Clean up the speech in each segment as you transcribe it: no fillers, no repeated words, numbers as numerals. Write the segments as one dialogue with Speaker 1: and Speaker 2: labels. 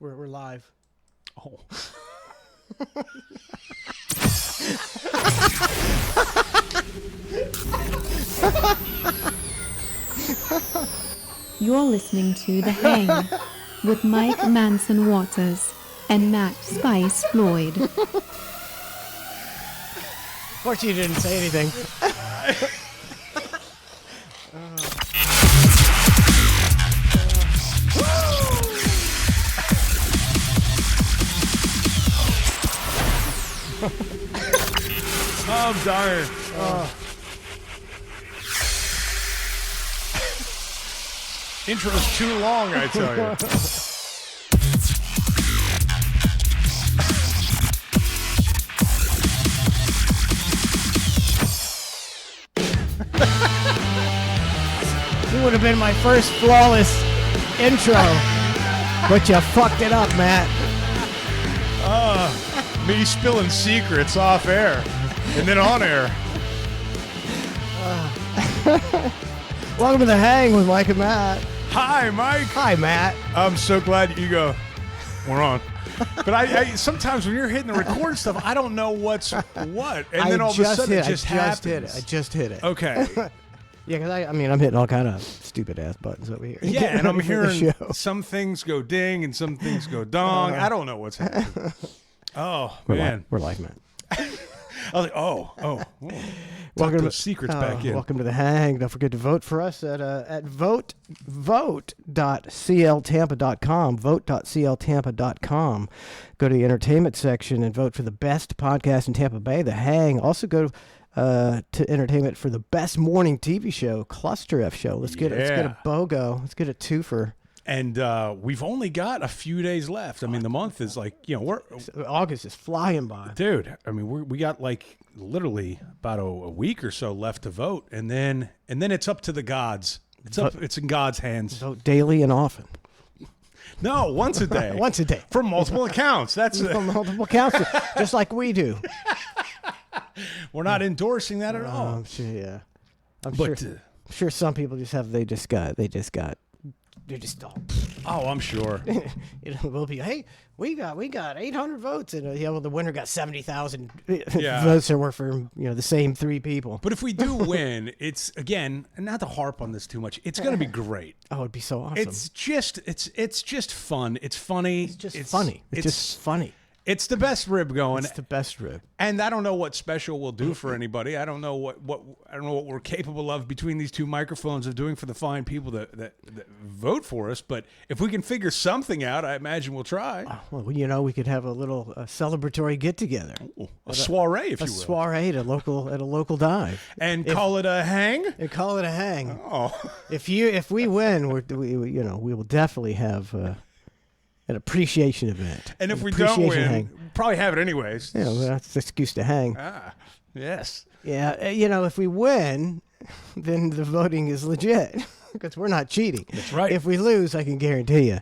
Speaker 1: We're live.
Speaker 2: Oh.
Speaker 3: You're listening to The Hang with Mike Manson Waters and Matt Spice Floyd.
Speaker 1: Of course you didn't say anything.
Speaker 2: I'm dying. Intro's too long, I tell you.
Speaker 1: You would have been my first flawless intro, but you fucked it up, Matt.
Speaker 2: Me spilling secrets off air and then on air.
Speaker 1: Welcome to The Hang with Mike and Matt.
Speaker 2: Hi, Mike.
Speaker 1: Hi, Matt.
Speaker 2: I'm so glad you go. We're on. But I sometimes when you're hitting the record stuff, I don't know what's what, and then all of a sudden it just happens.
Speaker 1: I just hit it.
Speaker 2: Okay.
Speaker 1: Yeah, because I'm hitting all kind of stupid ass buttons over here.
Speaker 2: Yeah, and I'm hearing
Speaker 1: show.
Speaker 2: some things go ding and some things go dong. I don't know what's happening. Oh, man.
Speaker 1: We're live, man.
Speaker 2: I was like, oh.
Speaker 1: Welcome to
Speaker 2: secrets back in.
Speaker 1: Welcome to The Hang. Don't forget to vote for us at vote.cltampa.com, vote.cltampa.com. Go to the entertainment section and vote for the best podcast in Tampa Bay, The Hang. Also go to entertainment for the best morning TV show, Cluster F Show. Let's get a BOGO. Let's get a twofer.
Speaker 2: And we've only got a few days left. I mean, the month is like,
Speaker 1: August is flying by.
Speaker 2: Dude, I mean, we got like literally about a week or so left to vote. And then it's up to the gods. It's in God's hands.
Speaker 1: Vote daily and often.
Speaker 2: No, once a day.
Speaker 1: Once a day.
Speaker 2: From multiple accounts. That's
Speaker 1: from multiple accounts, just like we do.
Speaker 2: We're not endorsing that at all.
Speaker 1: I'm sure, yeah. I'm sure some people they're just all.
Speaker 2: Oh, I'm sure.
Speaker 1: It will be. Hey, we got 800 votes, and the winner got 70,000 votes that were for the same three people.
Speaker 2: But if we do win, it's again, and not to harp on this too much, it's going to be great.
Speaker 1: Oh, it'd be so awesome.
Speaker 2: It's just fun. It's funny.
Speaker 1: It's funny. It's just funny.
Speaker 2: It's the best rib going.
Speaker 1: It's the best rib.
Speaker 2: And I don't know what special we'll do for anybody. I don't know what we're capable of between these two microphones of doing for the fine people that vote for us. But if we can figure something out, I imagine we'll try.
Speaker 1: Well, we could have a little celebratory get together,
Speaker 2: a soiree, if you will.
Speaker 1: A soiree at a local dive,
Speaker 2: and call it a hang.
Speaker 1: And call it a hang.
Speaker 2: Oh,
Speaker 1: if we win, we will definitely have. An appreciation event.
Speaker 2: And if we don't win, we'll probably have it anyways.
Speaker 1: Yeah, well, that's an excuse to hang.
Speaker 2: Ah, yes.
Speaker 1: Yeah, if we win, then the voting is legit because we're not cheating.
Speaker 2: That's right.
Speaker 1: If we lose, I can guarantee you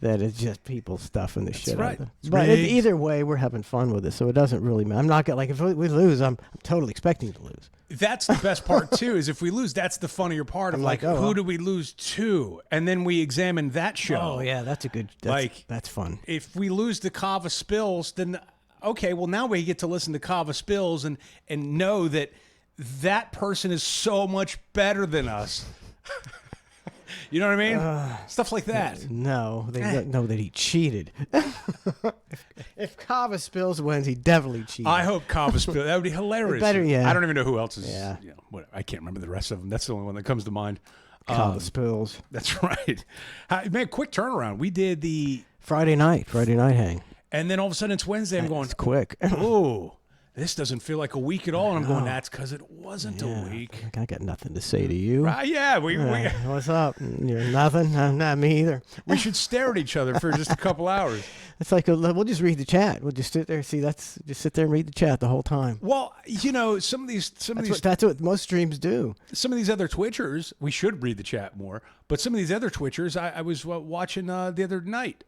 Speaker 1: that it's just people stuffing the shit
Speaker 2: right.
Speaker 1: out of it. But either way, we're having fun with it, so it doesn't really matter. I'm not going if we lose, I'm totally expecting to lose.
Speaker 2: That's the best part, too, is if we lose, that's the funnier part of who do we lose to? And then we examine that show.
Speaker 1: Oh, yeah, that's fun.
Speaker 2: If we lose to Kava Spills, then, okay, well, now we get to listen to Kava Spills and know that person is so much better than us. You know what I mean? Stuff like that.
Speaker 1: No, they don't know that he cheated. If Kava Spills wins, he definitely cheated.
Speaker 2: I hope Kava Spills. That would be hilarious.
Speaker 1: Better, yeah.
Speaker 2: I don't even know who else is.
Speaker 1: Yeah.
Speaker 2: I can't remember the rest of them. That's the only one that comes to mind.
Speaker 1: Kava Spills.
Speaker 2: That's right. Man, quick turnaround. We did the
Speaker 1: Friday night hang.
Speaker 2: And then all of a sudden it's Wednesday. I'm going,
Speaker 1: it's quick.
Speaker 2: Oh, this doesn't feel like a week at all. And I'm going, that's because it wasn't a week.
Speaker 1: I got nothing to say to you.
Speaker 2: Yeah.
Speaker 1: What's up? You're nothing? Not me either.
Speaker 2: We should stare at each other for just a couple hours.
Speaker 1: It's like we'll just read the chat. We'll just sit there. Just sit there and read the chat the whole time.
Speaker 2: Well, that's
Speaker 1: what most streams do.
Speaker 2: Some of these other Twitchers, we should read the chat more. But some of these other Twitchers, I was watching the other night.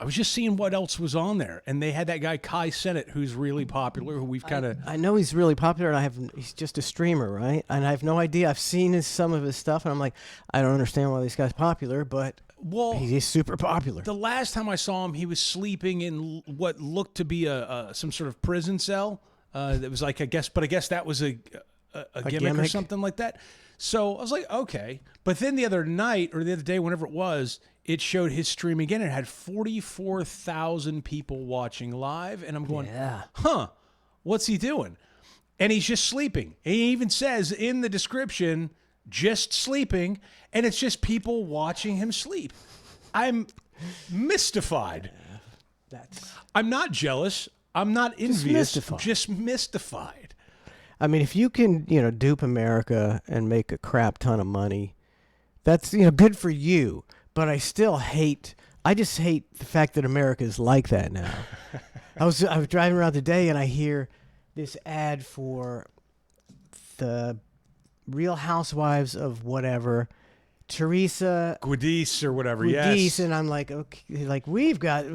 Speaker 2: I was just seeing what else was on there, and they had that guy Kai Sennett, who's really popular, who we've kind of.
Speaker 1: I know he's really popular, and he's just a streamer, right? And I have no idea. I've seen some of his stuff, and I'm like, I don't understand why this guy's popular, but
Speaker 2: Well,
Speaker 1: He's super popular.
Speaker 2: the last time I saw him, he was sleeping in what looked to be some sort of prison cell. That was like, I guess that was a gimmick or something like that. So I was like, okay. But then the other night or the other day, whenever it was, it showed his stream again. It had 44,000 people watching live. And I'm going, what's he doing? And he's just sleeping. He even says in the description, just sleeping. And it's just people watching him sleep. I'm mystified. I'm not jealous. I'm not envious. Just mystified.
Speaker 1: I mean, if you can, dupe America and make a crap ton of money, that's, good for you. But I just hate the fact that America is like that now. I was driving around today and I hear this ad for the Real Housewives of whatever, Teresa
Speaker 2: Guidice or whatever.
Speaker 1: Guidice,
Speaker 2: yes.
Speaker 1: And I'm like, okay, like we've got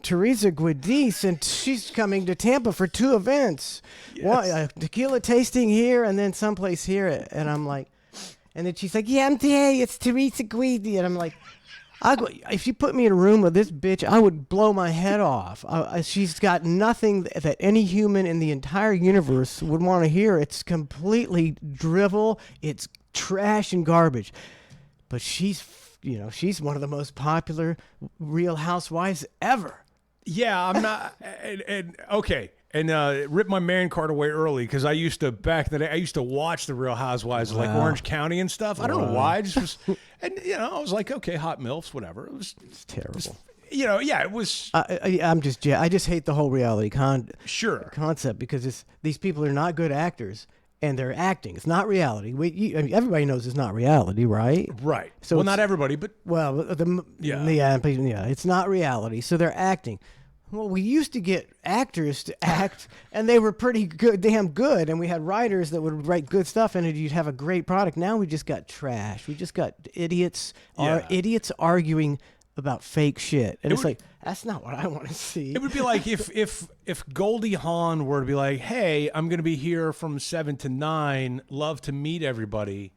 Speaker 1: Teresa Guidice, and she's coming to Tampa for 2 events.
Speaker 2: Yes.
Speaker 1: One, tequila tasting here, and then someplace here. And I'm like, and then she's like, yeah, I'm there. It's Teresa Guidice, and I'm like, if you put me in a room with this bitch, I would blow my head off. She's got nothing that any human in the entire universe would want to hear. It's completely drivel. It's trash and garbage. But she's one of the most popular Real Housewives ever.
Speaker 2: Yeah, I'm not. And okay. And rip my man card away early because I used to, back in the day, I used to watch the Real Housewives of like Orange County and stuff. I don't know why. I just was, and I was like, okay, hot MILFs, whatever. It's
Speaker 1: terrible.
Speaker 2: It was.
Speaker 1: I just hate the whole reality concept because these people are not good actors. And they're acting. It's not reality. Everybody knows it's not reality, right?
Speaker 2: Right. So not everybody, but
Speaker 1: it's not reality. So they're acting. Well, we used to get actors to act, and they were pretty good, damn good. And we had writers that would write good stuff, and you'd have a great product. Now we just got trash. We just got idiots arguing about fake shit, and it's like, that's not what I want to see.
Speaker 2: It would be like if Goldie Hawn were to be like, hey, I'm going to be here from 7 to 9, love to meet everybody,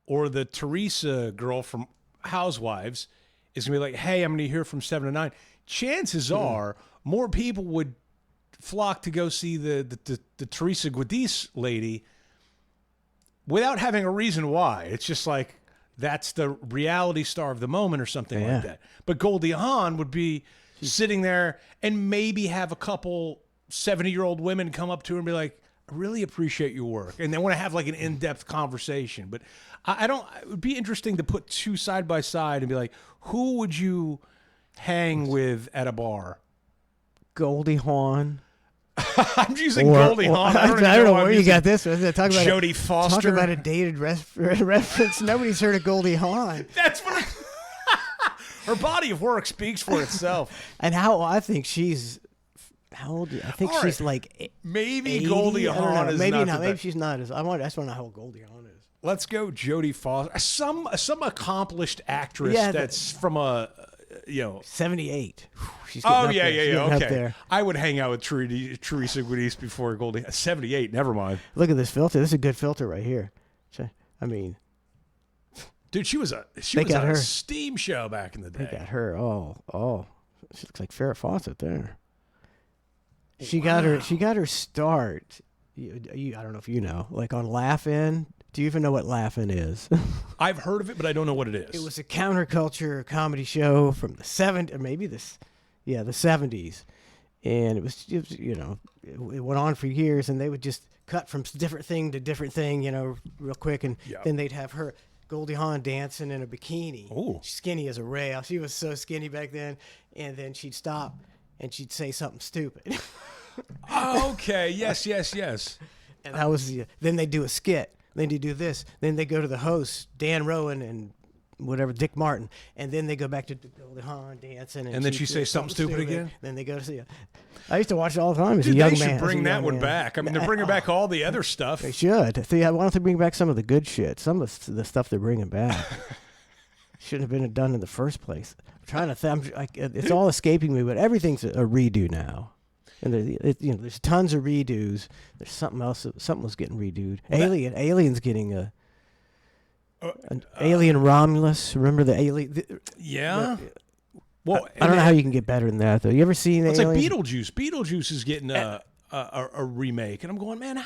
Speaker 2: or the Teresa girl from Housewives is going to be like, hey, I'm going to be here from 7 to 9. Chances are more people would flock to go see the Teresa Guidice lady without having a reason why. It's just like, that's the reality star of the moment or something like that. But Goldie Hawn would be sitting there and maybe have a couple 70-year-old women come up to her and be like, I really appreciate your work. And they want to have like an in-depth conversation. But it would be interesting to put 2 side by side and be like, who would you hang with at a bar?
Speaker 1: Goldie Hawn.
Speaker 2: I'm using Goldie Hawn. I don't know
Speaker 1: where you got this. Talk about
Speaker 2: Jodie Foster.
Speaker 1: Talk about a dated reference. Nobody's heard of Goldie Hawn.
Speaker 2: That's what her body of work speaks for itself.
Speaker 1: And I think she's, how old? I think she's like
Speaker 2: maybe
Speaker 1: 80?
Speaker 2: Goldie Hawn is
Speaker 1: maybe
Speaker 2: not.
Speaker 1: Maybe she's not. I just want to know how old Goldie Hawn is.
Speaker 2: Let's go, Jodie Foster. Some accomplished actress that's from a
Speaker 1: 78. She's
Speaker 2: okay.
Speaker 1: Up there.
Speaker 2: I would hang out with Teresa Guidice before Goldie. 78. Never mind.
Speaker 1: Look at this filter. This is a good filter right here. I mean,
Speaker 2: dude, she was a steam show back in the day.
Speaker 1: They got her. Oh, she looks like Farrah Fawcett there. She got her start. I don't know if you know, like on Laugh-In. Do you even know what Laugh-In is?
Speaker 2: I've heard of it, but I don't know what it is.
Speaker 1: It was a counterculture comedy show from the 70s, or maybe the 70s. And it was it went on for years, and they would just cut from different thing to different thing, real quick. And then they'd have her, Goldie Hawn, dancing in a bikini.
Speaker 2: Ooh.
Speaker 1: Skinny as a rail. She was so skinny back then. And then she'd stop, and she'd say something stupid.
Speaker 2: Okay. Yes.
Speaker 1: And that was then they do a skit. Then they do this. Then they go to the host, Dan Rowan and whatever, Dick Martin. And then they go back to Goldie Hawn dancing.
Speaker 2: And then she says something stupid again?
Speaker 1: Then they go to see it. I used to watch it all the time as a young man.
Speaker 2: They should bring that one back. I mean, they're bringing back all the other stuff.
Speaker 1: They should. See, why don't they bring back some of the good shit? Some of the stuff they're bringing back. Shouldn't have been done in the first place. I'm trying to think. It's all escaping me, but everything's a redo now. And there's tons of redos. There's something else. Something was getting redoed. Alien's getting a Alien Romulus. Remember the alien?
Speaker 2: Yeah. Well,
Speaker 1: I don't know how you can get better than that, though. You ever seen
Speaker 2: it's like
Speaker 1: Aliens?
Speaker 2: Beetlejuice. Beetlejuice is getting a remake, and I'm going, man.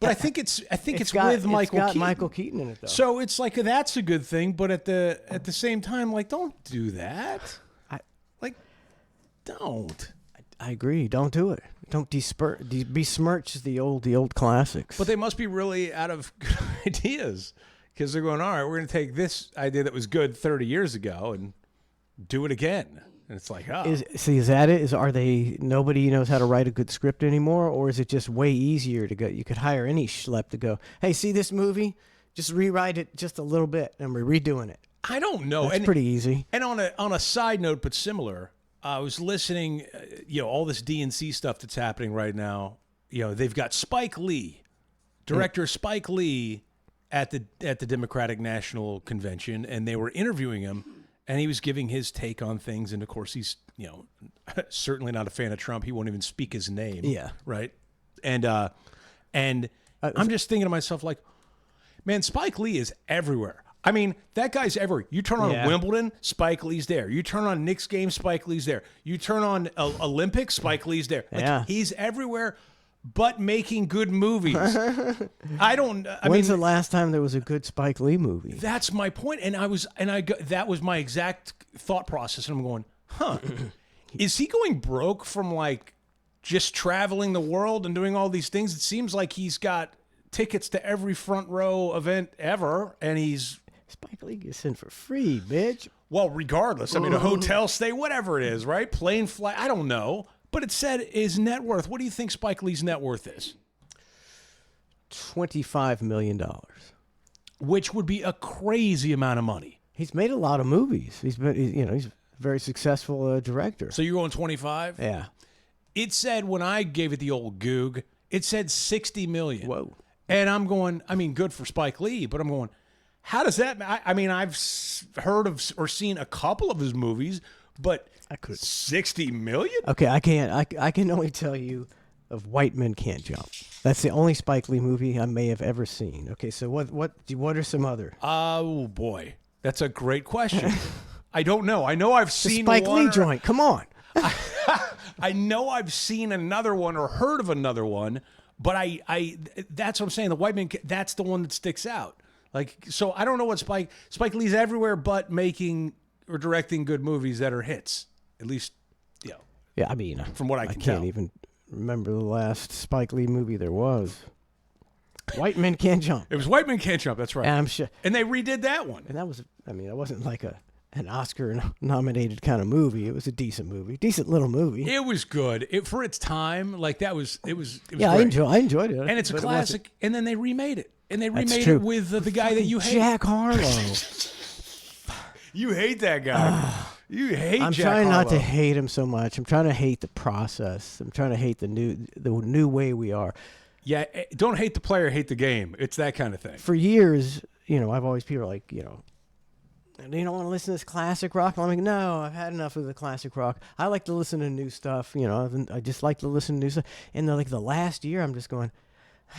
Speaker 2: But I think it's with Michael
Speaker 1: got
Speaker 2: Keaton.
Speaker 1: Michael Keaton in it, though.
Speaker 2: So it's like that's a good thing, but at the same time, like, don't do that. Don't.
Speaker 1: I agree. Don't do it. Don't besmirch the old classics.
Speaker 2: But they must be really out of good ideas because they're going, all right, we're going to take this idea that was good 30 years ago and do it again. And it's like, oh.
Speaker 1: Is that it? Are they nobody knows how to write a good script anymore, or is it just way easier to go? You could hire any schlep to go, hey, see this movie? Just rewrite it just a little bit, and we're redoing it.
Speaker 2: I don't know.
Speaker 1: That's pretty easy.
Speaker 2: And on a side note, but similar, I was listening, all this DNC stuff that's happening right now. They've got Spike Lee, director Spike Lee, at the Democratic National Convention, and they were interviewing him, and he was giving his take on things. And of course, he's certainly not a fan of Trump. He won't even speak his name.
Speaker 1: Yeah,
Speaker 2: right. And I'm just thinking to myself, like, man, Spike Lee is everywhere. I mean, that guy's everywhere. You turn on Wimbledon, Spike Lee's there. You turn on Knicks game, Spike Lee's there. You turn on Olympics, Spike Lee's there. Like, he's everywhere, but making good movies.
Speaker 1: When's the last time there was a good Spike Lee movie?
Speaker 2: That's my point. And that was my exact thought process. And I'm going, is he going broke from like just traveling the world and doing all these things? It seems like he's got tickets to every front row event ever, and he's
Speaker 1: Spike Lee gets in for free, bitch.
Speaker 2: Well, regardless, I mean, a hotel stay, whatever it is, right? Plane flight, I don't know. But it said his net worth. What do you think Spike Lee's net worth is?
Speaker 1: $25 million.
Speaker 2: Which would be a crazy amount of money.
Speaker 1: He's made a lot of movies. He's a very successful director.
Speaker 2: So you're going 25?
Speaker 1: Yeah.
Speaker 2: It said, when I gave it the old goog, it said 60 million.
Speaker 1: Whoa.
Speaker 2: And I'm going, I mean, good for Spike Lee, but I'm going, how does that? I mean, I've heard of or seen a couple of his movies, but 60 million?
Speaker 1: Okay, I can't. I can only tell you of White Men Can't Jump. That's the only Spike Lee movie I may have ever seen. Okay, so what are some other?
Speaker 2: Oh boy, that's a great question. I don't know. I know I've seen
Speaker 1: the Spike
Speaker 2: one
Speaker 1: Lee joint. Come on.
Speaker 2: I know I've seen another one or heard of another one, but I that's what I'm saying. The White Man, that's the one that sticks out. Like, so I don't know what Spike Lee's everywhere, but making or directing good movies that are hits. At least,
Speaker 1: Yeah, I mean,
Speaker 2: from what I can tell.
Speaker 1: I can't even remember the last Spike Lee movie there was. White Men Can't Jump.
Speaker 2: It was White Men Can't Jump. That's right.
Speaker 1: And I'm sure.
Speaker 2: And they redid that one.
Speaker 1: And that was, I mean, it wasn't like an Oscar-nominated kind of movie. It was a decent movie, decent little movie.
Speaker 2: It was good for its time. Like that was. It was.
Speaker 1: Yeah,
Speaker 2: great.
Speaker 1: I enjoyed it.
Speaker 2: And it's a classic. And then they remade it. And they
Speaker 1: That's
Speaker 2: remade
Speaker 1: true.
Speaker 2: it with the guy that you hate.
Speaker 1: Jack Harlow.
Speaker 2: You hate that guy. You hate
Speaker 1: I'm
Speaker 2: Jack
Speaker 1: trying not to
Speaker 2: Harlow.
Speaker 1: hate him so much. I'm trying to hate the process. I'm trying to hate the new way we are.
Speaker 2: Yeah, don't hate the player, hate the game. It's that kind of thing.
Speaker 1: For years, I've always people are like, you don't want to listen to this classic rock. I'm like, no, I've had enough of the classic rock. I like to listen to new stuff. I just like to listen to new stuff. And like the last year, I'm just going,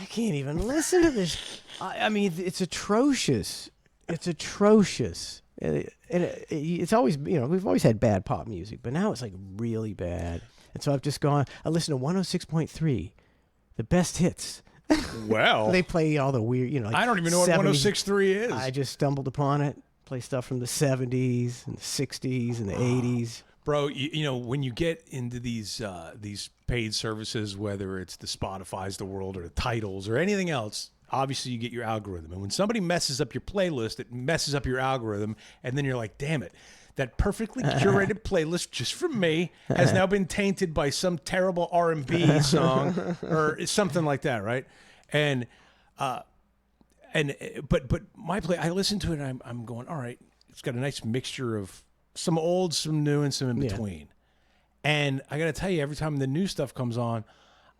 Speaker 1: I can't even listen to this. I mean, it's atrocious. It's atrocious. It's always, we've always had bad pop music, but now it's like really bad. And so I've just gone, I listen to 106.3, the best hits.
Speaker 2: Well,
Speaker 1: they play all the weird, like
Speaker 2: I don't even know
Speaker 1: 70s.
Speaker 2: what 106.3 is.
Speaker 1: I just stumbled upon it. Play stuff from the 70s and the 60s and the 80s.
Speaker 2: Bro, when you get into these paid services, whether it's the Spotify's of the world or the Titles or anything else, obviously you get your algorithm. And when somebody messes up your playlist, it messes up your algorithm. And then you're like, damn it, that perfectly curated playlist just for me has now been tainted by some terrible R&B song or something like that, right? And but my play, I listen to it and I'm going, all right, it's got a nice mixture of some old, some new, and some in between. And I got to tell you, every time the new stuff comes on,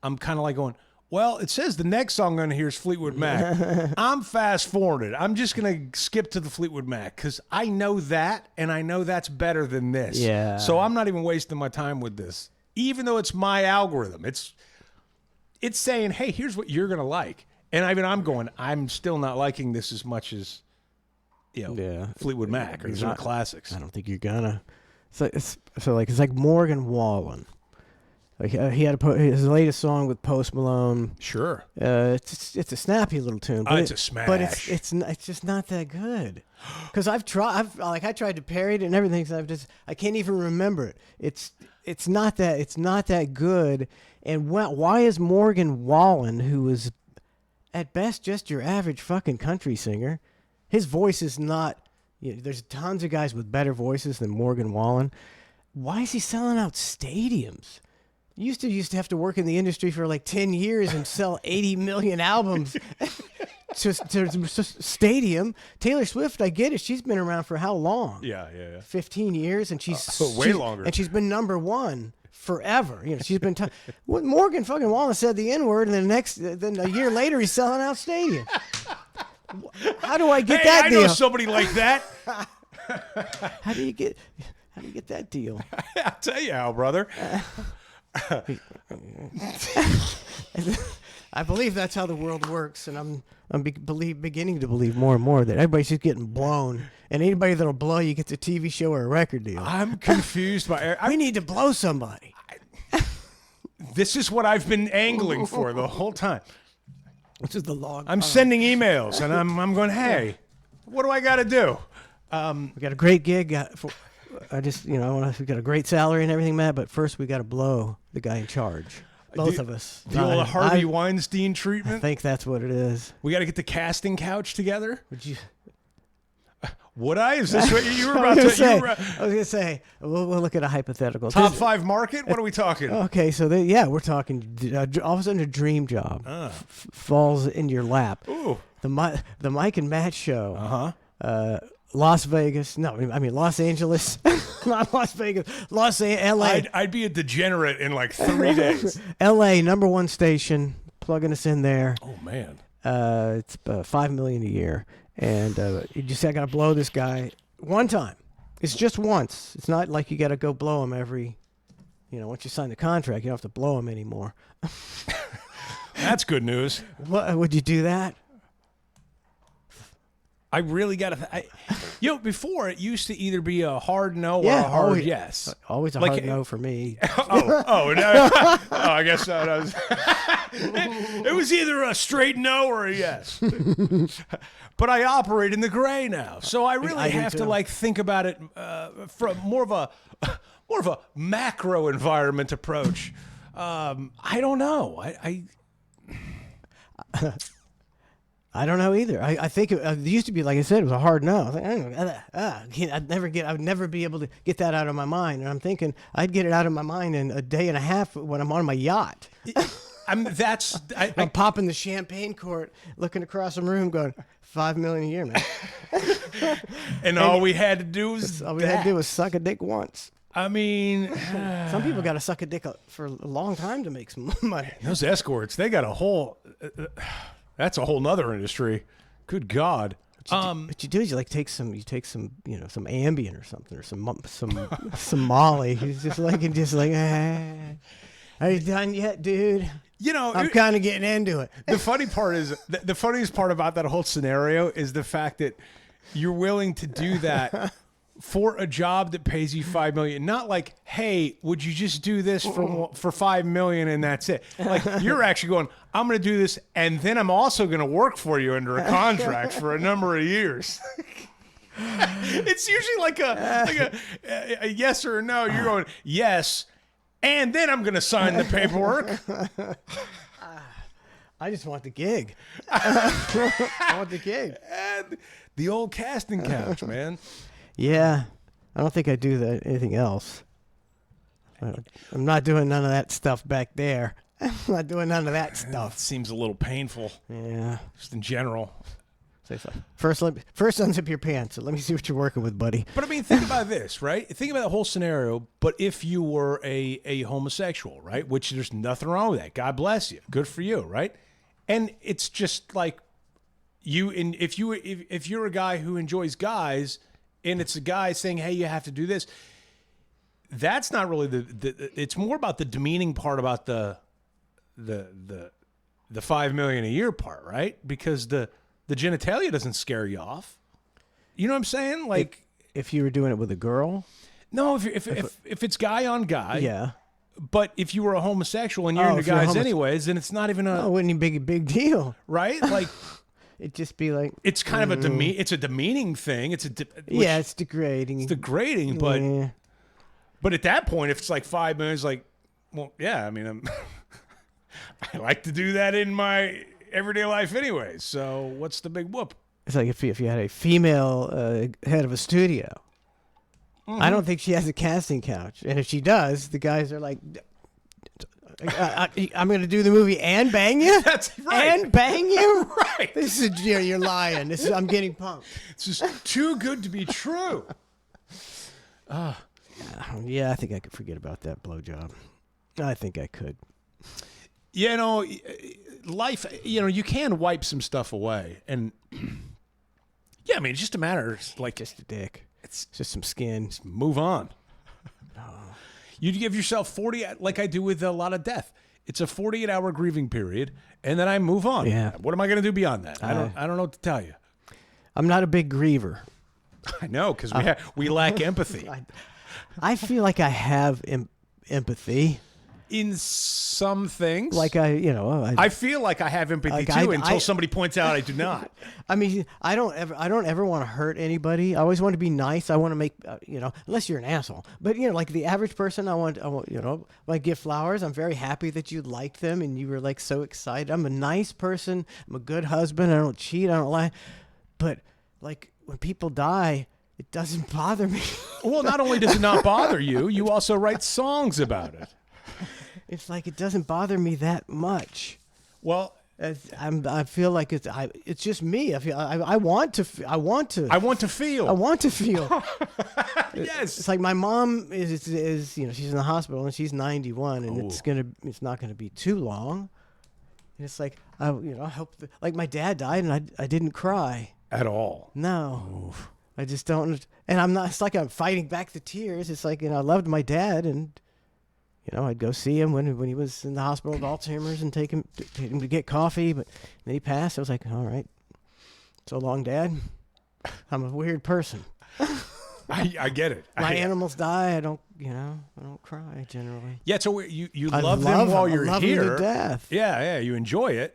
Speaker 2: I'm kind of like going, well, it says the next song I'm going to hear is Fleetwood Mac. I'm fast forwarded. I'm just going to skip to the Fleetwood Mac because I know that, and I know that's better than this.
Speaker 1: Yeah.
Speaker 2: So I'm not even wasting my time with this, even though it's my algorithm. It's saying, hey, here's what you're going to like. And I'm still not liking this as much as Fleetwood Mac or some classics.
Speaker 1: I don't think you're gonna. It's like Morgan Wallen. Like he had his latest song with Post Malone.
Speaker 2: Sure.
Speaker 1: It's a snappy little tune. But
Speaker 2: it's a smash.
Speaker 1: But it's just not that good. Because I tried to parry it and everything. So I can't even remember it. It's not that good. And why is Morgan Wallen, who is at best just your average fucking country singer, his voice is not. There's tons of guys with better voices than Morgan Wallen. Why is he selling out stadiums? Used to have to work in the industry for like 10 years and sell 80 million albums to stadium. Taylor Swift, I get it. She's been around for how long?
Speaker 2: Yeah.
Speaker 1: 15 years, and she's
Speaker 2: way longer.
Speaker 1: And she's been #1 forever. She's been. Morgan fucking Wallen said the N-word, and then a year later he's selling out stadiums. How do I get that deal?
Speaker 2: I know somebody like that.
Speaker 1: How do you get that deal?
Speaker 2: I'll tell you how, brother.
Speaker 1: I believe that's how the world works, and I'm beginning to believe more and more that everybody's just getting blown, and anybody that'll blow you gets a TV show or a record deal.
Speaker 2: I'm confused by.
Speaker 1: We need to blow somebody.
Speaker 2: This is what I've been angling for the whole time.
Speaker 1: This is the long.
Speaker 2: I'm sending emails, and I'm going, hey, what do I got to do?
Speaker 1: We got a great gig. We got a great salary and everything, Matt. But first, we got to blow the guy in charge. Both of us.
Speaker 2: The old Harvey Weinstein treatment.
Speaker 1: I think that's what it is.
Speaker 2: We got to get the casting couch together.
Speaker 1: Would you?
Speaker 2: Would I? Is this what you were about to say? I
Speaker 1: was going to say, we'll look at a hypothetical.
Speaker 2: Top 5 market? What are we talking?
Speaker 1: Okay, so we're talking. All of a sudden, a dream job falls in your lap.
Speaker 2: Ooh.
Speaker 1: The Mike and Matt show.
Speaker 2: Uh-huh.
Speaker 1: Los Vegas. No, I mean Los Angeles. Not Las Vegas. L.A.
Speaker 2: I'd be a degenerate in like 3 days.
Speaker 1: L.A. #1 station. Plugging us in there.
Speaker 2: Oh man.
Speaker 1: It's $5 million a year, and you just got to blow this guy one time. It's just once. It's not like you got to go blow him every. Once you sign the contract, you don't have to blow him anymore.
Speaker 2: That's good news.
Speaker 1: What would you do that?
Speaker 2: I really got to. Before it used to either be a hard no or a hard yes.
Speaker 1: Always a hard no for me.
Speaker 2: No. I guess that it was either a straight no or a yes. But I operate in the gray now, so I really have to think about it from more of a macro environment approach. I don't know.
Speaker 1: I don't know either. I think it used to be, like I said, it was a hard no. I was like, I'd never be able to get that out of my mind. And I'm thinking I'd get it out of my mind in a day and a half when I'm on my yacht. I'm popping the champagne cork, looking across the room, going $5 million a year, man.
Speaker 2: and all we had to do was
Speaker 1: suck a dick once.
Speaker 2: I mean,
Speaker 1: some people got to suck a dick for a long time to make some money.
Speaker 2: Those escorts, they got a whole. That's a whole nother industry. Good God.
Speaker 1: What you do is you take some some Ambien or something, or some Molly. He's just like, are you done yet, dude? I'm kind of getting into it.
Speaker 2: The funny part is, the funniest part about that whole scenario is the fact that you're willing to do that for a job that pays you $5 million. Not like, hey, would you just do this for $5 million and that's it? Like, you're actually going, I'm going to do this, and then I'm also going to work for you under a contract for a number of years. It's usually like a yes or a no. You're going, yes, and then I'm going to sign the paperwork.
Speaker 1: I just want the gig. I want the gig.
Speaker 2: And the old casting couch, man.
Speaker 1: Yeah, I don't think I do anything else. I'm not doing none of that stuff back there. I'm not doing none of that stuff.
Speaker 2: It seems a little painful.
Speaker 1: Yeah.
Speaker 2: Just in general.
Speaker 1: First unzip your pants. Let me see what you're working with, buddy.
Speaker 2: But I mean, think about this, right? Think about the whole scenario. But if you were a homosexual, right? Which there's nothing wrong with that. God bless you. Good for you, right? And it's just like if you're a guy who enjoys guys, and it's a guy saying, hey, you have to do this. That's not really it's more about the demeaning part about the $5 million a year part, right? Because the genitalia doesn't scare you off. You know what I'm saying? Like,
Speaker 1: if you were doing it with a girl,
Speaker 2: no, if it's guy on guy,
Speaker 1: yeah.
Speaker 2: But if you were a homosexual and you're into
Speaker 1: if you're
Speaker 2: guys anyways, then it's not even
Speaker 1: Oh, it wouldn't be a big deal,
Speaker 2: right? Like,
Speaker 1: it'd just be like
Speaker 2: it's kind of it's a demeaning thing. It's
Speaker 1: it's degrading.
Speaker 2: It's degrading, but at that point, if it's like 5 minutes, like, well, yeah, I mean, I like to do that in my everyday life anyway. So what's the big whoop?
Speaker 1: It's like if you had a female head of a studio. I don't think she has a casting couch, and if she does, the guys are like, "I'm going to do the movie and bang you."
Speaker 2: That's right.
Speaker 1: And bang you.
Speaker 2: Right.
Speaker 1: This is you're lying. I'm getting pumped.
Speaker 2: It's just too good to be true.
Speaker 1: Yeah, I think I could forget about that blowjob. I think I could.
Speaker 2: You know, life. You know, you can wipe some stuff away, and yeah, I mean, it's just a matter of, like,
Speaker 1: Just a dick. It's just some skin.
Speaker 2: move on. You give yourself 40, like I do with a lot of death. It's a 48-hour grieving period, and then I move on.
Speaker 1: Yeah.
Speaker 2: What am I going to do beyond that? I don't know what to tell you.
Speaker 1: I'm not a big griever.
Speaker 2: I know, because we lack empathy.
Speaker 1: I feel like I have empathy.
Speaker 2: In some things.
Speaker 1: Like
Speaker 2: I feel like I have empathy too until somebody points out I do not.
Speaker 1: I mean, I don't ever want to hurt anybody. I always want to be nice. I want to make, unless you're an asshole. But, like the average person, I want, when I give flowers, I'm very happy that you liked them and you were like so excited. I'm a nice person. I'm a good husband. I don't cheat. I don't lie. But like when people die, it doesn't bother me.
Speaker 2: Well, not only does it not bother you, you also write songs about it.
Speaker 1: It's like it doesn't bother me that much.
Speaker 2: Well,
Speaker 1: I feel like it's just me. I want to feel.
Speaker 2: I want to feel. Yes.
Speaker 1: It's like my mom is she's in the hospital and she's 91 and it's not gonna be too long. And it's like I hope like my dad died and I didn't cry
Speaker 2: At all.
Speaker 1: No. Oof. I just don't. And I'm not. It's like I'm fighting back the tears. It's like I loved my dad and. I'd go see him when he was in the hospital with Alzheimer's and take him to get coffee, but then he passed. I was like, all right, so long, Dad. I'm a weird person.
Speaker 2: I get it.
Speaker 1: My animals die. I don't cry generally.
Speaker 2: Yeah, so you love them while you're here.
Speaker 1: Them to death.
Speaker 2: Yeah, you enjoy it.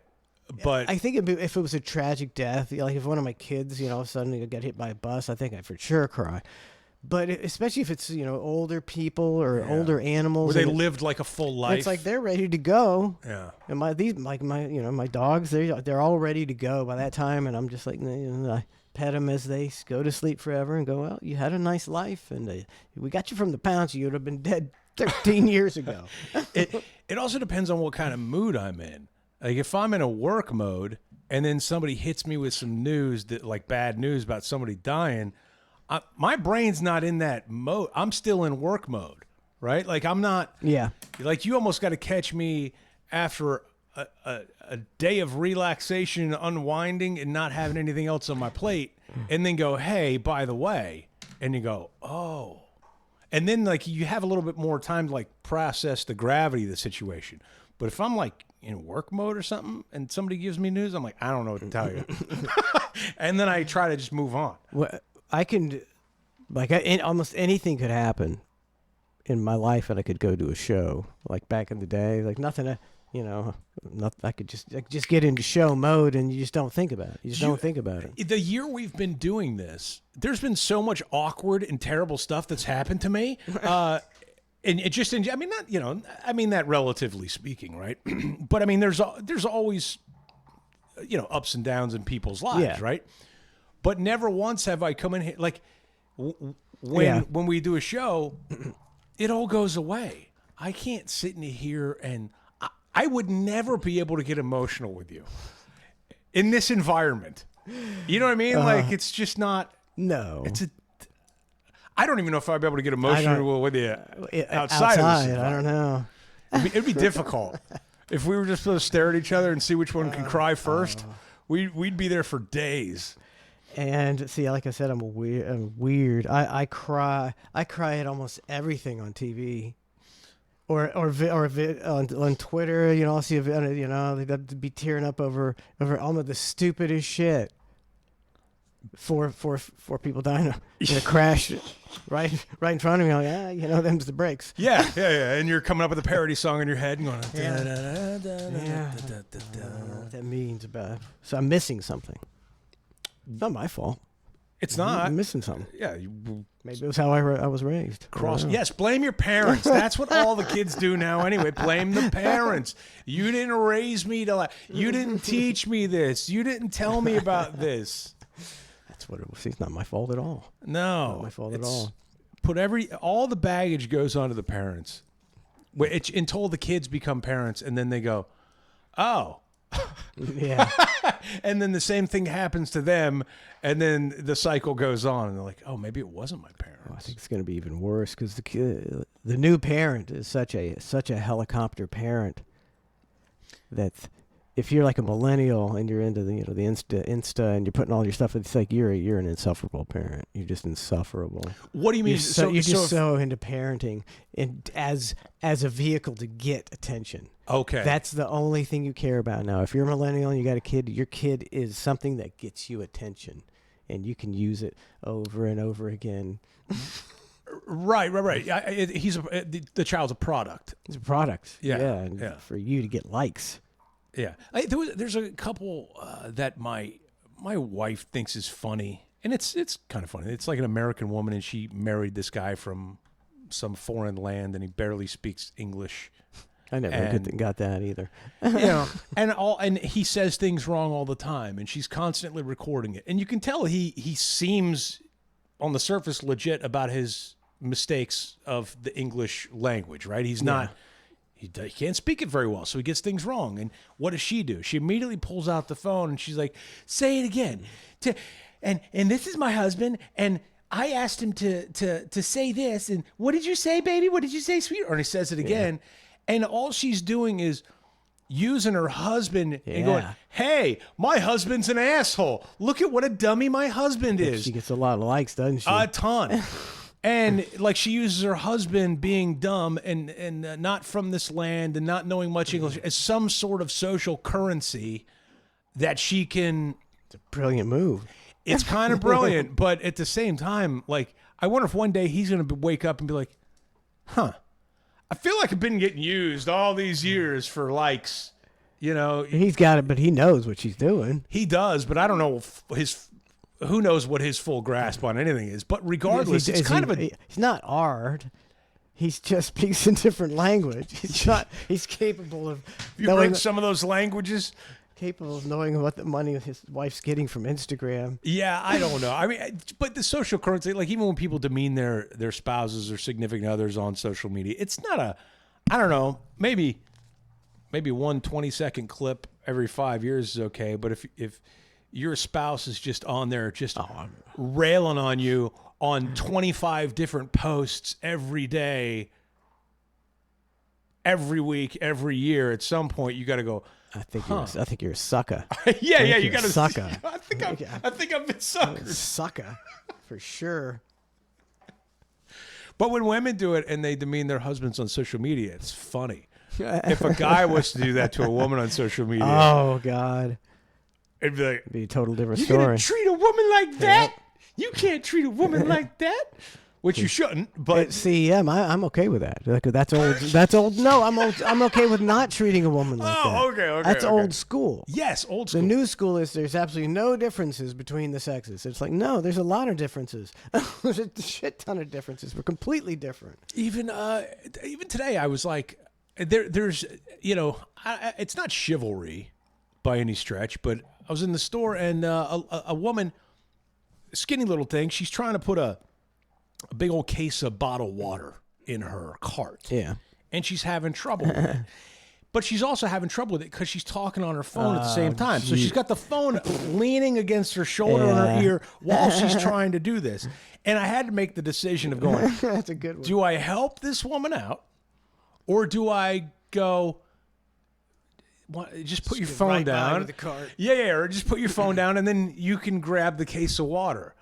Speaker 2: But
Speaker 1: I think if it was a tragic death, like if one of my kids, suddenly got hit by a bus, I think I'd for sure cry. But especially if it's older people or older animals,
Speaker 2: where they lived like a full life,
Speaker 1: it's like they're ready to go.
Speaker 2: Yeah,
Speaker 1: and my dogs, they're all ready to go by that time, and I'm just like I pet them as they go to sleep forever and go, well, you had a nice life, and we got you from the pounds. You'd have been dead 13 years ago.
Speaker 2: It also depends on what kind of mood I'm in. Like if I'm in a work mode and then somebody hits me with some news like bad news about somebody dying. My brain's not in that mode. I'm still in work mode, right? Like I'm not.
Speaker 1: Yeah.
Speaker 2: Like you almost got to catch me after a day of relaxation, unwinding, and not having anything else on my plate, and then go, hey, by the way, and you go, oh, and then like you have a little bit more time to like process the gravity of the situation. But if I'm like in work mode or something, and somebody gives me news, I'm like, I don't know what to tell you, and then I try to just move on.
Speaker 1: Well, I can, almost anything could happen in my life, and I could go to a show. Like back in the day, like nothing, I could just get into show mode, and you just don't think about it. You just don't think about it.
Speaker 2: The year we've been doing this, there's been so much awkward and terrible stuff that's happened to me. And it just, I mean, not, I mean that relatively speaking, right? But I mean, there's always, ups and downs in people's lives, right? But never once have I come in here like when we do a show, it all goes away. I can't sit in here and I would never be able to get emotional with you in this environment. You know what I mean? Like it's just not.
Speaker 1: No.
Speaker 2: I don't even know if I'd be able to get emotional with you outside of this.
Speaker 1: I don't know.
Speaker 2: It'd be difficult if we were just supposed to stare at each other and see which one can cry first. We'd be there for days.
Speaker 1: And see, like I said, I'm weird. I cry at almost everything on TV, or on Twitter. I'll see they got to be tearing up over almost the stupidest shit. four people dying in a crash right in front of me. Like, them's the brakes.
Speaker 2: Yeah. And you're coming up with a parody song in your head and going,
Speaker 1: Yeah. I don't know what that means about. So I'm missing something. It's not my fault.
Speaker 2: It's not.
Speaker 1: I'm missing something.
Speaker 2: Yeah.
Speaker 1: Maybe it was how I was raised.
Speaker 2: Yes, blame your parents. That's what all the kids do now anyway. Blame the parents. You didn't raise me to you didn't teach me this. You didn't tell me about this.
Speaker 1: That's what it was. It's not my fault at all.
Speaker 2: No.
Speaker 1: Not my fault at all.
Speaker 2: All the baggage goes onto the parents. Until the kids become parents and then they go, oh.
Speaker 1: Yeah.
Speaker 2: And then the same thing happens to them, and then the cycle goes on, and they're like, "Oh, maybe it wasn't my parents."
Speaker 1: I think it's going to be even worse because the new parent is such a helicopter parent that if you're like a millennial and you're into the the Insta and you're putting all your stuff, it's like you're an insufferable parent. You're just insufferable.
Speaker 2: What do you mean?
Speaker 1: You're just so into parenting and as a vehicle to get attention.
Speaker 2: Okay.
Speaker 1: That's the only thing you care about now. If you're a millennial and you got a kid, your kid is something that gets you attention, and you can use it over and over again.
Speaker 2: Right. The child's a product.
Speaker 1: It's a product.
Speaker 2: Yeah.
Speaker 1: For you to get likes.
Speaker 2: Yeah. There's a couple that my wife thinks is funny, and it's kind of funny. It's like an American woman, and she married this guy from some foreign land, and he barely speaks English.
Speaker 1: I never got that either.
Speaker 2: And he says things wrong all the time, and she's constantly recording it. And you can tell he seems on the surface legit about his mistakes of the English language, right? He's not he can't speak it very well, so he gets things wrong. And what does she do? She immediately pulls out the phone and she's like, "Say it again." And this is my husband, and I asked him to say this, and what did you say, baby? What did you say, sweetheart? And he says it again. Yeah. And all she's doing is using her husband and going, "Hey, my husband's an asshole. Look at what a dummy my husband is."
Speaker 1: She gets a lot of likes, doesn't she?
Speaker 2: A ton. And like she uses her husband being dumb and not from this land and not knowing much English as some sort of social currency that she can.
Speaker 1: It's a brilliant move.
Speaker 2: It's kind of brilliant, but at the same time, like I wonder if one day he's going to wake up and be like, "Huh. I feel like I've been getting used all these years for likes."
Speaker 1: He's got it, but he knows what she's doing.
Speaker 2: He does, but I don't know who knows what his full grasp on anything is. But regardless, it's kind of a.
Speaker 1: He's not art. He just speaks in different language. He's capable of.
Speaker 2: You bring some of those languages.
Speaker 1: Capable of knowing what the money his wife's getting from Instagram.
Speaker 2: Yeah, I don't know. I mean, but the social currency, like even when people demean their spouses or significant others on social media, it's not I don't know, maybe 1 20-second clip every 5 years is okay. But if your spouse is just on there, just railing on you on 25 different posts every day, every week, every year, at some point you got to go,
Speaker 1: I think you're a sucker.
Speaker 2: yeah, you got to
Speaker 1: sucker.
Speaker 2: I think I've been suckered.
Speaker 1: Sucker, for sure.
Speaker 2: But when women do it and they demean their husbands on social media, it's funny. If a guy was to do that to a woman on social media,
Speaker 1: oh God,
Speaker 2: it'd be like,
Speaker 1: it'd be a total different
Speaker 2: you
Speaker 1: story.
Speaker 2: Gonna treat a woman like that? You can't treat a woman like that. Which you shouldn't, but
Speaker 1: see, I'm okay with that. Like, that's old. That's old. No, I'm okay with not treating a woman like that.
Speaker 2: Okay.
Speaker 1: That's old school.
Speaker 2: Yes, old school.
Speaker 1: The new school is there's absolutely no differences between the sexes. It's like, no, there's a lot of differences. There's a shit ton of differences. We're completely different.
Speaker 2: Even today, I was like, there's it's not chivalry by any stretch, but I was in the store and a woman, skinny little thing, she's trying to put a big old case of bottled water in her cart.
Speaker 1: Yeah.
Speaker 2: And she's having trouble with it. But she's also having trouble with it because she's talking on her phone at the same time. So she's got the phone leaning against her shoulder and her ear while she's trying to do this. And I had to make the decision of going,
Speaker 1: that's a good one.
Speaker 2: Do I help this woman out? Or do I go, just put your phone down?
Speaker 1: With the cart.
Speaker 2: Yeah, or just put your phone down and then you can grab the case of water.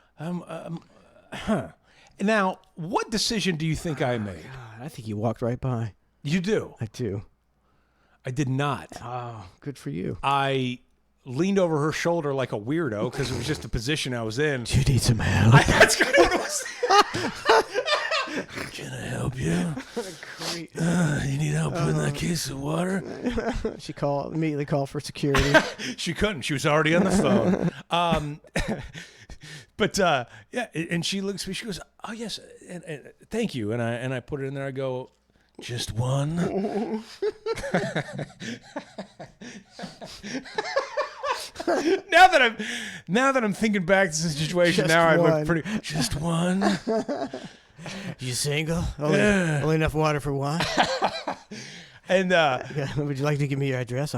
Speaker 2: Now, what decision do you think I made?
Speaker 1: God, I think you walked right by.
Speaker 2: You do?
Speaker 1: I do.
Speaker 2: I did not.
Speaker 1: Oh, good for you.
Speaker 2: I leaned over her shoulder like a weirdo because it was just the position I was in.
Speaker 1: Do you need some help?
Speaker 2: That's kind of what it was.
Speaker 4: Can I help you? You need help putting that case of water?
Speaker 1: She immediately called for security.
Speaker 2: She couldn't. She was already on the phone. But yeah, and she looks at me. She goes, "Oh yes, and thank you." And I put it in there. I go,
Speaker 4: Just one?
Speaker 2: now that I'm thinking back to the situation,
Speaker 1: Just
Speaker 2: now I
Speaker 1: one.
Speaker 2: look pretty.
Speaker 4: Just one?
Speaker 1: You single? Only enough water for one?
Speaker 2: And
Speaker 1: Would you like to give me your address?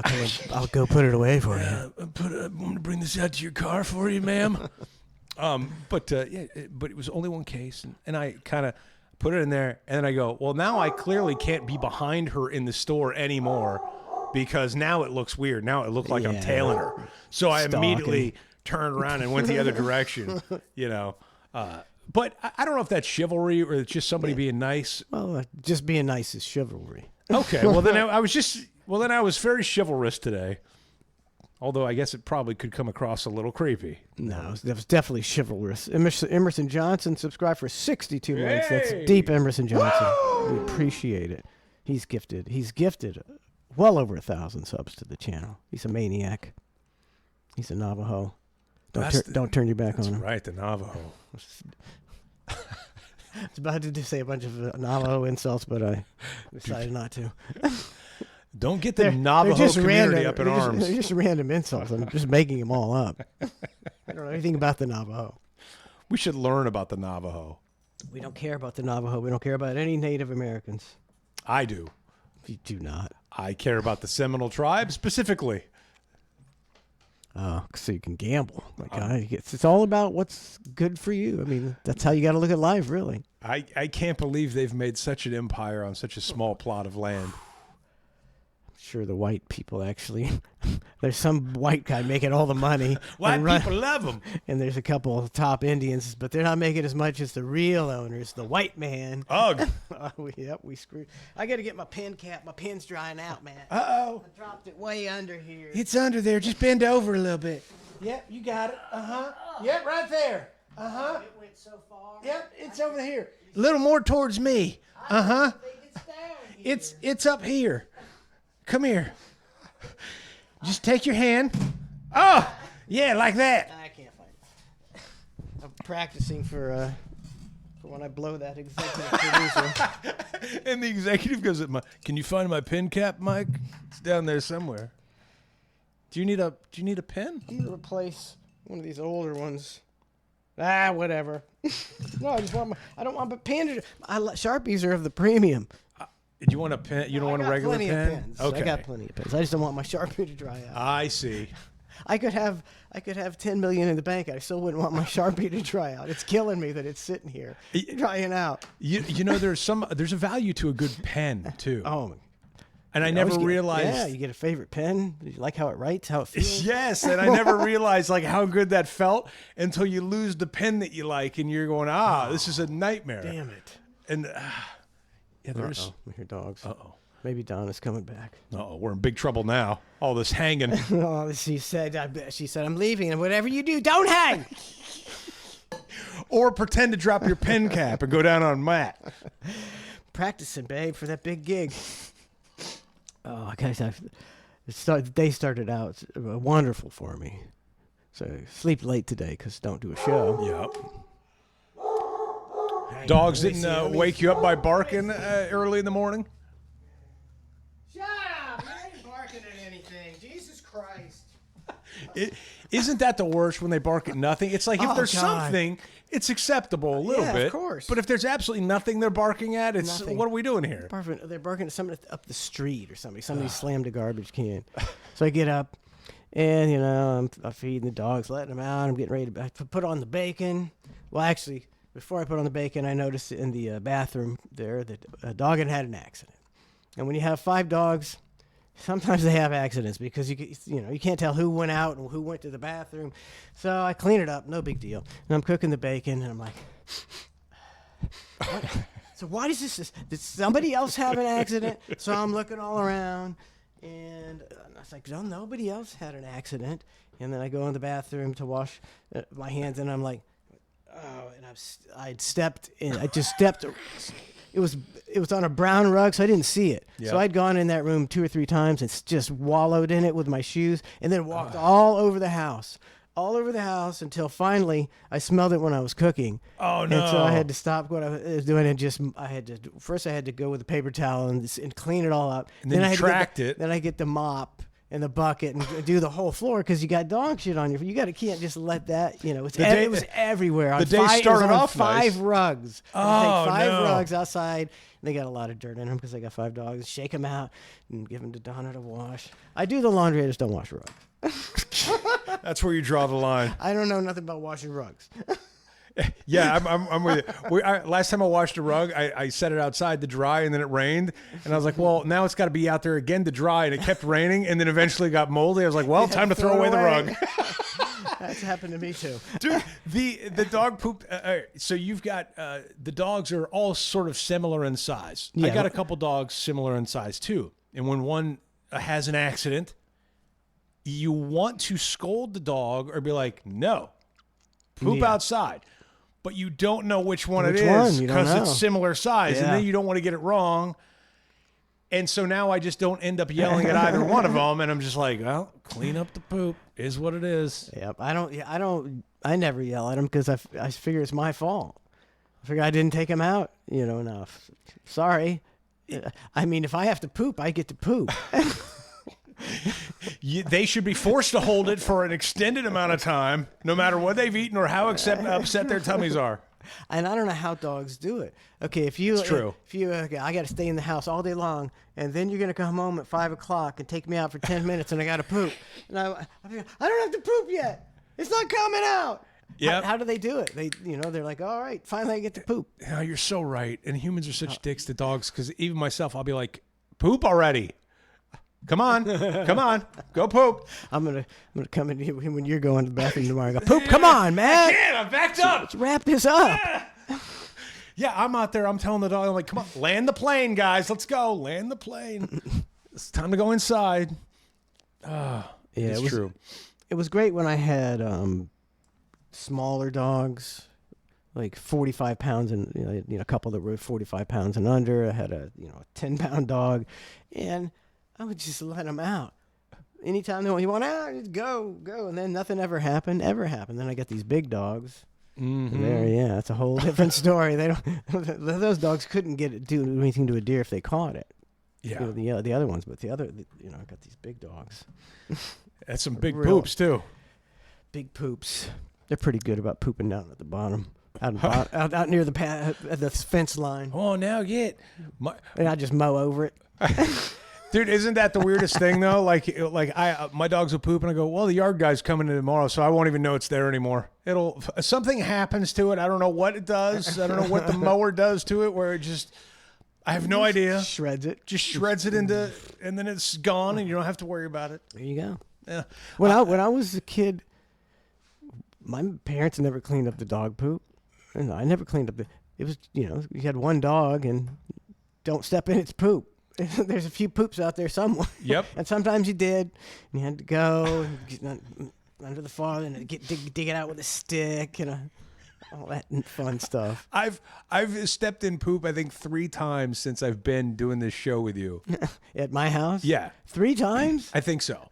Speaker 1: I'll go put it away for you.
Speaker 4: Want me to bring this out to your car for you, ma'am?
Speaker 2: but it was only one case, and I kind of put it in there, and then I go, well, now I clearly can't be behind her in the store anymore because now it looks weird. Now it looked like I'm
Speaker 1: Yeah.
Speaker 2: tailing her. So I
Speaker 1: Stalking.
Speaker 2: immediately turned around and went the other direction, But I don't know if that's chivalry or it's just somebody being nice.
Speaker 1: Well, just being nice is chivalry.
Speaker 2: Okay, well then I was very chivalrous today. Although I guess it probably could come across a little creepy.
Speaker 1: No, that was definitely chivalrous. Emerson Johnson subscribed for 62 months. That's
Speaker 2: Hey!
Speaker 1: deep, Emerson Johnson. We appreciate it. He's gifted well over 1,000 subs to the channel. He's a maniac. He's a Navajo. Don't turn your back on
Speaker 2: That's
Speaker 1: him.
Speaker 2: right, the Navajo.
Speaker 1: I was about to say a bunch of Navajo insults, but I decided not to.
Speaker 2: Don't get the Navajo community up in arms.
Speaker 1: They're just random insults. I'm just making them all up. I don't know anything about the Navajo.
Speaker 2: We should learn about the Navajo.
Speaker 1: We don't care about the Navajo. We don't care about any Native Americans.
Speaker 2: I do.
Speaker 1: You do not.
Speaker 2: I care about the Seminole tribe specifically.
Speaker 1: Oh, so you can gamble. It's all about what's good for you. I mean, that's how you got to look at life, really.
Speaker 2: I can't believe they've made such an empire on such a small plot of land.
Speaker 1: Sure, the white people actually. There's some white guy making all the money.
Speaker 2: White
Speaker 1: and
Speaker 2: people love them.
Speaker 1: And there's a couple of top Indians, but they're not making as much as the real owners, the white man.
Speaker 2: Ugh.
Speaker 1: We screwed. I got to get my pen cap. My pen's drying out, man.
Speaker 2: Uh-oh.
Speaker 1: I dropped it way under here.
Speaker 2: It's under there. Just bend over a little bit. Yep, you got it. Uh-huh. Yep, right there. Uh-huh.
Speaker 1: It went so far.
Speaker 2: Yep, it's over here. A little more towards me. Uh-huh.
Speaker 1: It's down here.
Speaker 2: It's up here. Come here. Just take your hand. Oh, yeah, like that.
Speaker 1: I can't find it. I'm practicing for when I blow that executive producer.
Speaker 2: And the executive goes, "Can you find my pen cap, Mike? It's down there somewhere." Do you need a pen?
Speaker 1: I'm gonna replace one of these older ones. Whatever. No, I don't want my pen. Sharpies are of the premium.
Speaker 2: Do you want a pen? You don't want a regular
Speaker 1: plenty
Speaker 2: pen?
Speaker 1: Of pens.
Speaker 2: Okay.
Speaker 1: I got plenty of pens. I just don't want my Sharpie to dry out.
Speaker 2: I see.
Speaker 1: I could have 10 million in the bank. I still wouldn't want my Sharpie to dry out. It's killing me that it's sitting here drying out.
Speaker 2: You know, there's a value to a good pen too.
Speaker 1: Oh,
Speaker 2: and I never realized.
Speaker 1: Yeah, you get a favorite pen. You like how it writes, how it feels.
Speaker 2: Yes, and I never realized like how good that felt until you lose the pen that you like, and you're going, this is a nightmare.
Speaker 1: Damn it.
Speaker 2: And yeah, there's.
Speaker 1: We hear dogs.
Speaker 2: Uh-oh.
Speaker 1: Maybe Don is coming back.
Speaker 2: Uh-oh, we're in big trouble now. All this hanging.
Speaker 1: Oh, she said, I'm leaving, and whatever you do, don't hang.
Speaker 2: Or pretend to drop your pen cap and go down on Matt.
Speaker 1: Practicing, babe, for that big gig. Oh, guys, they started out wonderful for me. So sleep late today because don't do a show.
Speaker 2: Yep. Dogs didn't wake you up by barking early in the morning?
Speaker 1: Shut up! You ain't barking at anything. Jesus Christ.
Speaker 2: Isn't that the worst when they bark at nothing? It's like if there's something, it's acceptable a little bit.
Speaker 1: Of course.
Speaker 2: But if there's absolutely nothing they're barking at, it's
Speaker 1: Nothing.
Speaker 2: what are we doing here?
Speaker 1: They're barking at somebody up the street or something. Somebody slammed a garbage can. So I get up, and I'm feeding the dogs, letting them out. I'm getting ready to put on the bacon. Well, actually, before I put on the bacon, I noticed in the bathroom there that a dog had an accident. And when you have 5 dogs, sometimes they have accidents because you can't tell who went out and who went to the bathroom. So I clean it up, no big deal. And I'm cooking the bacon, and I'm like, what? So why does this? Did somebody else have an accident? So I'm looking all around, and was like, no, nobody else had an accident. And then I go in the bathroom to wash my hands, and I'm like, oh, and I'd stepped in. I just stepped. It was on a brown rug, so I didn't see it.
Speaker 2: Yep.
Speaker 1: So I'd gone in that room 2 or 3 times and just wallowed in it with my shoes, and then walked all over the house. All over the house until finally I smelled it when I was cooking.
Speaker 2: Oh, no.
Speaker 1: And so I had to stop what I was doing and first I had to go with a paper towel and clean it all up.
Speaker 2: And then
Speaker 1: I
Speaker 2: you
Speaker 1: had to
Speaker 2: tracked it.
Speaker 1: Then I get the mop and the bucket and do the whole floor because you got dog shit on you. Can't just let that, it was everywhere.
Speaker 2: The day started off
Speaker 1: 5
Speaker 2: nice.
Speaker 1: rugs.
Speaker 2: Oh,
Speaker 1: 5
Speaker 2: no.
Speaker 1: rugs outside. They got a lot of dirt in them because I got 5 dogs. Shake them out and give them to Donna to wash. I do the laundry. I just don't wash rugs.
Speaker 2: That's where you draw the line.
Speaker 1: I don't know nothing about washing rugs.
Speaker 2: Yeah, I'm with you. Last time I washed a rug, I set it outside to dry, and then it rained. And I was like, well, now it's got to be out there again to dry. And it kept raining, and then eventually got moldy. I was like, well, time to throw away the rug.
Speaker 1: That's happened to me too.
Speaker 2: Dude, the dog poop. So you've got the dogs are all sort of similar in size. I
Speaker 1: Yeah.
Speaker 2: got a couple dogs similar in size too. And when one has an accident, you want to scold the dog or be like, no, poop
Speaker 1: Yeah.
Speaker 2: outside. But you don't know which one
Speaker 1: Which
Speaker 2: it
Speaker 1: one?
Speaker 2: is
Speaker 1: You don't
Speaker 2: because
Speaker 1: know.
Speaker 2: it's similar size. And
Speaker 1: Yeah.
Speaker 2: then you don't want to get it wrong. And so now I just don't end up yelling at either one of them. And I'm just like, well, clean up the poop is what it is.
Speaker 1: Yep. I never yell at them because I figure it's my fault. I figure I didn't take them out, enough. Sorry. I mean, if I have to poop, I get to poop.
Speaker 2: They should be forced to hold it for an extended amount of time, no matter what they've eaten or how upset their tummies are.
Speaker 1: And I don't know how dogs do it. Okay, if you,
Speaker 2: It's true.
Speaker 1: Okay, I got to stay in the house all day long, and then you're gonna come home at 5 o'clock and take me out for 10 minutes, and I got to poop. And I don't have to poop yet. It's not coming out.
Speaker 2: Yep.
Speaker 1: How do they do it? They're like, all right, finally I get to poop.
Speaker 2: Yeah, you're so right. And humans are such dicks to dogs because even myself, I'll be like, poop already. Come on, go poop.
Speaker 1: I'm gonna come in here when you're going to the bathroom tomorrow. And go, poop, come on, man.
Speaker 2: Yeah, I'm backed up.
Speaker 1: Let's wrap this up.
Speaker 2: Yeah, I'm out there. I'm telling the dog, I'm like, come on, land the plane, guys. Let's go. Land the plane. It's time to go inside.
Speaker 1: Yeah,
Speaker 2: It's
Speaker 1: it was
Speaker 2: true.
Speaker 1: It was great when I had smaller dogs, like 45 pounds, and a couple that were 45 pounds and under. I had a 10-pound dog, and I would just let them out. Anytime they want out, just go, and then nothing ever happened. Then I got these big dogs.
Speaker 2: Mm-hmm.
Speaker 1: That's a whole different story. They don't; those dogs couldn't do anything to a deer if they caught it.
Speaker 2: Yeah,
Speaker 1: The other ones, but I got these big dogs.
Speaker 2: that's some big
Speaker 1: Real-
Speaker 2: poops too.
Speaker 1: Big poops. They're pretty good about pooping down at the bottom, out near the fence line.
Speaker 2: Oh, now
Speaker 1: And I just mow over it.
Speaker 2: Dude, isn't that the weirdest thing though? Like my dogs will poop and I go, well, the yard guy's coming in tomorrow, so I won't even know it's there anymore. Something happens to it. I don't know what it does. I don't know what the mower does to it, where it just, I have no idea.
Speaker 1: Shreds it.
Speaker 2: Just shreds it and then it's gone and you don't have to worry about it.
Speaker 1: There you go.
Speaker 2: Yeah.
Speaker 1: When I was a kid, my parents never cleaned up the dog poop. And I never cleaned up it was, you had one dog and don't step in its poop. There's a few poops out there somewhere.
Speaker 2: Yep.
Speaker 1: And sometimes you did. And you had to go and get under the farm and dig it out with a stick and all that fun stuff.
Speaker 2: I've stepped in poop, I think 3 times since I've been doing this show with you.
Speaker 1: At my house?
Speaker 2: Yeah.
Speaker 1: 3 times?
Speaker 2: I think so.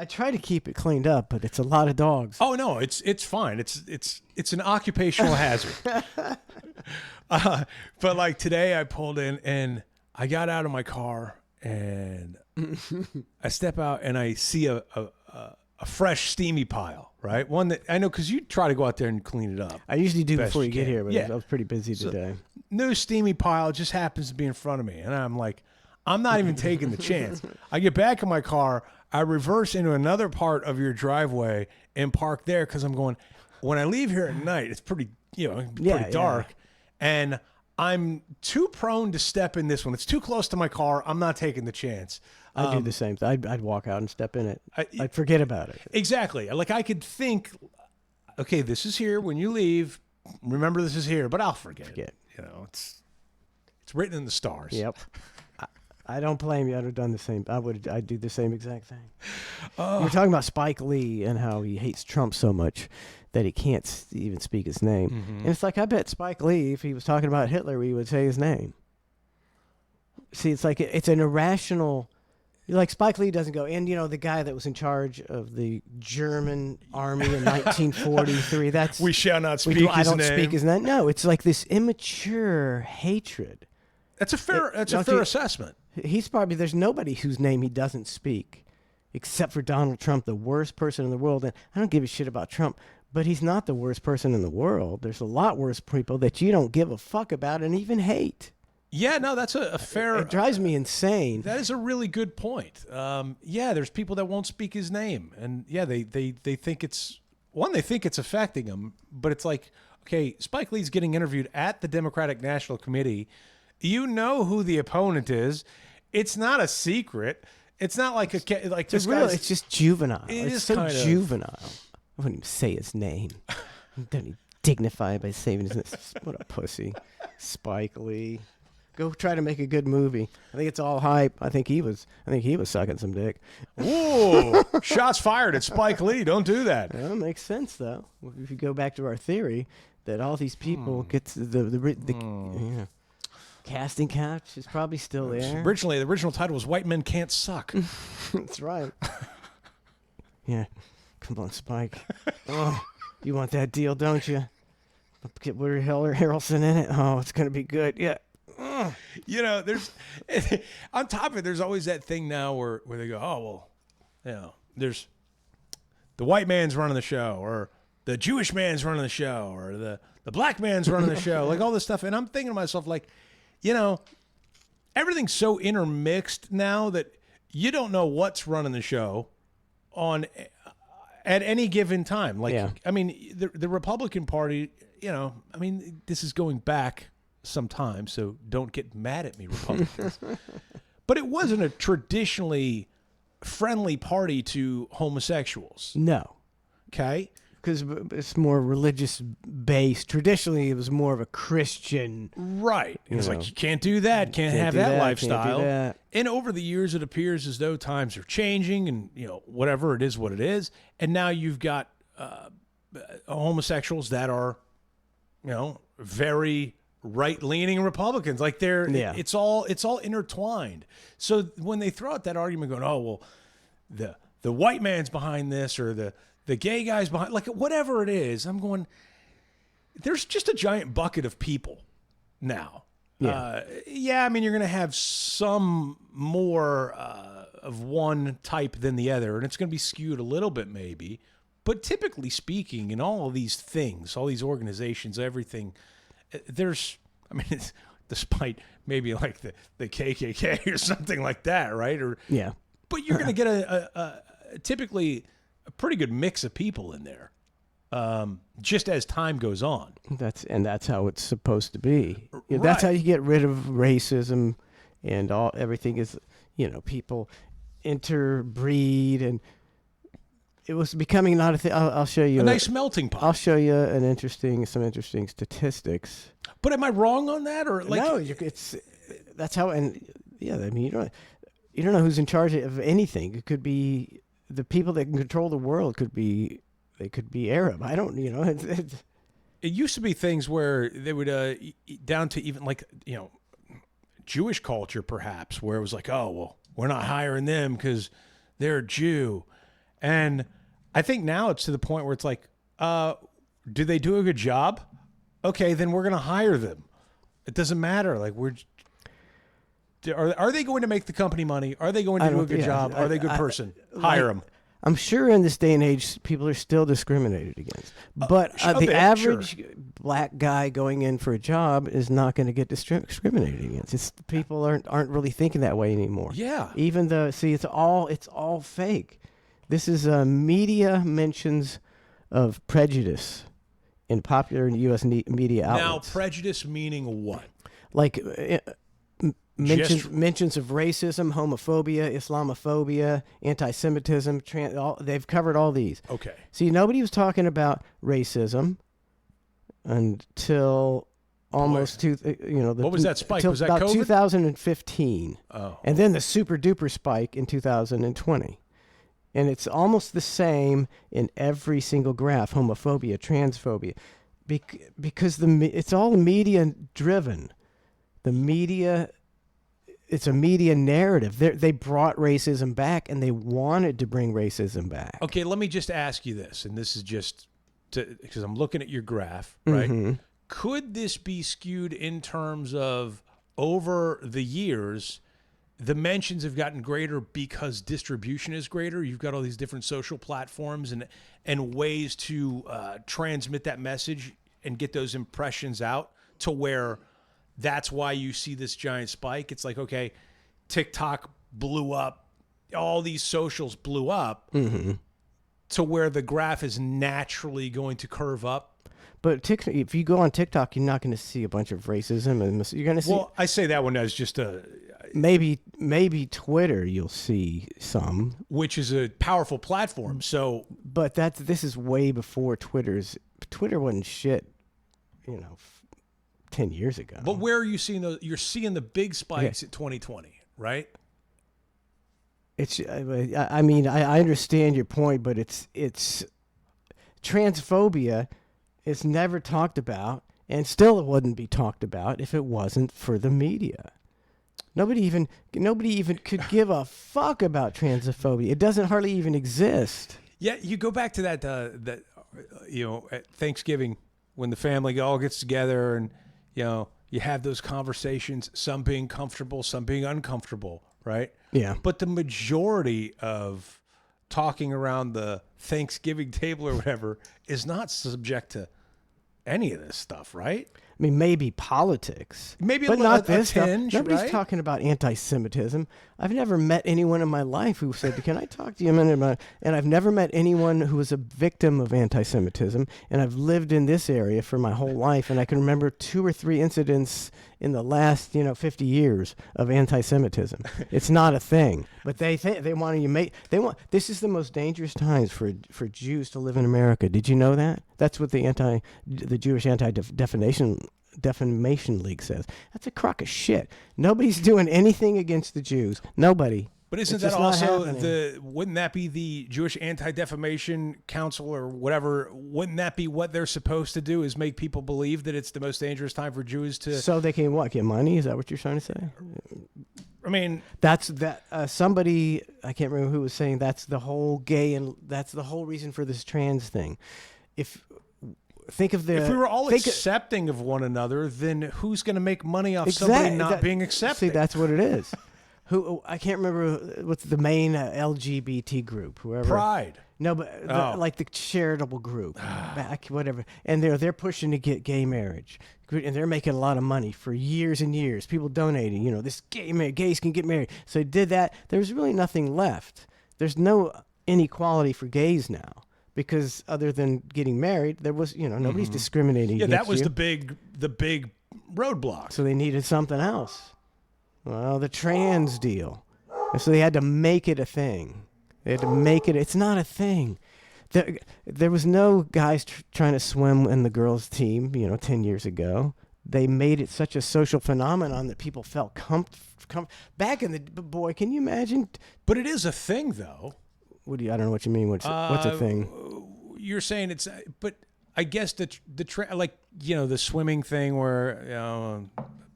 Speaker 1: I try to keep it cleaned up, but it's a lot of dogs.
Speaker 2: Oh no, it's fine. It's an occupational hazard. But like today, I pulled in and I got out of my car and I step out and I see a fresh steamy pile, right? One that I know because you try to go out there and clean it up.
Speaker 1: I usually do
Speaker 2: Best
Speaker 1: before you
Speaker 2: you
Speaker 1: get
Speaker 2: can.
Speaker 1: here, but
Speaker 2: Yeah.
Speaker 1: I was pretty busy today.
Speaker 2: New steamy pile just happens to be in front of me, and I'm like, I'm not even taking the chance. I get back in my car, I reverse into another part of your driveway and park there because I'm going. When I leave here at night, it's pretty
Speaker 1: Yeah.
Speaker 2: dark, and I'm too prone to step in this one. It's too close to my car. I'm not taking the chance.
Speaker 1: I do the same thing. I'd walk out and step in it.
Speaker 2: I-
Speaker 1: I'd forget about it.
Speaker 2: Exactly. Like I could think, okay, this is here. When you leave, remember this is here, but I'll forget.
Speaker 1: Forget.
Speaker 2: It's written in the stars.
Speaker 1: Yep. I don't blame you. I'd have done the same. I'd do the same exact thing. You're talking about Spike Lee and how he hates Trump so much that he can't even speak his name.
Speaker 2: Mm-hmm.
Speaker 1: And it's like, I bet Spike Lee, if he was talking about Hitler, he would say his name. See, it's like it's an irrational. Like Spike Lee doesn't go, and the guy that was in charge of the German army in 1943. That's
Speaker 2: We shall not speak his name.
Speaker 1: I don't speak his name. No, it's like this immature hatred.
Speaker 2: That's a fair assessment.
Speaker 1: He's probably, there's nobody whose name he doesn't speak, except for Donald Trump, the worst person in the world. And I don't give a shit about Trump, but he's not the worst person in the world. There's a lot worse people that you don't give a fuck about and even hate.
Speaker 2: Yeah, no, that's a fair.
Speaker 1: It drives me insane.
Speaker 2: That is a really good point. Yeah, there's people that won't speak his name, and yeah, they think it's they think it's affecting him, but it's like, okay, Spike Lee's getting interviewed at the Democratic National Committee. You know who the opponent is. It's not a secret. It's not like this guy's.
Speaker 1: It's just juvenile.
Speaker 2: It's
Speaker 1: so
Speaker 2: kind of
Speaker 1: juvenile. I wouldn't even say his name. Don't he dignify by saving his name? What a pussy. Spike Lee. Go try to make a good movie. I think it's all hype. I think he was sucking some dick.
Speaker 2: Ooh, shots fired at Spike Lee. Don't do that.
Speaker 1: That makes sense though. If you go back to our theory that all these people get the casting couch is probably still there.
Speaker 2: Originally, the original title was "White Men Can't Suck."
Speaker 1: That's right. Yeah, come on, Spike. Oh, you want that deal, don't you? Get Woody Harrelson in it. Oh, it's gonna be good. Yeah.
Speaker 2: There's on top of it, there's always that thing now where they go, oh well, there's the white man's running the show, or the Jewish man's running the show, or the black man's running the show, like all this stuff. And I'm thinking to myself, like, everything's so intermixed now that you don't know what's running the show at any given time. Like,
Speaker 1: yeah.
Speaker 2: I mean, the Republican Party, this is going back some time, so don't get mad at me, Republicans. But it wasn't a traditionally friendly party to homosexuals.
Speaker 1: No.
Speaker 2: Okay?
Speaker 1: Because it's more religious based. Traditionally, it was more of a Christian.
Speaker 2: Right. It's like, you can't do that, can't have
Speaker 1: do
Speaker 2: that
Speaker 1: that,
Speaker 2: lifestyle.
Speaker 1: can't do that.
Speaker 2: And over the years, it appears as though times are changing and, whatever, it is what it is. And now you've got homosexuals that are, very right-leaning Republicans. Like it's all intertwined. So when they throw out that argument going, oh, well, the white man's behind this, or the gay guy's behind, like whatever it is, I'm going, there's just a giant bucket of people now.
Speaker 1: Yeah.
Speaker 2: I mean, you're going to have some more of one type than the other, and it's going to be skewed a little bit maybe. But typically speaking, in all of these things, all these organizations, everything, it's despite maybe like the KKK or something like that, right? Or
Speaker 1: yeah.
Speaker 2: But you're going to get a typically a pretty good mix of people in there, just as time goes on.
Speaker 1: That's how it's supposed to be.
Speaker 2: Right.
Speaker 1: That's how you get rid of racism, and everything is, people interbreed, and it was becoming not a thing. I'll show you
Speaker 2: a nice melting pot.
Speaker 1: I'll show you some interesting statistics.
Speaker 2: But am I wrong on that, or like?
Speaker 1: No, that's how. And yeah, I mean, you don't know who's in charge of anything. It could be the people that can control the world. They could be Arab. I don't. It
Speaker 2: used to be things where they would down to even like Jewish culture, perhaps, where it was like, oh well, we're not hiring them because they're a Jew, and I think now it's to the point where it's like, do they do a good job? Okay, then we're going to hire them. It doesn't matter. Like are they going to make the company money? Are they going to do a good job? Are they a good person? Hire them.
Speaker 1: I'm sure in this day and age, people are still discriminated against. But the average black guy going in for a job is not going to get discriminated against. People aren't really thinking that way anymore.
Speaker 2: Yeah.
Speaker 1: Even though, it's all fake. This is media mentions of prejudice in popular U.S. media outlets.
Speaker 2: Now, prejudice meaning what?
Speaker 1: Like mentions of racism, homophobia, Islamophobia, anti-Semitism. They've covered all these.
Speaker 2: Okay.
Speaker 1: See, nobody was talking about racism until almost
Speaker 2: What was that spike?
Speaker 1: Till
Speaker 2: Was that
Speaker 1: about
Speaker 2: COVID?
Speaker 1: 2015.
Speaker 2: Oh.
Speaker 1: And then the super duper spike in 2020. And it's almost the same in every single graph: homophobia, transphobia, because it's all media driven. The media, it's a media narrative. They brought racism back, and they wanted to bring racism back.
Speaker 2: Okay, let me just ask you this, and this is just because I'm looking at your graph, right?
Speaker 1: Mm-hmm.
Speaker 2: Could this be skewed in terms of over the years, the mentions have gotten greater because distribution is greater? You've got all these different social platforms and ways to transmit that message and get those impressions out to where that's why you see this giant spike. It's like, okay, TikTok blew up, all these socials blew up to where the graph is naturally going to curve up.
Speaker 1: But TikTok, if you go on TikTok, you're not going to see a bunch of racism, and you're going to see.
Speaker 2: Well, I say that one as just
Speaker 1: maybe Twitter, you'll see some,
Speaker 2: which is a powerful platform. So,
Speaker 1: but this is way before Twitter wasn't shit, 10 years ago.
Speaker 2: but where are you seeing those? You're seeing the big spikes at 2020, right?
Speaker 1: It's, I mean, I understand your point, but it's transphobia is never talked about, and still it wouldn't be talked about if it wasn't for the media. Nobody even could give a fuck about transphobia. It doesn't hardly even exist.
Speaker 2: Yeah, you go back to that at Thanksgiving when the family all gets together and you have those conversations, some being comfortable, some being uncomfortable, right?
Speaker 1: Yeah.
Speaker 2: But the majority of talking around the Thanksgiving table or whatever is not subject to any of this stuff, right?
Speaker 1: I mean, maybe politics,
Speaker 2: Maybe
Speaker 1: but
Speaker 2: a
Speaker 1: not this
Speaker 2: tinge,
Speaker 1: stuff. Nobody's
Speaker 2: right?
Speaker 1: talking about anti-Semitism. I've never met anyone in my life who said, "Can I talk to you a minute about?" And I've never met anyone who was a victim of anti-Semitism. And I've lived in this area for my whole life, and I can remember 2 or 3 incidents in the last 50 years of anti-Semitism. It's not a thing, but they want. This is the most dangerous times for Jews to live in America. Did you know that? That's what the Jewish Defamation League says. That's a crock of shit. Nobody's doing anything against the Jews. Nobody.
Speaker 2: But isn't
Speaker 1: It's
Speaker 2: that
Speaker 1: just not
Speaker 2: also
Speaker 1: happening.
Speaker 2: wouldn't that be the Jewish Anti-Defamation Council or whatever? Wouldn't that be what they're supposed to do, is make people believe that it's the most dangerous time for Jews to...
Speaker 1: So they can get money? Is that what you're trying to say?
Speaker 2: I mean...
Speaker 1: Somebody, I can't remember who was saying that's the whole that's the whole reason for this trans thing. If we were all
Speaker 2: accepting of one another, then who's going to make money off somebody not being accepting?
Speaker 1: See, that's what it is. I can't remember what's the main LGBT group, whoever.
Speaker 2: Pride.
Speaker 1: No, but like the charitable group, whatever. And they're pushing to get gay marriage, and they're making a lot of money for years and years. People donating, this gays can get married. So they did that. There's really nothing left. There's no inequality for gays now, because other than getting married, there was nobody's discriminating.
Speaker 2: Yeah,
Speaker 1: against
Speaker 2: that was
Speaker 1: you.
Speaker 2: the big roadblock.
Speaker 1: So they needed something else. Well, the trans deal. And so they had to make it a thing. They had to make it. It's not a thing. There was no guys trying to swim in the girls' team, 10 years ago. They made it such a social phenomenon that people felt back in the... Boy, can you imagine?
Speaker 2: But it is a thing, though.
Speaker 1: I don't know what you mean. What's a thing?
Speaker 2: You're saying it's... But I guess the swimming thing where...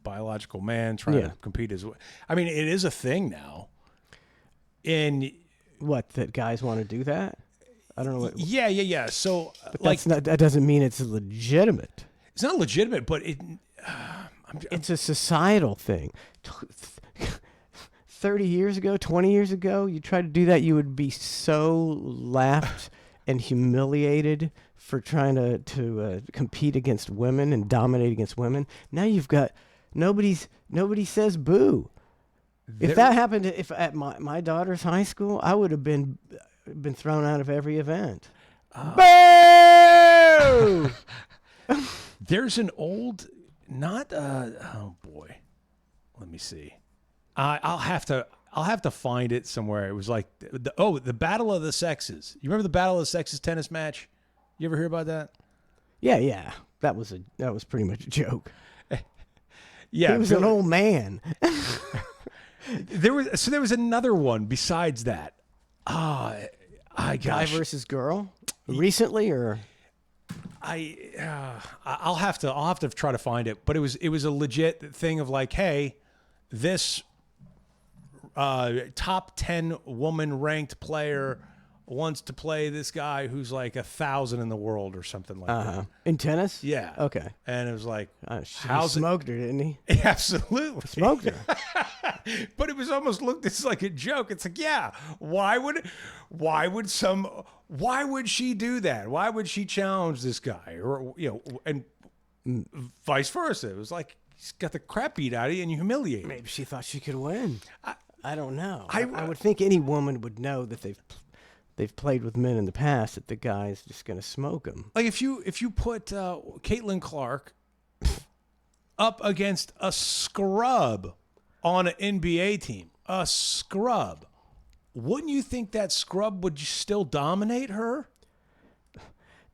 Speaker 2: biological man trying to compete as well. I mean, it is a thing now. And
Speaker 1: what, that guys want to do that? I don't know.
Speaker 2: Yeah. So,
Speaker 1: that doesn't mean it's legitimate.
Speaker 2: It's not legitimate, but
Speaker 1: it's a societal thing. 30 years ago, 20 years ago, you tried to do that, you would be so laughed and humiliated for trying to compete against women and dominate against women. Now you've got... Nobody says boo. If that happened at my daughter's high school, I would have been thrown out of every event. Boo!
Speaker 2: There's an old, oh boy, let me see. I'll have to find it somewhere. It was like the Battle of the Sexes. You remember the Battle of the Sexes tennis match? You ever hear about that?
Speaker 1: Yeah. That was pretty much a joke.
Speaker 2: Yeah,
Speaker 1: he was an old man.
Speaker 2: There was another one besides that. Guy
Speaker 1: versus girl. Recently, or
Speaker 2: I'll have to try to find it. But it was a legit thing of like, hey, this top 10 woman ranked player wants to play this guy who's like 1,000 in the world or something like that.
Speaker 1: In tennis?
Speaker 2: Yeah.
Speaker 1: Okay.
Speaker 2: And it was like,
Speaker 1: he smoked her, didn't he?
Speaker 2: Absolutely.
Speaker 1: Smoked her.
Speaker 2: But it was almost looked as like a joke. It's like, yeah, why would she do that? Why would she challenge this guy? Or, and vice versa. It was like, he's got the crap beat out of you and you humiliate him.
Speaker 1: Maybe she thought she could win. I don't know. I would think any woman would know that they've played with men in the past, that the guy's just going to smoke them.
Speaker 2: Like if you put Caitlin Clark up against a scrub on an NBA team, a scrub, wouldn't you think that scrub would still dominate her?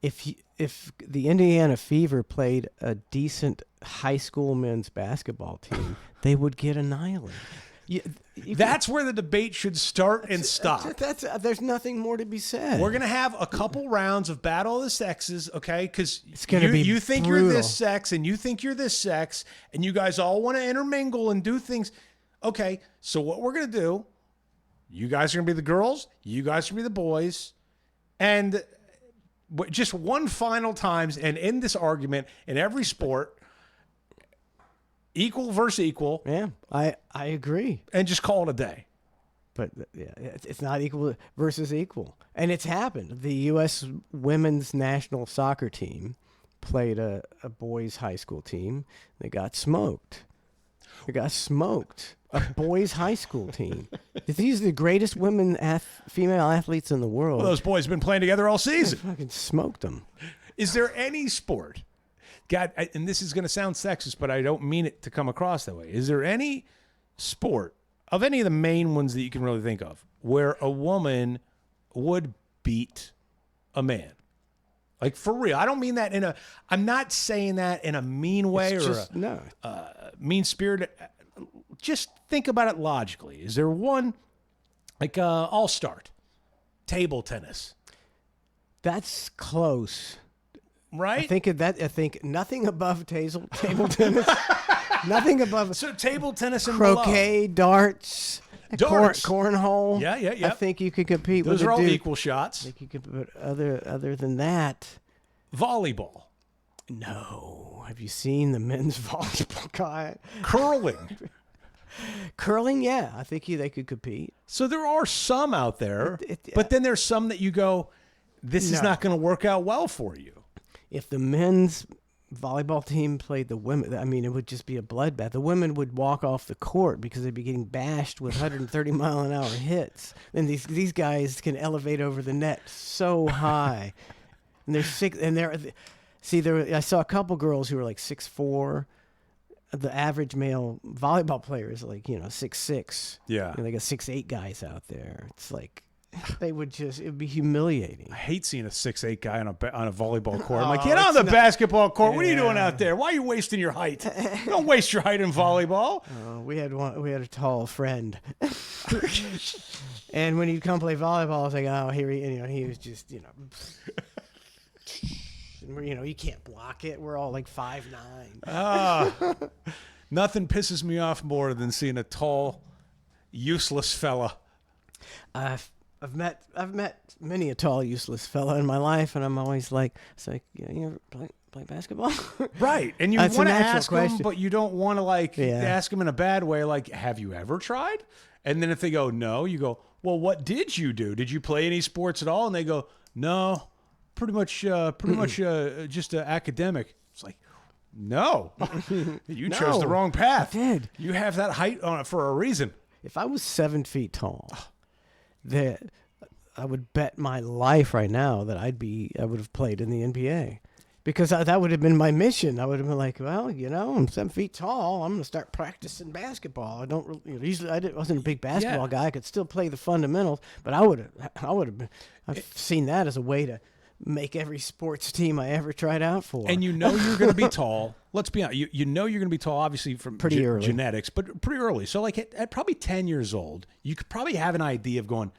Speaker 1: If the Indiana Fever played a decent high school men's basketball team, they would get annihilated.
Speaker 2: That's where the debate should start and stop.
Speaker 1: There's nothing more to be said.
Speaker 2: We're gonna have a couple rounds of battle of the sexes, okay? Because
Speaker 1: it's gonna be
Speaker 2: you think
Speaker 1: brutal.
Speaker 2: you're this sex and you think you're this sex, and you guys all want to intermingle and do things. Okay, so what we're gonna do? You guys are gonna be the girls. You guys are gonna be the boys, and just one final times, and in this argument in every sport. Equal versus equal.
Speaker 1: Yeah, I agree.
Speaker 2: And just call it a day.
Speaker 1: But yeah, it's not equal versus equal. And it's happened. The U.S. women's national soccer team played a boys' high school team. They got smoked. A boys' high school team. These are the greatest female athletes in the world.
Speaker 2: Well, those boys have been playing together all season.
Speaker 1: They fucking smoked them.
Speaker 2: Is there any sport... God, and this is going to sound sexist, but I don't mean it to come across that way. Is there any sport of any of the main ones that you can really think of where a woman would beat a man? Like, for real. I don't mean that I'm not saying that in a mean way mean spirit. Just think about it logically. Is there one, like All-Star, table tennis?
Speaker 1: That's close.
Speaker 2: Right?
Speaker 1: I think nothing above table tennis. Nothing above.
Speaker 2: So table tennis and
Speaker 1: croquet, darts, cornhole.
Speaker 2: Yeah.
Speaker 1: I think you could compete with
Speaker 2: those are all equal shots.
Speaker 1: I think you could, but other than that,
Speaker 2: volleyball.
Speaker 1: No. Have you seen the men's volleyball guy?
Speaker 2: Curling.
Speaker 1: Yeah. I think they could compete.
Speaker 2: So there are some out there, but then there's some that you go, this is not going to work out well for you.
Speaker 1: If the men's volleyball team played the women, I mean, it would just be a bloodbath. The women would walk off the court because they'd be getting bashed with 130-mile-an-hour hits. And these guys can elevate over the net so high. And they're sick. And I saw a couple girls who were like 6'4". The average male volleyball player is like 6'6".
Speaker 2: Yeah.
Speaker 1: And they got 6'8" guys out there. It's like. It'd be humiliating.
Speaker 2: I hate seeing a 6'8" guy on a volleyball court. I'm like, get on the basketball court. What are you doing out there? Why are you wasting your height? Don't waste your height in volleybable.
Speaker 1: We had a tall friend. And when he'd come play volleyball, I was like, oh, he was just, you can't block it. We're all like 5'9".
Speaker 2: Nothing pisses me off more than seeing a tall, useless fella.
Speaker 1: I've met many a tall, useless fella in my life, and I'm always like, you ever play basketball?
Speaker 2: Right, and you want to ask them, but you don't want to ask them in a bad way. Like, have you ever tried? And then if they go no, you go, well, what did you do? Did you play any sports at all? And they go, no, pretty much just academic. It's like, no, you chose the wrong path.
Speaker 1: I did.
Speaker 2: You have that height on it for a reason.
Speaker 1: If I was 7 feet tall, that I would bet my life right now that I would have played in the NBA, because that would have been my mission. I would have been like, well, I'm 7 feet tall. I'm going to start practicing basketball. I don't usually wasn't a big basketball guy. I could still play the fundamentals, but I would have. I've seen that as a way to make every sports team I ever tried out for.
Speaker 2: And you're going to be tall. let's be honest. You know you're going to be tall, obviously from
Speaker 1: Pretty early.
Speaker 2: genetics, but pretty early. So like at probably 10 years old, you could probably have an idea of going,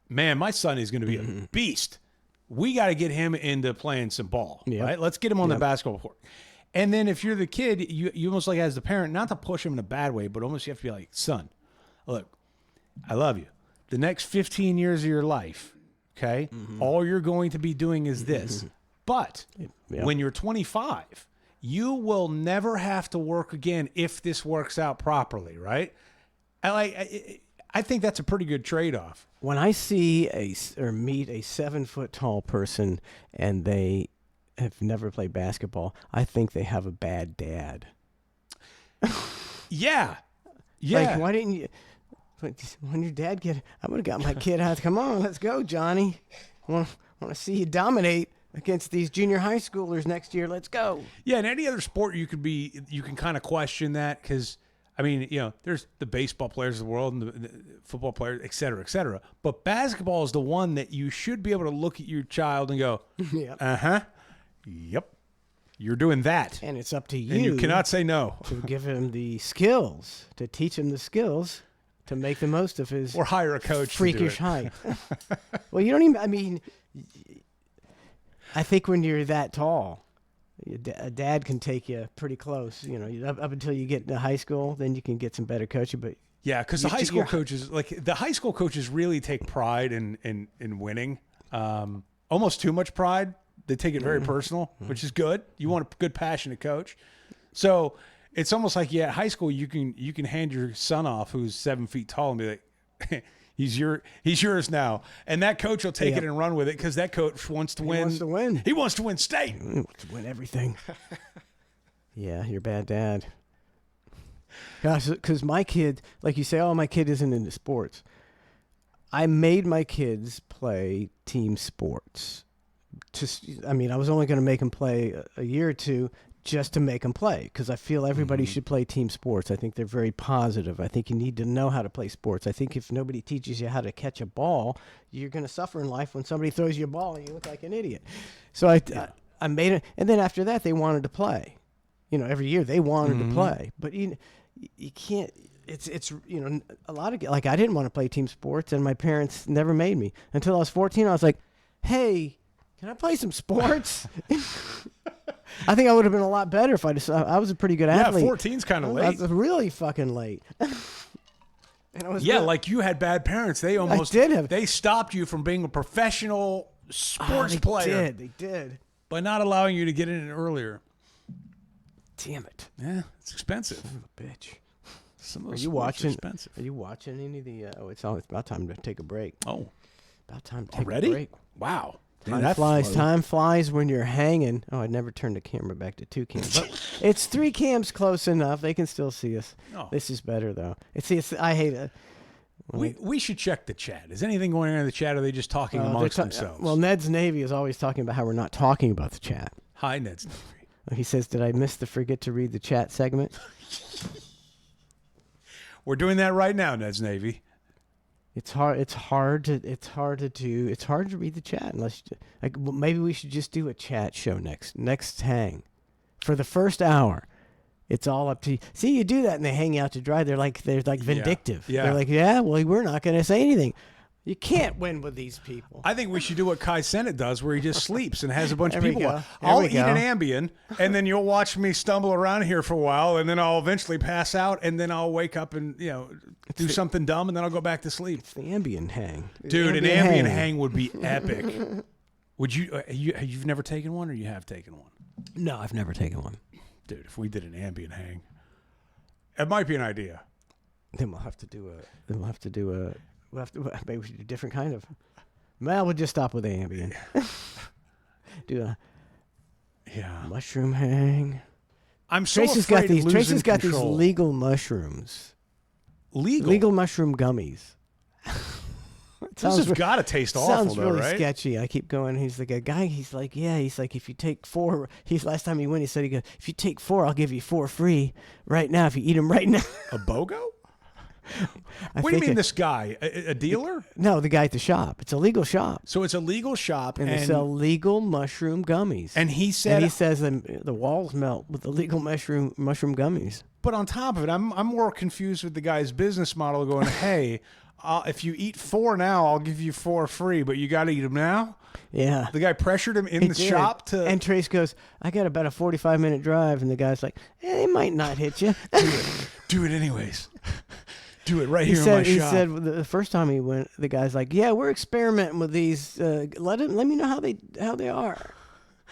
Speaker 2: man, my son is going to be a beast. We got to get him into playing some ball,
Speaker 1: Yep.
Speaker 2: right? Let's get him on the basketball court. And then if you're the kid, you almost like as the parent, not to push him in a bad way, but almost you have to be like, son, look, I love you. The next 15 years of your life, okay, all you're going to be doing is this. But when you're 25, you will never have to work again if this works out properly, right? I think that's a pretty good trade-off.
Speaker 1: When I see or meet a 7-foot tall person and they have never played basketball, I think they have a bad dad.
Speaker 2: Yeah.
Speaker 1: Like, why didn't you? When your dad I would have got my kid out. Come on, let's go, Johnny. I want to see you dominate against these junior high schoolers next year. Let's go.
Speaker 2: Yeah, in any other sport, you can kind of question that because, I mean, there's the baseball players of the world and the football players, et cetera, et cetera. But basketball is the one that you should be able to look at your child and go, yep, you're doing that.
Speaker 1: And it's up to you.
Speaker 2: And you cannot say no.
Speaker 1: To give him the skills, to teach him the skills to make the most of his
Speaker 2: or hire a coach
Speaker 1: freakish
Speaker 2: to do it.
Speaker 1: height. Well, you don't even, I mean, I think when you're that tall, a dad can take you pretty close, up until you get to high school, then you can get some better coaching. But
Speaker 2: yeah, because the high school coaches really take pride in winning, almost too much pride. They take it very personal, which is good. You want a good, passionate coach. So it's almost like at high school you can hand your son off who's 7 feet tall and be like, he's yours now, and that coach will take it and run with it because that coach wants to win.
Speaker 1: He wants to win.
Speaker 2: He wants to win state.
Speaker 1: He wants to win everything. Yeah, you're a bad dad. Gosh, because my kid, like you say, my kid isn't into sports. I made my kids play team sports. I was only going to make them play a year or two just to make them play because I feel everybody should play team sports. I think they're very positive. I think you need to know how to play sports. I think if nobody teaches you how to catch a ball, you're going to suffer in life when somebody throws you a ball and you look like an idiot. So I made it. And then after that, they wanted to play. Every year they wanted to play. But you can't. It's a lot of, like, I didn't want to play team sports and my parents never made me. Until I was 14, I was like, hey, can I play some sports? I think I would have been a lot better if I was a pretty good athlete.
Speaker 2: Yeah, 14's kind of late.
Speaker 1: I was really fucking late. And I was good.
Speaker 2: Like you had bad parents. They they stopped you from being a professional sports player.
Speaker 1: They did.
Speaker 2: By not allowing you to get in it earlier.
Speaker 1: Damn it.
Speaker 2: Yeah, it's expensive.
Speaker 1: Son of a bitch.
Speaker 2: Some of
Speaker 1: Are
Speaker 2: those
Speaker 1: you
Speaker 2: sports
Speaker 1: watching?
Speaker 2: Are expensive.
Speaker 1: Are you watching any of the? It's about time to take a break.
Speaker 2: Oh,
Speaker 1: about time to take
Speaker 2: already?
Speaker 1: a break.
Speaker 2: Wow.
Speaker 1: Time flies when you're hanging. Oh, I never turned the camera back to 2 cams. But it's 3 cams close enough. They can still see us.
Speaker 2: Oh.
Speaker 1: This is better though. I hate it.
Speaker 2: We should check the chat. Is anything going on in the chat? Or are they just talking amongst themselves?
Speaker 1: Well, Ned's Navy is always talking about how we're not talking about the chat.
Speaker 2: Hi, Ned's Navy.
Speaker 1: He says, "Did I miss the forget to read the chat segment?"
Speaker 2: We're doing that right now, Ned's Navy.
Speaker 1: It's hard to read the chat unless maybe we should just do a chat show next hang. For the first hour, it's all up to you. See, you do that and they hang you out to dry. They're like vindictive.
Speaker 2: Yeah.
Speaker 1: They're like, well, we're not going to say anything. You can't win with these people.
Speaker 2: I think we should do what Kai Sennett does, where he just sleeps and has a bunch of
Speaker 1: There we
Speaker 2: people.
Speaker 1: go.
Speaker 2: I'll eat an Ambien, and then you'll watch me stumble around here for a while, and then I'll eventually pass out, and then I'll wake up and do something dumb, and then I'll go back to sleep.
Speaker 1: It's the Ambien hang.
Speaker 2: Dude, an Ambien hang would be epic. Would you? You've never taken one, or you have taken one?
Speaker 1: No, I've never taken one.
Speaker 2: Dude, if we did an Ambien hang, it might be an idea.
Speaker 1: Then we'll have to do maybe we should do a different kind of. Well, we'll just stop with the Ambien. Do a mushroom hang.
Speaker 2: I'm so afraid of losing
Speaker 1: Tracy's got these
Speaker 2: control.
Speaker 1: legal mushrooms.
Speaker 2: Legal
Speaker 1: mushroom gummies.
Speaker 2: This has got to taste awful,
Speaker 1: sounds
Speaker 2: though,
Speaker 1: really
Speaker 2: right?
Speaker 1: sketchy. I keep going. He's like a guy. He's like, if you take 4, last time he went, he said, if you take 4, I'll give you 4 free right now if you eat them right now.
Speaker 2: A BOGO? What do you mean, this guy? A dealer?
Speaker 1: No, the guy at the shop. It's a legal shop.
Speaker 2: So it's a legal shop,
Speaker 1: And they sell legal mushroom gummies.
Speaker 2: And he said,
Speaker 1: the walls melt with the legal mushroom gummies.
Speaker 2: but on top of it, I'm more confused with the guy's business model. Going, hey, if you eat 4 now, I'll give you 4 free, but you got to eat them now.
Speaker 1: Yeah.
Speaker 2: The guy pressured him in the shop to.
Speaker 1: And Trace goes, I got about a 45-minute drive, and the guy's like, it might not hit you.
Speaker 2: Do it anyways. Do it right here in my shop.
Speaker 1: He said the first time he went, the guy's like, yeah, we're experimenting with these. Let me know how they are.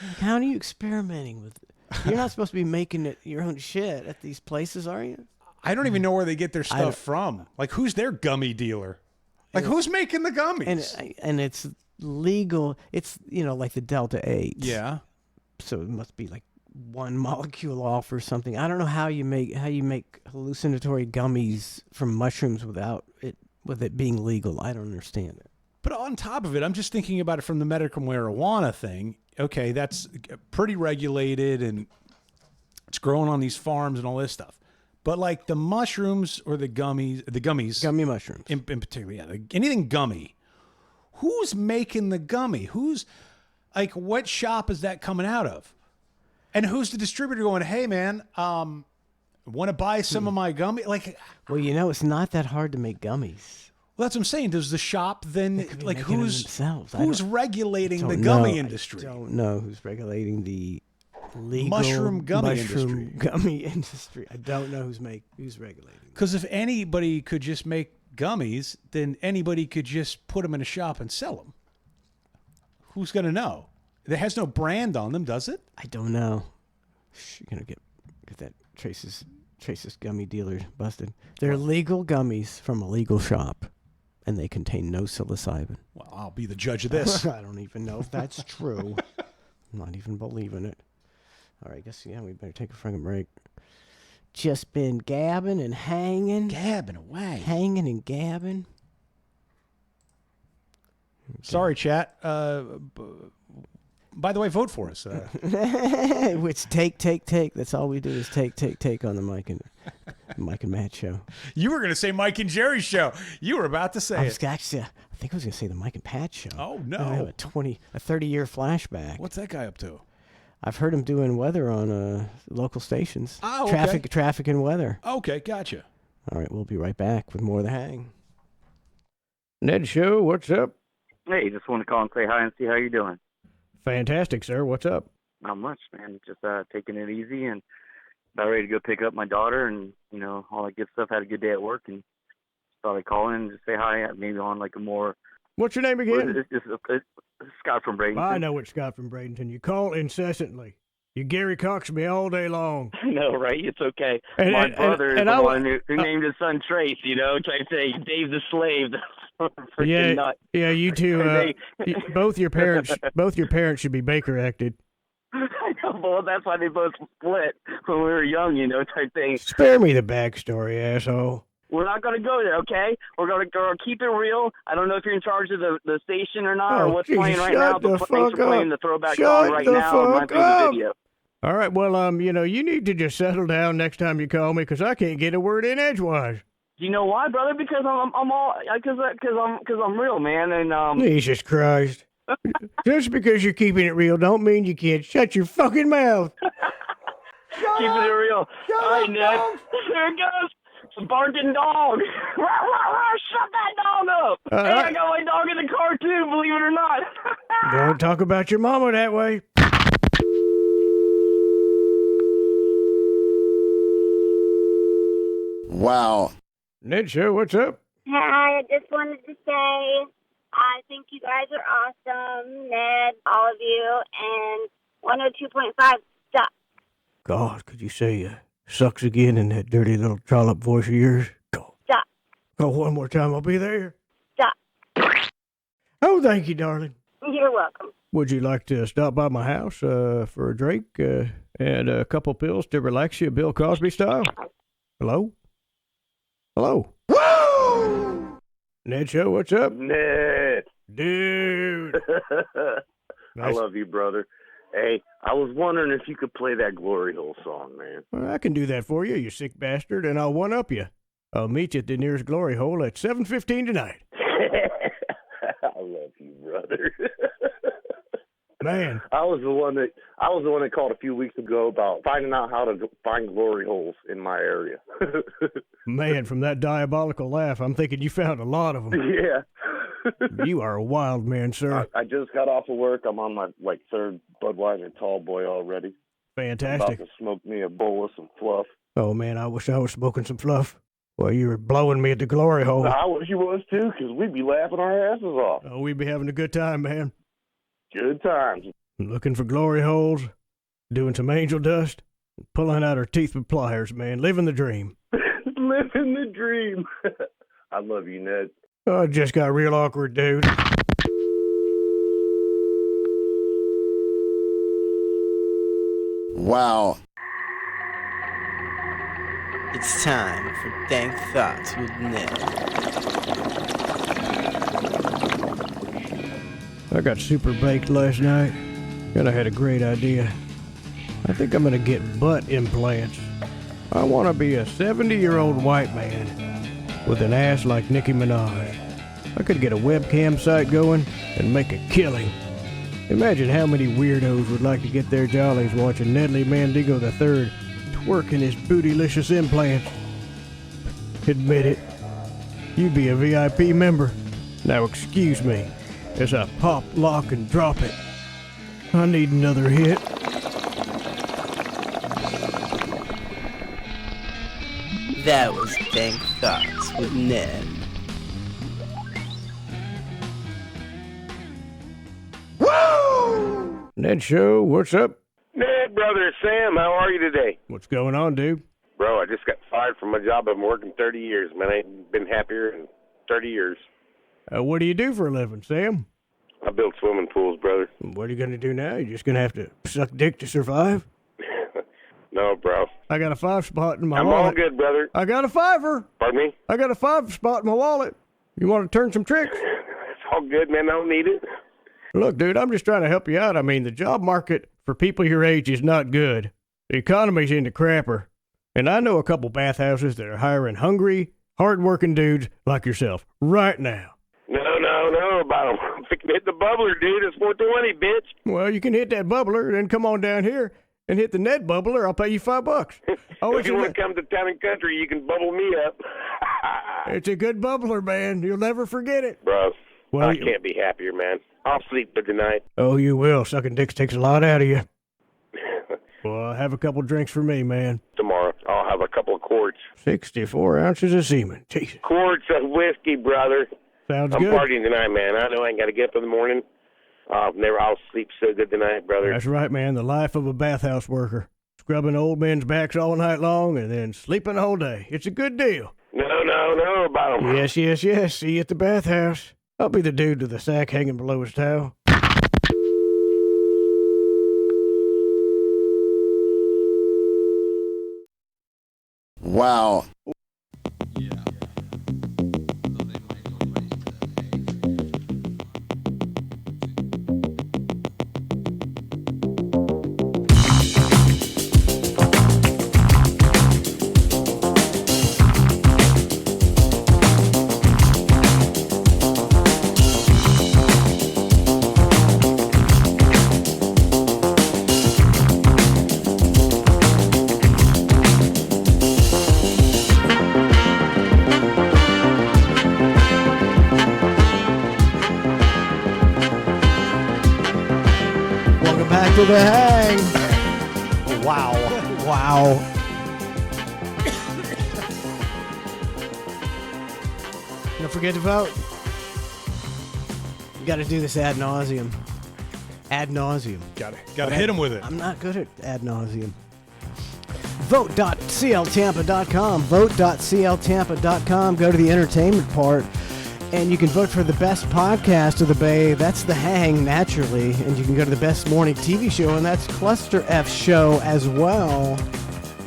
Speaker 1: Like, how are you experimenting with it? You're not supposed to be making it your own shit at these places, are you?
Speaker 2: I don't even know where they get their stuff from. Like, who's their gummy dealer? Like, who's making the gummies?
Speaker 1: And it's legal. It's, like the Delta 8.
Speaker 2: Yeah.
Speaker 1: So it must be like one molecule off or something. I don't know how you make hallucinatory gummies from mushrooms with it being legal. I don't understand it.
Speaker 2: But on top of it, I'm just thinking about it from the medical marijuana thing. Okay, that's pretty regulated and it's growing on these farms and all this stuff. But like the mushrooms or the gummies,
Speaker 1: Gummy mushrooms.
Speaker 2: in particular, yeah, anything gummy. Who's making the gummy? Who's like, what shop is that coming out of? And who's the distributor going, hey man, want to buy some of my gummy? Like,
Speaker 1: well, it's not that hard to make gummies.
Speaker 2: well, that's what I'm saying. Does the shop then, like, who's regulating the gummy industry?
Speaker 1: I don't know who's regulating the legal
Speaker 2: mushroom gummy
Speaker 1: industry. I don't know who's regulating.
Speaker 2: Because if anybody could just make gummies, then anybody could just put them in a shop and sell them. Who's going to know? It has no brand on them, does it?
Speaker 1: I don't know. You're gonna get that Trace's gummy dealer busted. They're legal gummies from a legal shop, and they contain no psilocybin.
Speaker 2: Well, I'll be the judge of this.
Speaker 1: I don't even know if that's true. I'm not even believing it. All right, I guess, we better take a fucking break. Just been gabbing and hanging.
Speaker 2: Gabbing away.
Speaker 1: Hanging and gabbing.
Speaker 2: Sorry, chat. By the way, vote for us.
Speaker 1: It's take. That's all we do is take on the Mike and Matt show.
Speaker 2: You were going to say Mike and Jerry show. You were about to say
Speaker 1: I
Speaker 2: it.
Speaker 1: think I was going to say the Mike and Pat show.
Speaker 2: Oh, no.
Speaker 1: I have a 30-year flashback.
Speaker 2: What's that guy up to?
Speaker 1: I've heard him doing weather on local stations.
Speaker 2: Oh, okay.
Speaker 1: Traffic and weather.
Speaker 2: Okay, gotcha.
Speaker 1: All right, we'll be right back with more of The Hang. Ned Show, what's up?
Speaker 5: Hey, just want to call and say hi and see how you're doing.
Speaker 1: Fantastic, sir. What's up?
Speaker 5: Not much, man. Just taking it easy and about ready to go pick up my daughter and, all that good stuff. Had a good day at work and thought I'd call in and just say hi, maybe on like a more...
Speaker 1: What's your name again?
Speaker 5: It's Scott from Bradenton.
Speaker 1: I know it's Scott from Bradenton. You call incessantly. You Gary Cox me all day long.
Speaker 5: I know, right? It's okay. My brother is the one who named his son Trace, type thing. Dave the Slave.
Speaker 1: Nut. Yeah, you two, both your parents should be Baker acted.
Speaker 5: I know, well, that's why they both split when we were young, type thing.
Speaker 1: Spare me the backstory, asshole.
Speaker 5: We're not going to go there, okay? We're going to keep it real. I don't know if you're in charge of the station or not, or what's playing right now, but thanks for playing the throwback song right now and run through the video.
Speaker 1: All right, well, you need to just settle down next time you call me, because I can't get a word in edgewise.
Speaker 5: You know why, brother? Because I'm real, man, and
Speaker 1: Jesus Christ! Just because you're keeping it real, don't mean you can't shut your fucking mouth.
Speaker 5: Keeping it real. All right, Ned. There it goes. It's a barking dog. Shut that dog up. Hey, I got my dog in the car too, believe it or not.
Speaker 1: Don't talk about your mama that way.
Speaker 6: Wow.
Speaker 1: Ned Show, what's up?
Speaker 7: Hi, I just wanted to say I think you guys are awesome, Ned, all of you, and 102.5 sucks.
Speaker 1: God, could you say sucks again in that dirty little trollop voice of yours? Go.
Speaker 7: Sucks.
Speaker 1: Go one more time, I'll be there.
Speaker 7: Sucks.
Speaker 1: Oh, thank you, darling.
Speaker 7: You're welcome.
Speaker 1: Would you like to stop by my house for a drink and a couple pills to relax you, Bill Cosby style? Hello? Hello? Woo! Ned Show, what's up?
Speaker 8: Ned.
Speaker 1: Dude.
Speaker 8: I love you, brother. Hey, I was wondering if you could play that Glory Hole song, man.
Speaker 1: Well, I can do that for you, you sick bastard, and I'll one-up you.
Speaker 4: I'll meet you at the nearest glory hole at 7:15 tonight.
Speaker 8: I love you, brother.
Speaker 4: Man.
Speaker 8: I was the one that called a few weeks ago about finding out how to find glory holes in my area.
Speaker 4: Man, from that diabolical laugh, I'm thinking you found a lot of them.
Speaker 8: Yeah.
Speaker 4: You are a wild man, sir.
Speaker 8: I just got off of work. I'm on my third Budweiser tall boy already.
Speaker 4: Fantastic.
Speaker 8: I'm about to smoke me a bowl of some fluff.
Speaker 4: Oh, man, I wish I was smoking some fluff. Well, you were blowing me at the glory hole.
Speaker 8: I wish you was, too, because we'd be laughing our asses off.
Speaker 4: Oh, we'd be having a good time, man.
Speaker 8: Good times.
Speaker 4: Looking for glory holes, doing some angel dust, pulling out our teeth with pliers, man. Living the dream.
Speaker 8: Living the dream. I love you, Ned.
Speaker 4: Oh, it just got real awkward, dude.
Speaker 6: Wow.
Speaker 9: It's time for Dank Thoughts with Ned.
Speaker 4: I got super baked last night, and I had a great idea. I think I'm gonna get butt implants. I want to be a 70-year-old white man with an ass like Nicki Minaj. I could get a webcam site going and make a killing. Imagine how many weirdos would like to get their jollies watching Nedley Mandigo III twerking his bootylicious implants. Admit it, you'd be a VIP member. Now excuse me as I pop, lock, and drop it. I need another hit.
Speaker 9: That was Dank Thoughts with Ned.
Speaker 4: Ned Show, what's up?
Speaker 8: Ned, brother, Sam, how are you today?
Speaker 4: What's going on, dude?
Speaker 8: Bro, I just got fired from my job. I've been working 30 years, man. I ain't been happier in 30 years.
Speaker 4: What do you do for a living, Sam?
Speaker 8: I build swimming pools, brother.
Speaker 4: What are you going to do now? You're just going to have to suck dick to survive?
Speaker 8: No, bro.
Speaker 4: I got a 5-spot in my
Speaker 8: I'm
Speaker 4: wallet.
Speaker 8: all good, brother.
Speaker 4: I got a 5er.
Speaker 8: Pardon me?
Speaker 4: I got a 5-spot in my wallet. You want to turn some tricks?
Speaker 8: It's all good, man. I don't need it.
Speaker 4: Look, dude, I'm just trying to help you out. I mean, the job market for people your age is not good. The economy's into crapper. And I know a couple bathhouses that are hiring hungry, hard-working dudes like yourself right now.
Speaker 8: No, about I'm fixing to hit the bubbler, dude. It's 420, bitch.
Speaker 4: Well, you can hit that bubbler, then come on down here and hit the Ned bubbler. I'll pay you $5. Oh,
Speaker 8: if you want to come to Town and Country, you can bubble me up.
Speaker 4: It's a good bubbler, man. You'll never forget it.
Speaker 8: Bro,
Speaker 4: well,
Speaker 8: I can't be happier, man. I'll sleep good tonight.
Speaker 4: Oh, you will. Sucking dicks takes a lot out of you. Well, have a couple drinks for me, man.
Speaker 8: Tomorrow, I'll have a couple of quarts.
Speaker 4: 64 ounces of semen. Jesus.
Speaker 8: Quarts of whiskey, brother.
Speaker 4: Sounds
Speaker 8: I'm
Speaker 4: good.
Speaker 8: partying tonight, man. I know I ain't got to get up in the morning. I'll sleep so good tonight, brother.
Speaker 4: That's right, man. The life of a bathhouse worker. Scrubbing old men's backs all night long and then sleeping the whole day. It's a good deal.
Speaker 8: No, about them.
Speaker 4: Yes. See you at the bathhouse. I'll be the dude with the sack hanging below his towel.
Speaker 6: Wow.
Speaker 1: To the hang. Wow. Don't forget to vote. You got to do this ad nauseum.
Speaker 2: Gotta hit him with it.
Speaker 1: I'm not good at ad nauseum. Vote.cltampa.com. Vote.cltampa.com. Go to the entertainment part. And you can vote for the best podcast of the Bay. That's The Hang, naturally. And you can go to the best morning TV show, and that's Cluster F Show as well.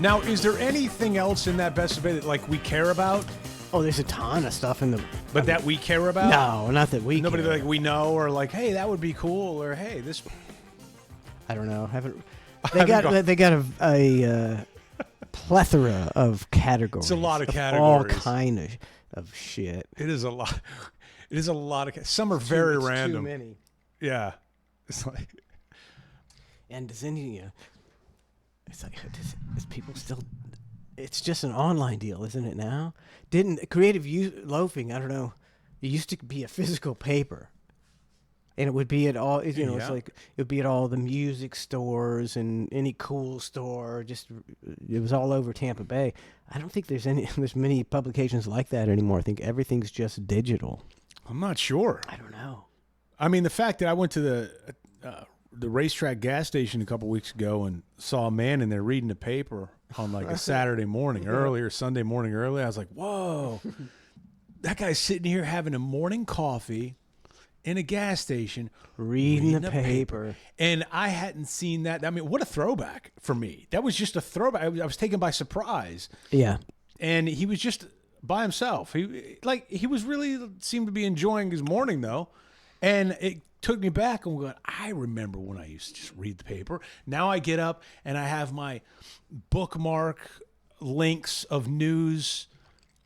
Speaker 2: Now, is there anything else in that best of Bay that we care about?
Speaker 1: Oh, there's a ton of stuff in the...
Speaker 2: But that we care about?
Speaker 1: No, not that we
Speaker 2: Nobody
Speaker 1: care.
Speaker 2: we know, or hey, that would be cool, or hey, this...
Speaker 1: I don't know. They got a plethora of categories.
Speaker 2: It's a lot of
Speaker 1: all
Speaker 2: categories.
Speaker 1: kind of shit.
Speaker 2: It is a lot. It is a lot of. Some are very
Speaker 1: It's
Speaker 2: random.
Speaker 1: Too many.
Speaker 2: Yeah. It's like.
Speaker 1: And does any? It's like, is people still? It's just an online deal, isn't it now? Didn't creative loafing? I don't know. It used to be a physical paper, and it would be at all. It's like it would be at all the music stores and any cool store. Just it was all over Tampa Bay. I don't think there's many publications like that anymore. I think everything's just digital.
Speaker 2: I'm not sure.
Speaker 1: I don't know.
Speaker 2: I mean, the fact that I went to the racetrack gas station a couple weeks ago and saw a man in there reading the paper on like a Saturday morning early or Sunday morning early, I was like, whoa, that guy's sitting here having a morning coffee in a gas station
Speaker 1: reading the paper.
Speaker 2: And I hadn't seen that. I mean, what a throwback for me. That was just a throwback. I was taken by surprise.
Speaker 1: Yeah.
Speaker 2: And he was just by himself. He was really seemed to be enjoying his morning though. And it took me back and going, I remember when I used to just read the paper. Now I get up and I have my bookmark links of news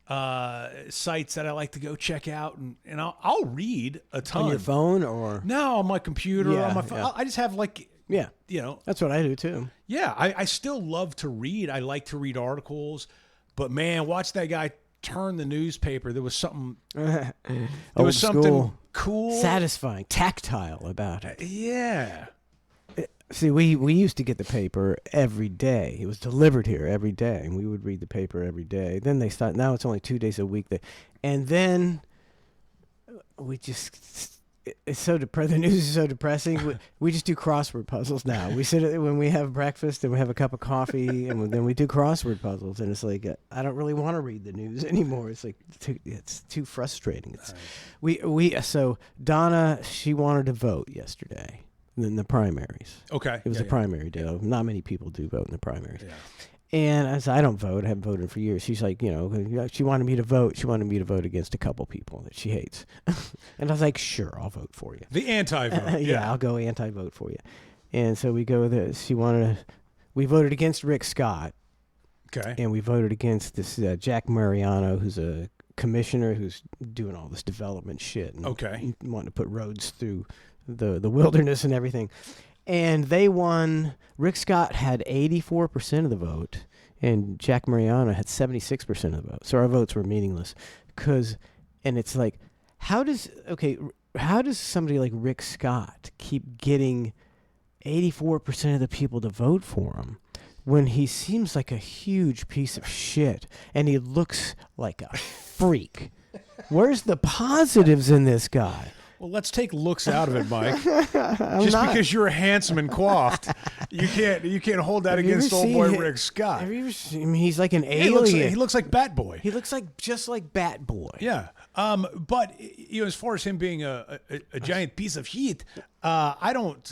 Speaker 2: sites that I like to go check out, and I'll read a ton.
Speaker 1: On your phone or?
Speaker 2: No, on my computer, on my phone.
Speaker 1: Yeah.
Speaker 2: I just have like,
Speaker 1: That's what I do too.
Speaker 2: Yeah, I still love to read. I like to read articles, but man, watch that guy turn the newspaper. There was something. There was something cool,
Speaker 1: satisfying, tactile about it.
Speaker 2: Yeah.
Speaker 1: See, we used to get the paper every day. It was delivered here every day, and we would read the paper every day. Then they started. Now it's only 2 days a week. And then we just. It's so the news is so depressing. We just do crossword puzzles now. We sit when we have breakfast and we have a cup of coffee, and then we do crossword puzzles. And it's like I don't really want to read the news anymore. It's like it's too frustrating. So Donna, she wanted to vote yesterday in the primaries.
Speaker 2: Okay,
Speaker 1: it was a primary day. Not many people do vote in the primaries.
Speaker 2: Yeah.
Speaker 1: And I said, I don't vote. I haven't voted for years. She's like, she wanted me to vote. She wanted me to vote against a couple people that she hates. And I was like, sure, I'll vote for you.
Speaker 2: The anti-vote.
Speaker 1: Yeah, I'll go anti-vote for you. And so we go we voted against Rick Scott.
Speaker 2: Okay.
Speaker 1: And we voted against this Jack Mariano, who's a commissioner who's doing all this development shit. And wanting to put roads through the wilderness and everything. And they won. Rick Scott had 84% of the vote, and Jack Mariano had 76% of the vote. So our votes were meaningless. And it's like, how does somebody like Rick Scott keep getting 84% of the people to vote for him when he seems like a huge piece of shit and he looks like a freak? Where's the positives in this guy?
Speaker 2: Well, let's take looks out of it, Mike. Because you're handsome and coiffed, you can't hold that against old boy Rick Scott.
Speaker 1: Have you ever seen him? He's like an alien.
Speaker 2: He looks like Bat Boy.
Speaker 1: He looks like just like Bat Boy.
Speaker 2: Yeah. But as far as him being a giant piece of shit, I don't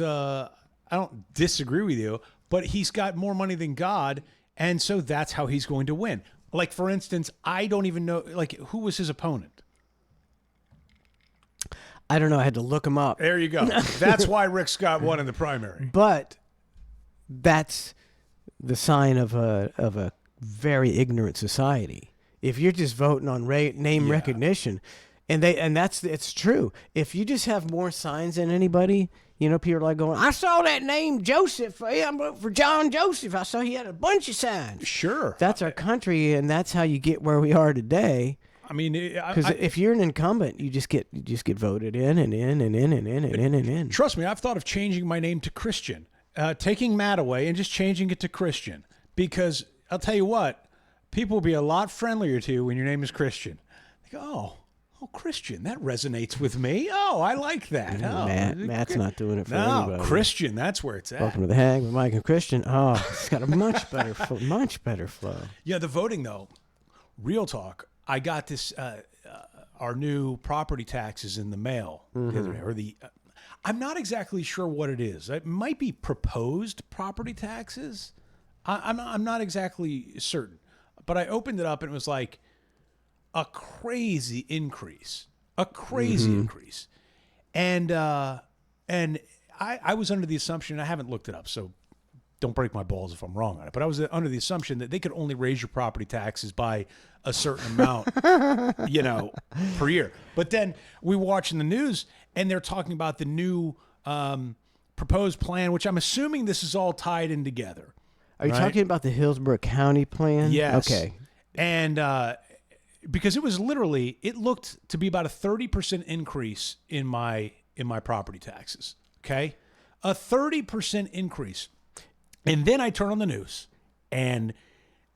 Speaker 2: disagree with you. But he's got more money than God, and so that's how he's going to win. Like for instance, I don't even know who was his opponent.
Speaker 1: I don't know. I had to look him up.
Speaker 2: There you go. That's why Rick Scott won in the primary.
Speaker 1: But that's the sign of a very ignorant society. If you're just voting on name recognition, it's true. If you just have more signs than anybody, people are like going, I saw that name Joseph. I'm voting for John Joseph. I saw he had a bunch of signs.
Speaker 2: Sure.
Speaker 1: That's our country, and that's how you get where we are today.
Speaker 2: I mean,
Speaker 1: because if you're an incumbent, you just get voted in and in and in and in and in and in.
Speaker 2: Trust me, I've thought of changing my name to Christian, taking Matt away and just changing it to Christian. Because I'll tell you what, people will be a lot friendlier to you when your name is Christian. They go, oh, Christian, that resonates with me. Oh, I like that.
Speaker 1: Matt's not doing it for anybody.
Speaker 2: Christian, that's where it's at.
Speaker 1: Welcome to the Hang with Mike and Christian. Oh, it's got a much better flow.
Speaker 2: Yeah, the voting though, real talk. I got this, our new property taxes in the mail the other day, I'm not exactly sure what it is. It might be proposed property taxes. I'm not exactly certain, but I opened it up and it was like a crazy increase, and I was under the assumption, I haven't looked it up, so don't break my balls if I'm wrong on it, but I was under the assumption that they could only raise your property taxes by a certain amount, per year. But then we watch in the news and they're talking about the new proposed plan, which I'm assuming this is all tied in together.
Speaker 1: Are you talking about the Hillsborough County plan?
Speaker 2: Yes.
Speaker 1: Okay.
Speaker 2: And because it looked to be about a 30% increase in my property taxes. Okay. A 30% increase. And then I turn on the news and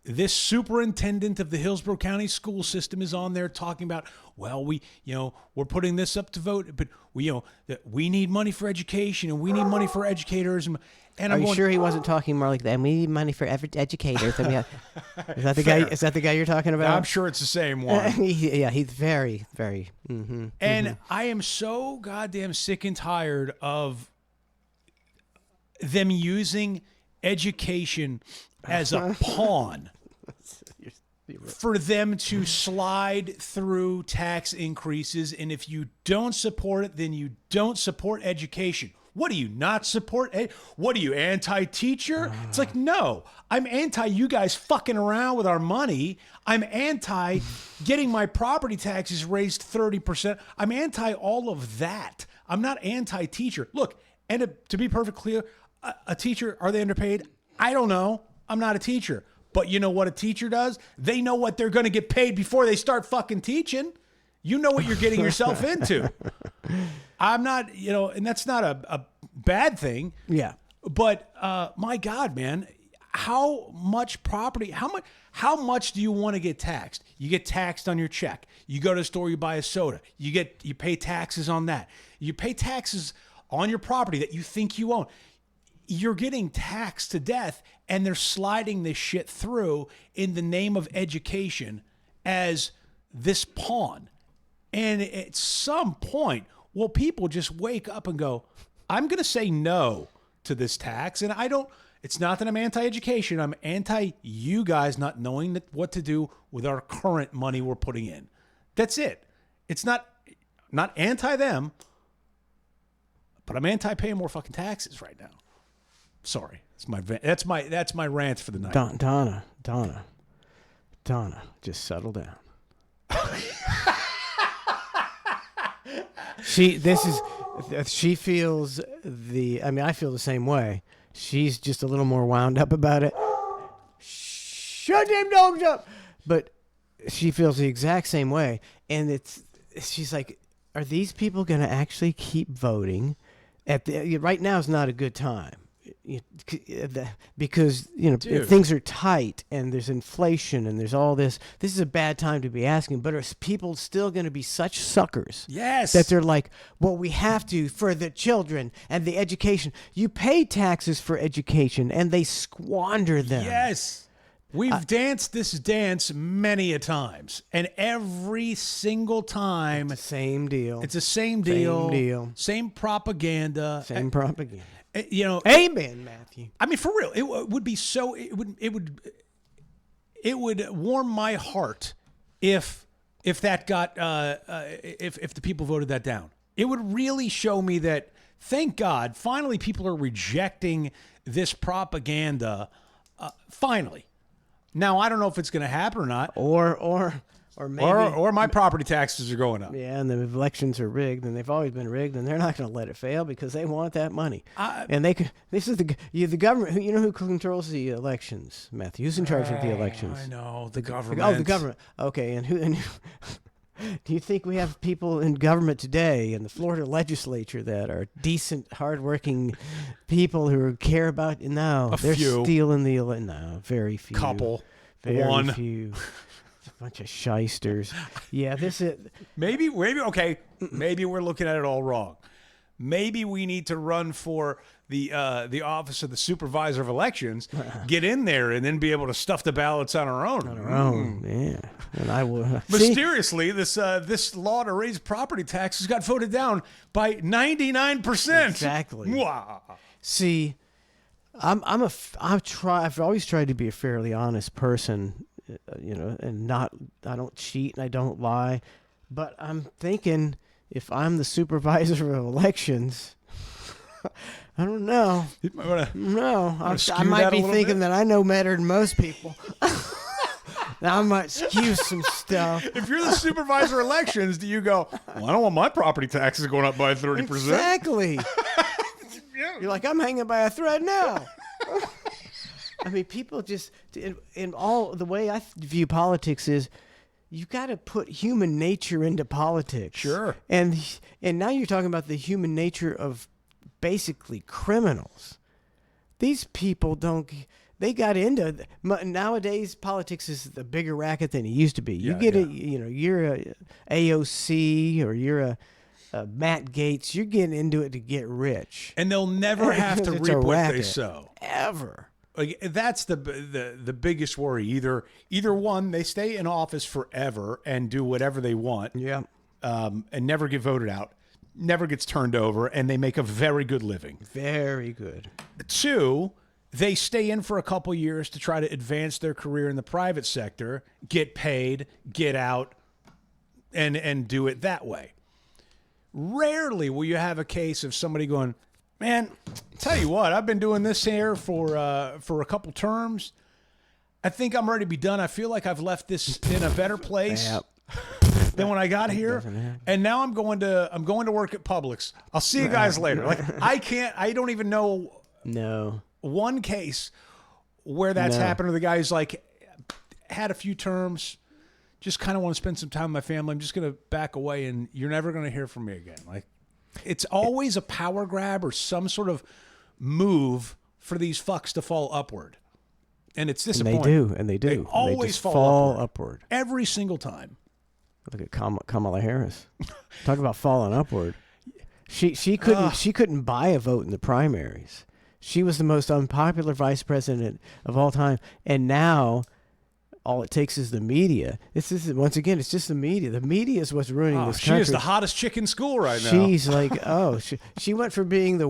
Speaker 2: this superintendent of the Hillsborough County school system is on there talking about, well, we're putting this up to vote, but we need money for education and we need money for educators. And
Speaker 1: Are you sure he wasn't talking more like that? We need money for educators. I mean, is that the guy? Is that the guy you're talking about?
Speaker 2: I'm sure it's the same one.
Speaker 1: Yeah, he's very, very.
Speaker 2: And I am so goddamn sick and tired of them using education as a pawn for them to slide through tax increases. And if you don't support it, then you don't support education. What do you not support? What are you, anti-teacher? It's like, no, I'm anti you guys fucking around with our money. I'm anti getting my property taxes raised 30%. I'm anti all of that. I'm not anti-teacher. Look, and to be perfectly clear, a teacher, are they underpaid? I don't know. I'm not a teacher. But you know what a teacher does? They know what they're going to get paid before they start fucking teaching. You know what you're getting yourself into. I'm not, and that's not a bad thing.
Speaker 1: Yeah.
Speaker 2: But my God, man, how much property, how much do you want to get taxed? You get taxed on your check. You go to the store, you buy a soda. You pay taxes on that. You pay taxes on your property that you think you own. You're getting taxed to death, and they're sliding this shit through in the name of education as this pawn. And at some point, will people just wake up and go, I'm going to say no to this tax. And it's not that I'm anti-education. I'm anti you guys not knowing what to do with our current money we're putting in. That's it. It's not anti them, but I'm anti paying more fucking taxes right now. Sorry, that's my rant for the night.
Speaker 1: Donna, just settle down. She feels I feel the same way. She's just a little more wound up about it. Shut them dogs up. But she feels the exact same way, and she's like, are these people going to actually keep voting? Right now is not a good time. Because things are tight and there's inflation and there's all this. This is a bad time to be asking, but are people still going to be such suckers?
Speaker 2: Yes.
Speaker 1: That they're like, well, we have to for the children and the education. You pay taxes for education and they squander them.
Speaker 2: Yes. We've danced this dance many a times, and every single time
Speaker 1: it's the same deal.
Speaker 2: It's the same deal. Same propaganda.
Speaker 1: Amen, Matthew.
Speaker 2: I mean, for real, it would be so. It would warm my heart if that got if the people voted that down. It would really show me that, thank God, finally people are rejecting this propaganda. Finally. Now I don't know if it's going to happen or not,
Speaker 1: or maybe,
Speaker 2: or my property taxes are going up.
Speaker 1: Yeah, and the elections are rigged, and they've always been rigged, and they're not going to let it fail because they want that money. And this is the government. You know who controls the elections, Matthew? Who's in charge of the elections?
Speaker 2: I know, the government.
Speaker 1: Oh, the government. Okay, and who? Do you think we have people in government today in the Florida legislature that are decent, hardworking people who care about? No, they're stealing the no, very few.
Speaker 2: Couple,
Speaker 1: very few. A bunch of shysters. Yeah, this is
Speaker 2: maybe okay. Maybe we're looking at it all wrong. Maybe we need to run for the office of the supervisor of elections, get in there, and then be able to stuff the ballots on our own.
Speaker 1: Yeah. And I will.
Speaker 2: Mysteriously, this law to raise property taxes got voted down by 99%.
Speaker 1: Exactly.
Speaker 2: Wow.
Speaker 1: See, I've always tried to be a fairly honest person, and I don't cheat and I don't lie, but I'm thinking if I'm the supervisor of elections, I don't know.
Speaker 2: You might wanna-
Speaker 1: No, I
Speaker 2: skew
Speaker 1: might
Speaker 2: that a
Speaker 1: be
Speaker 2: little
Speaker 1: thinking
Speaker 2: bit?
Speaker 1: that I know better than most people. Now I might skew some stuff.
Speaker 2: If you're the supervisor of elections, do you go, well, I don't want my property taxes going up by 30%?
Speaker 1: Exactly. You're like, I'm hanging by a thread now. I mean, people just in all the way I view politics is you got to put human nature into politics.
Speaker 2: Sure.
Speaker 1: And now you're talking about the human nature of basically criminals. These people don't. They got into nowadays. Politics is the bigger racket than it used to be. You get it. You're a AOC or you're a Matt Gates. You're getting into it to get rich,
Speaker 2: And they'll never have to
Speaker 1: It's a
Speaker 2: reap what they
Speaker 1: racket.
Speaker 2: sow.
Speaker 1: Ever.
Speaker 2: Like that's the biggest worry. Either one, they stay in office forever and do whatever they want.
Speaker 1: Yeah.
Speaker 2: And never get voted out, never gets turned over, and they make a very good living.
Speaker 1: Very good.
Speaker 2: 2, they stay in for a couple years to try to advance their career in the private sector, get paid, get out, and do it that way. Rarely will you have a case of somebody going, man, tell you what, I've been doing this here for a couple terms. I think I'm ready to be done. I feel like I've left this in a better place than when I got here, and now I'm going to work at Publix. I'll see you guys later. Like I don't even know one case where that's happened to the guy who's like had a few terms, just kind of want to spend some time with my family. I'm just going to back away, and you're never going to hear from me again. Like it's always a power grab or some sort of move for these fucks to fall upward. And it's disappointing.
Speaker 1: And they do.
Speaker 2: They always
Speaker 1: they just
Speaker 2: fall
Speaker 1: upward.
Speaker 2: Every single time.
Speaker 1: Look at Kamala Harris. Talk about falling upward. She couldn't buy a vote in the primaries. She was the most unpopular vice president of all time. And now all it takes is the media. Once again, it's just the media. The media is what's ruining this country.
Speaker 2: She is the hottest chick in school right now.
Speaker 1: She's like, she went from being the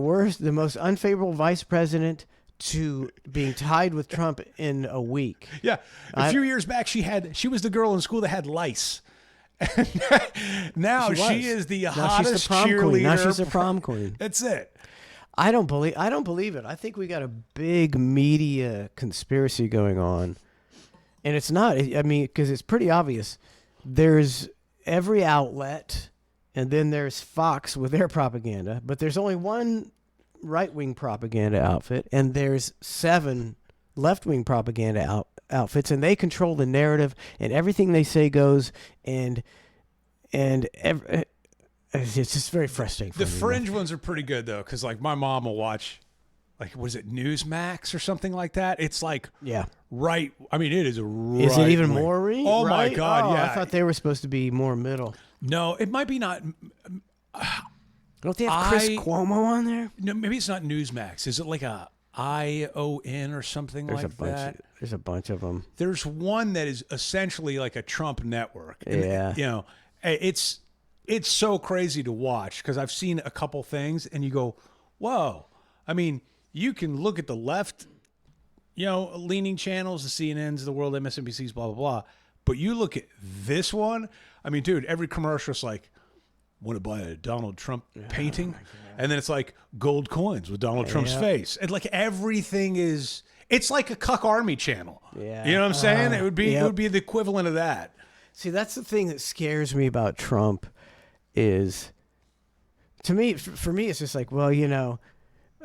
Speaker 1: most unfavorable vice president to being tied with Trump in a week.
Speaker 2: Yeah. A few years back, she was the girl in school that had lice. Now she is the hottest
Speaker 1: she's the prom
Speaker 2: cheerleader.
Speaker 1: queen. Now she's a prom queen.
Speaker 2: That's it.
Speaker 1: I don't believe it. I think we got a big media conspiracy going on. And it's not, I mean, because it's pretty obvious. There's every outlet, and then there's Fox with their propaganda, but there's only one right-wing propaganda outfit, and there's 7 left-wing propaganda outfits, and they control the narrative, and everything they say goes, and it's just very frustrating for
Speaker 2: The
Speaker 1: me.
Speaker 2: fringe ones are pretty good, though, because, like, my mom will watch, like, was it Newsmax or something like that? It's like, right. I mean, it is a right.
Speaker 1: Is it even
Speaker 2: wing.
Speaker 1: more
Speaker 2: Oh, my God, yeah.
Speaker 1: I thought they were supposed to be more middle.
Speaker 2: No, it might be not.
Speaker 1: Don't they have Chris Cuomo on there?
Speaker 2: No, maybe it's not Newsmax. Is it like a ION or something like that?
Speaker 1: There's a bunch of them.
Speaker 2: There's one that is essentially like a Trump network. And,
Speaker 1: Yeah.
Speaker 2: you know, it's so crazy to watch because I've seen a couple things and you go, whoa. I mean, you can look at the left, you know, leaning channels, the CNNs, the world, MSNBCs, blah, blah, blah. But you look at this one. I mean, dude, every commercial's like, want to buy a Donald Trump painting? And then it's like gold coins with Donald Trump's face. And like everything is, it's like a cuck army channel.
Speaker 1: Yeah.
Speaker 2: You know what I'm saying? It would be the equivalent of that.
Speaker 1: See, that's the thing that scares me about Trump is, to me, for me, it's just like, well, you know,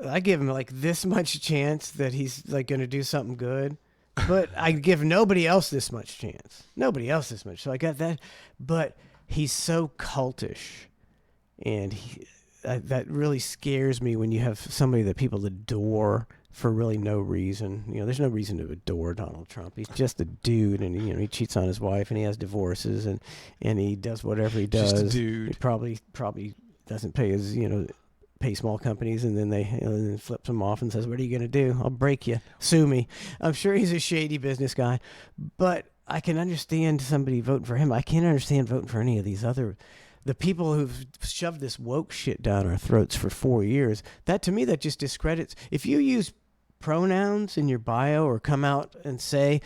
Speaker 1: I give him like this much chance that he's like going to do something good, but I give nobody else this much chance. Nobody else this much. So I got that, but he's so cultish, and that really scares me when you have somebody that people adore for really no reason. You know, there's no reason to adore Donald Trump. He's just a dude, and you know, he cheats on his wife, and he has divorces, and he does whatever he does.
Speaker 2: Just a dude.
Speaker 1: He probably doesn't pay his, you know, pay small companies, and then then flips them off and says, "What are you gonna do? I'll break you. Sue me." I'm sure he's a shady business guy, but I can understand somebody voting for him. I can't understand voting for any of these the people who've shoved this woke shit down our throats for 4 years. That, to me, that just discredits. If you use pronouns in your bio or come out and say,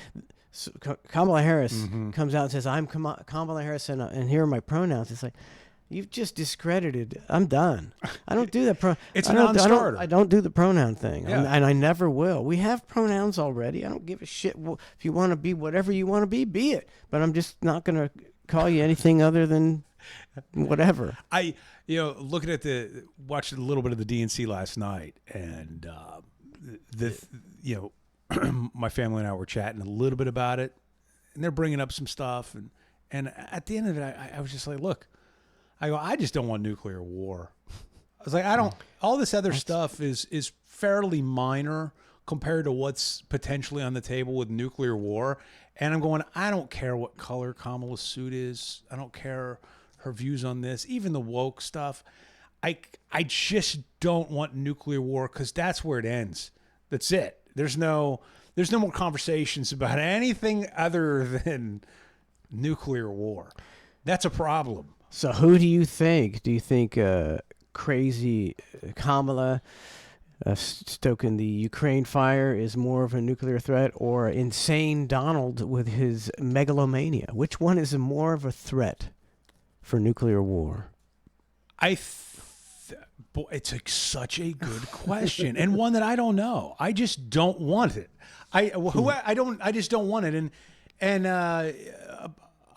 Speaker 1: Kamala Harris comes out and says, "I'm Kamala Harris, and here are my pronouns," it's like, You've just discredited. I'm done. I don't do that.
Speaker 2: It's a non-starter.
Speaker 1: I don't do the pronoun thing,
Speaker 2: Yeah.
Speaker 1: and I never will. We have pronouns already. I don't give a shit. If you want to be whatever you want to be it. But I'm just not going to call you anything other than whatever.
Speaker 2: Watched a little bit of the DNC last night, and my family and I were chatting a little bit about it, and they're bringing up some stuff, and at the end of it, I was just like, look, I just don't want nuclear war. I was like, all this other stuff is fairly minor compared to what's potentially on the table with nuclear war. And I'm going, I don't care what color Kamala's suit is. I don't care her views on this, even the woke stuff. I just don't want nuclear war because that's where it ends. That's it. There's no more conversations about anything other than nuclear war. That's a problem.
Speaker 1: So who do you think? Do you think crazy Kamala stoking the Ukraine fire is more of a nuclear threat, or insane Donald with his megalomania? Which one is more of a threat for nuclear war?
Speaker 2: It's such a good question, and one that I don't know. I just don't want it. I just don't want it. And a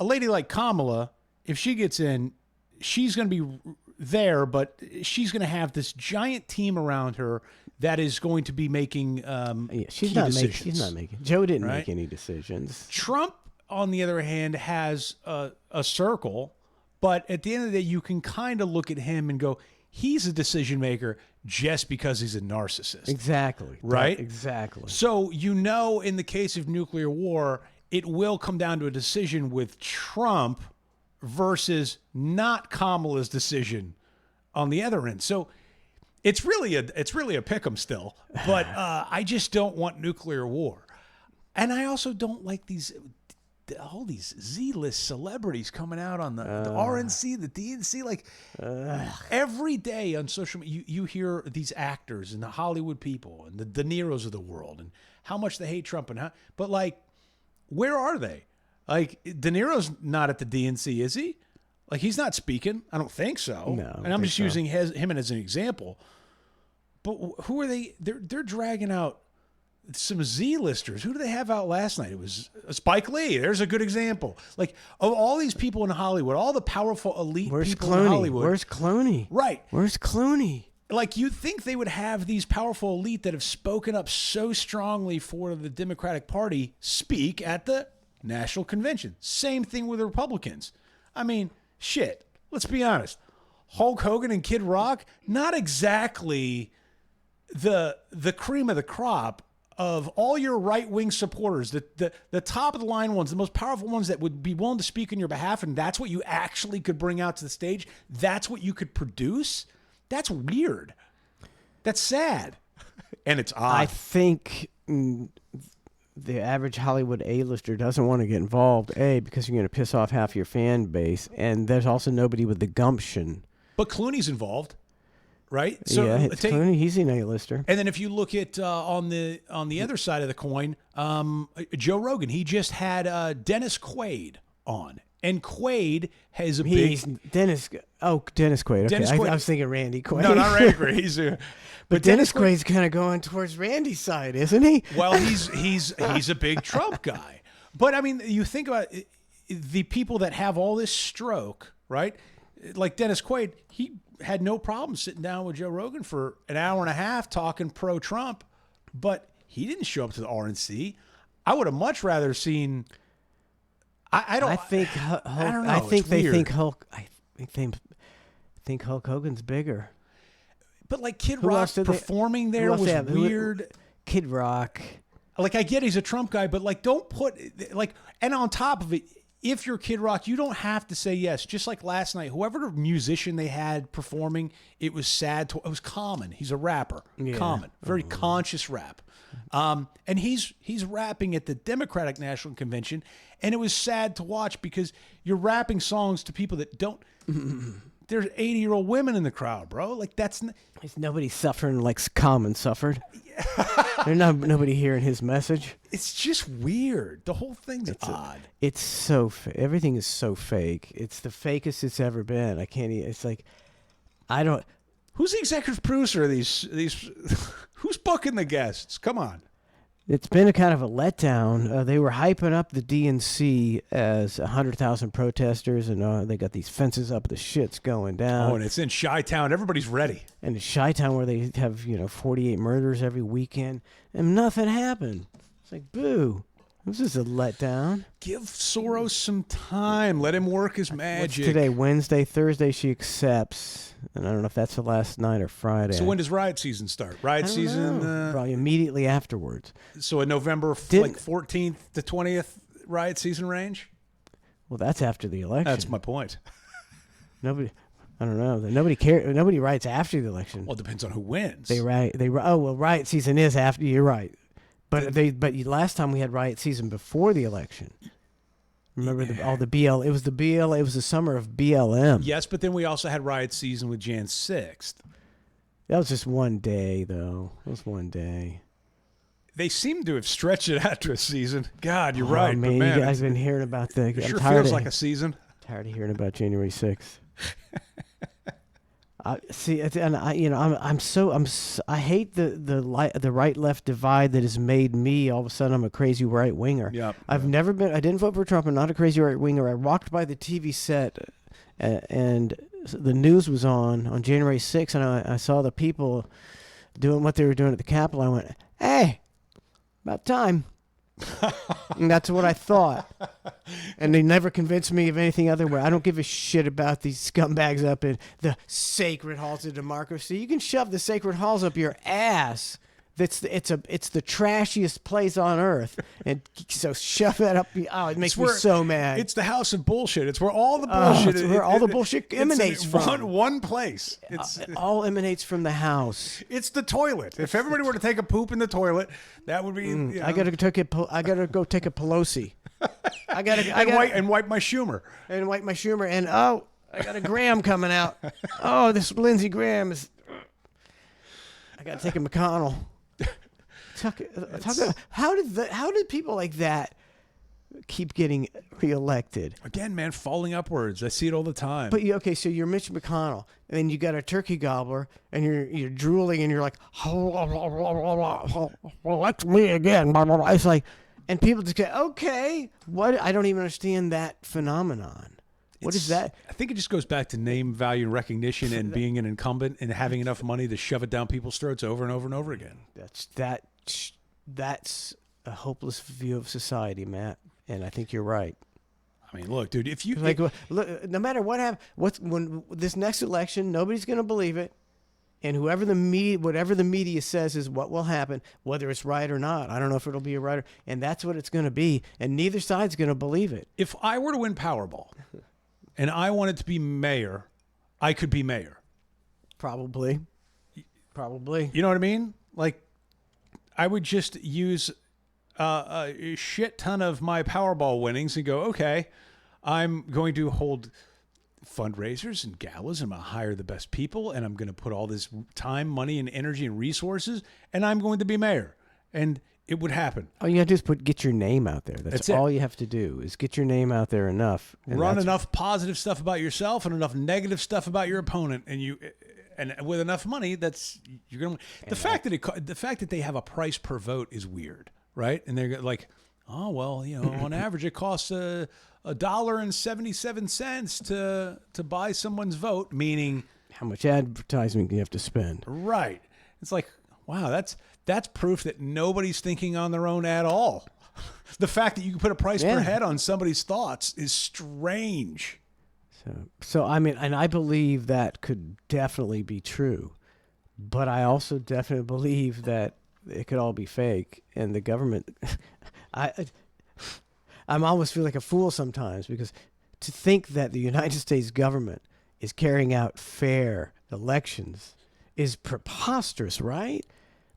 Speaker 2: lady like Kamala, if she gets in, she's going to be there, but she's going to have this giant team around her that is going to be making
Speaker 1: she's
Speaker 2: key
Speaker 1: not
Speaker 2: decisions.
Speaker 1: She's not making. Joe didn't
Speaker 2: Right?
Speaker 1: make any decisions.
Speaker 2: Trump, on the other hand, has a circle, but at the end of the day, you can kind of look at him and go, he's a decision maker just because he's a narcissist.
Speaker 1: Exactly.
Speaker 2: Right?
Speaker 1: Exactly.
Speaker 2: So, in the case of nuclear war, it will come down to a decision with Trump versus not Kamala's decision on the other end. So it's really a pick'em still, but I just don't want nuclear war. And I also don't like all these Z-list celebrities coming out on the RNC, the DNC. Like every day on social media, you hear these actors and the Hollywood people and the De Niros of the world and how much they hate Trump but like, where are they? Like, De Niro's not at the DNC, is he? Like, he's not speaking. I don't think so.
Speaker 1: No,
Speaker 2: and I'm just using him as an example. But who are they? They're dragging out some Z-listers. Who do they have out last night? It was Spike Lee. There's a good example. Like, of all these people in Hollywood, all the powerful elite people in Hollywood.
Speaker 1: Where's Clooney?
Speaker 2: Right.
Speaker 1: Where's Clooney?
Speaker 2: Like, you'd think they would have these powerful elite that have spoken up so strongly for the Democratic Party speak at the national convention. Same thing with the Republicans. I mean, shit, let's be honest. Hulk Hogan and Kid Rock, not exactly the cream of the crop of all your right-wing supporters, the top of the line ones, the most powerful ones that would be willing to speak on your behalf, and that's what you actually could bring out to the stage. That's what you could produce. That's weird. That's sad. And it's odd.
Speaker 1: I think the average Hollywood A-lister doesn't want to get involved, because you're going to piss off half your fan base, and there's also nobody with the gumption.
Speaker 2: But Clooney's involved, right?
Speaker 1: So yeah, it's Clooney. He's an A-lister.
Speaker 2: And then if you look at on the other side of the coin, Joe Rogan, he just had Dennis Quaid on. And Quaid has a
Speaker 1: Dennis Quaid. Okay.
Speaker 2: Dennis Quaid.
Speaker 1: I was thinking Randy Quaid.
Speaker 2: No, not Randy Quaid.
Speaker 1: But Dennis Quaid's kind of going towards Randy's side, isn't he?
Speaker 2: Well, he's a big Trump guy. But I mean, you think about the people that have all this stroke, right? Like Dennis Quaid, he had no problem sitting down with Joe Rogan for an hour and a half talking pro-Trump, but he didn't show up to the RNC. I would have much rather seen. I think
Speaker 1: Hulk Hogan's bigger.
Speaker 2: But like Kid Rock performing there was weird.
Speaker 1: Kid Rock.
Speaker 2: Like, I get he's a Trump guy, but like, don't put like, and on top of it, if you're Kid Rock, you don't have to say yes. Just like last night, whoever musician they had performing, it was sad. It was Common. He's a rapper. Yeah. Common, very conscious rap. And he's rapping at the Democratic National Convention, and it was sad to watch because you're rapping songs to people that don't. there's 80-year-old women in the crowd, bro. Like that's
Speaker 1: Is nobody suffering like Common suffered? There's nobody hearing his message.
Speaker 2: it's just weird. The whole thing's odd.
Speaker 1: It's so everything is so fake. It's the fakest it's ever been. I can't. It's like I don't.
Speaker 2: Who's the executive producer of these? Who's booking the guests? Come on.
Speaker 1: It's been a kind of a letdown. They were hyping up the DNC as 100,000 protesters, and they got these fences up. The shit's going down.
Speaker 2: Oh, and it's in Chi-Town. Everybody's ready.
Speaker 1: And it's Chi-Town where they have 48 murders every weekend, and nothing happened. It's like boo. This is a letdown.
Speaker 2: Give Soros some time. Let him work his magic.
Speaker 1: What's today? Wednesday, Thursday. She accepts, and I don't know if that's the last night or Friday.
Speaker 2: So when does riot season start? Riot season
Speaker 1: probably immediately afterwards.
Speaker 2: So in November, like 14th to 20th, riot season range.
Speaker 1: Well, that's after the election.
Speaker 2: That's my point.
Speaker 1: Nobody. I don't know. Nobody cares. Nobody riots after the election.
Speaker 2: Well, it depends on who wins.
Speaker 1: They riot. Oh well, riot season is after. You're right. But last time we had riot season before the election. Remember all the BL? It was the BL. It was the summer of BLM.
Speaker 2: Yes, but then we also had riot season with Jan 6th.
Speaker 1: That was just one day, though. It was one day.
Speaker 2: They seem to have stretched it out to a season. God, you're right.
Speaker 1: Man,
Speaker 2: but man,
Speaker 1: you guys been hearing about the.
Speaker 2: It sure feels like a season.
Speaker 1: Tired of hearing about January 6th. See, and I hate the right left divide that has made me all of a sudden I'm a crazy right winger.
Speaker 2: Yeah,
Speaker 1: I didn't vote for Trump. I'm not a crazy right winger. I walked by the TV set, and the news was on January 6th, and I saw the people doing what they were doing at the Capitol. I went, hey, about time. And that's what I thought. And they never convinced me of anything other way. I don't give a shit about these scumbags up in the sacred halls of democracy. You can shove the sacred halls up your ass. It's the trashiest place on earth, and so shove that up. Oh, it makes me so mad.
Speaker 2: It's the house of bullshit. It's where all the bullshit.
Speaker 1: It's where all the bullshit emanates from.
Speaker 2: One place.
Speaker 1: It all emanates from the house.
Speaker 2: It's the toilet. If everybody were to take a poop in the toilet, that would be.
Speaker 1: I gotta go take a Pelosi.
Speaker 2: And wipe my Schumer.
Speaker 1: And wipe my Schumer. And I got a Graham coming out. Oh, this Lindsey Graham is. I gotta take a McConnell. How did people like that keep getting reelected?
Speaker 2: Again, man, falling upwards. I see it all the time.
Speaker 1: But so you're Mitch McConnell, and then you got a turkey gobbler, and you're drooling, and you're like, elect me again. It's like, and people just go, okay, what? I don't even understand that phenomenon. What is that?
Speaker 2: I think it just goes back to name, value, and recognition, and being an incumbent and having enough money to shove it down people's throats over and over and over again.
Speaker 1: That's a hopeless view of society, Matt, and I think you're right.
Speaker 2: I mean, look, dude, if you
Speaker 1: look, no matter what happens, when this next election, nobody's going to believe it, and whatever the media says is what will happen, whether it's right or not. I don't know if it'll be a right, and that's what it's going to be, and neither side's going to believe it.
Speaker 2: If I were to win Powerball, and I wanted to be mayor, I could be mayor.
Speaker 1: Probably.
Speaker 2: You know what I mean? Like, I would just use a shit ton of my Powerball winnings and go, okay, I'm going to hold fundraisers and galas, and I'm going to hire the best people, and I'm going to put all this time, money, and energy and resources, and I'm going to be mayor. And it would happen.
Speaker 1: All you have to do is get your name out there. That's all you have to do is get your name out there enough.
Speaker 2: Run enough positive stuff about yourself and enough negative stuff about your opponent, and with enough money, you're going to. The fact that they have a price per vote is weird, right? And they're like, oh well, on average it costs $1.77 to buy someone's vote, meaning
Speaker 1: how much advertising do you have to spend?
Speaker 2: Right. It's like, wow, that's proof that nobody's thinking on their own at all. The fact that you can put a price per head on somebody's thoughts is strange.
Speaker 1: So I mean, and I believe that could definitely be true, but I also definitely believe that it could all be fake, and the government. I'm almost feel like a fool sometimes, because to think that the United States government is carrying out fair elections is preposterous, right?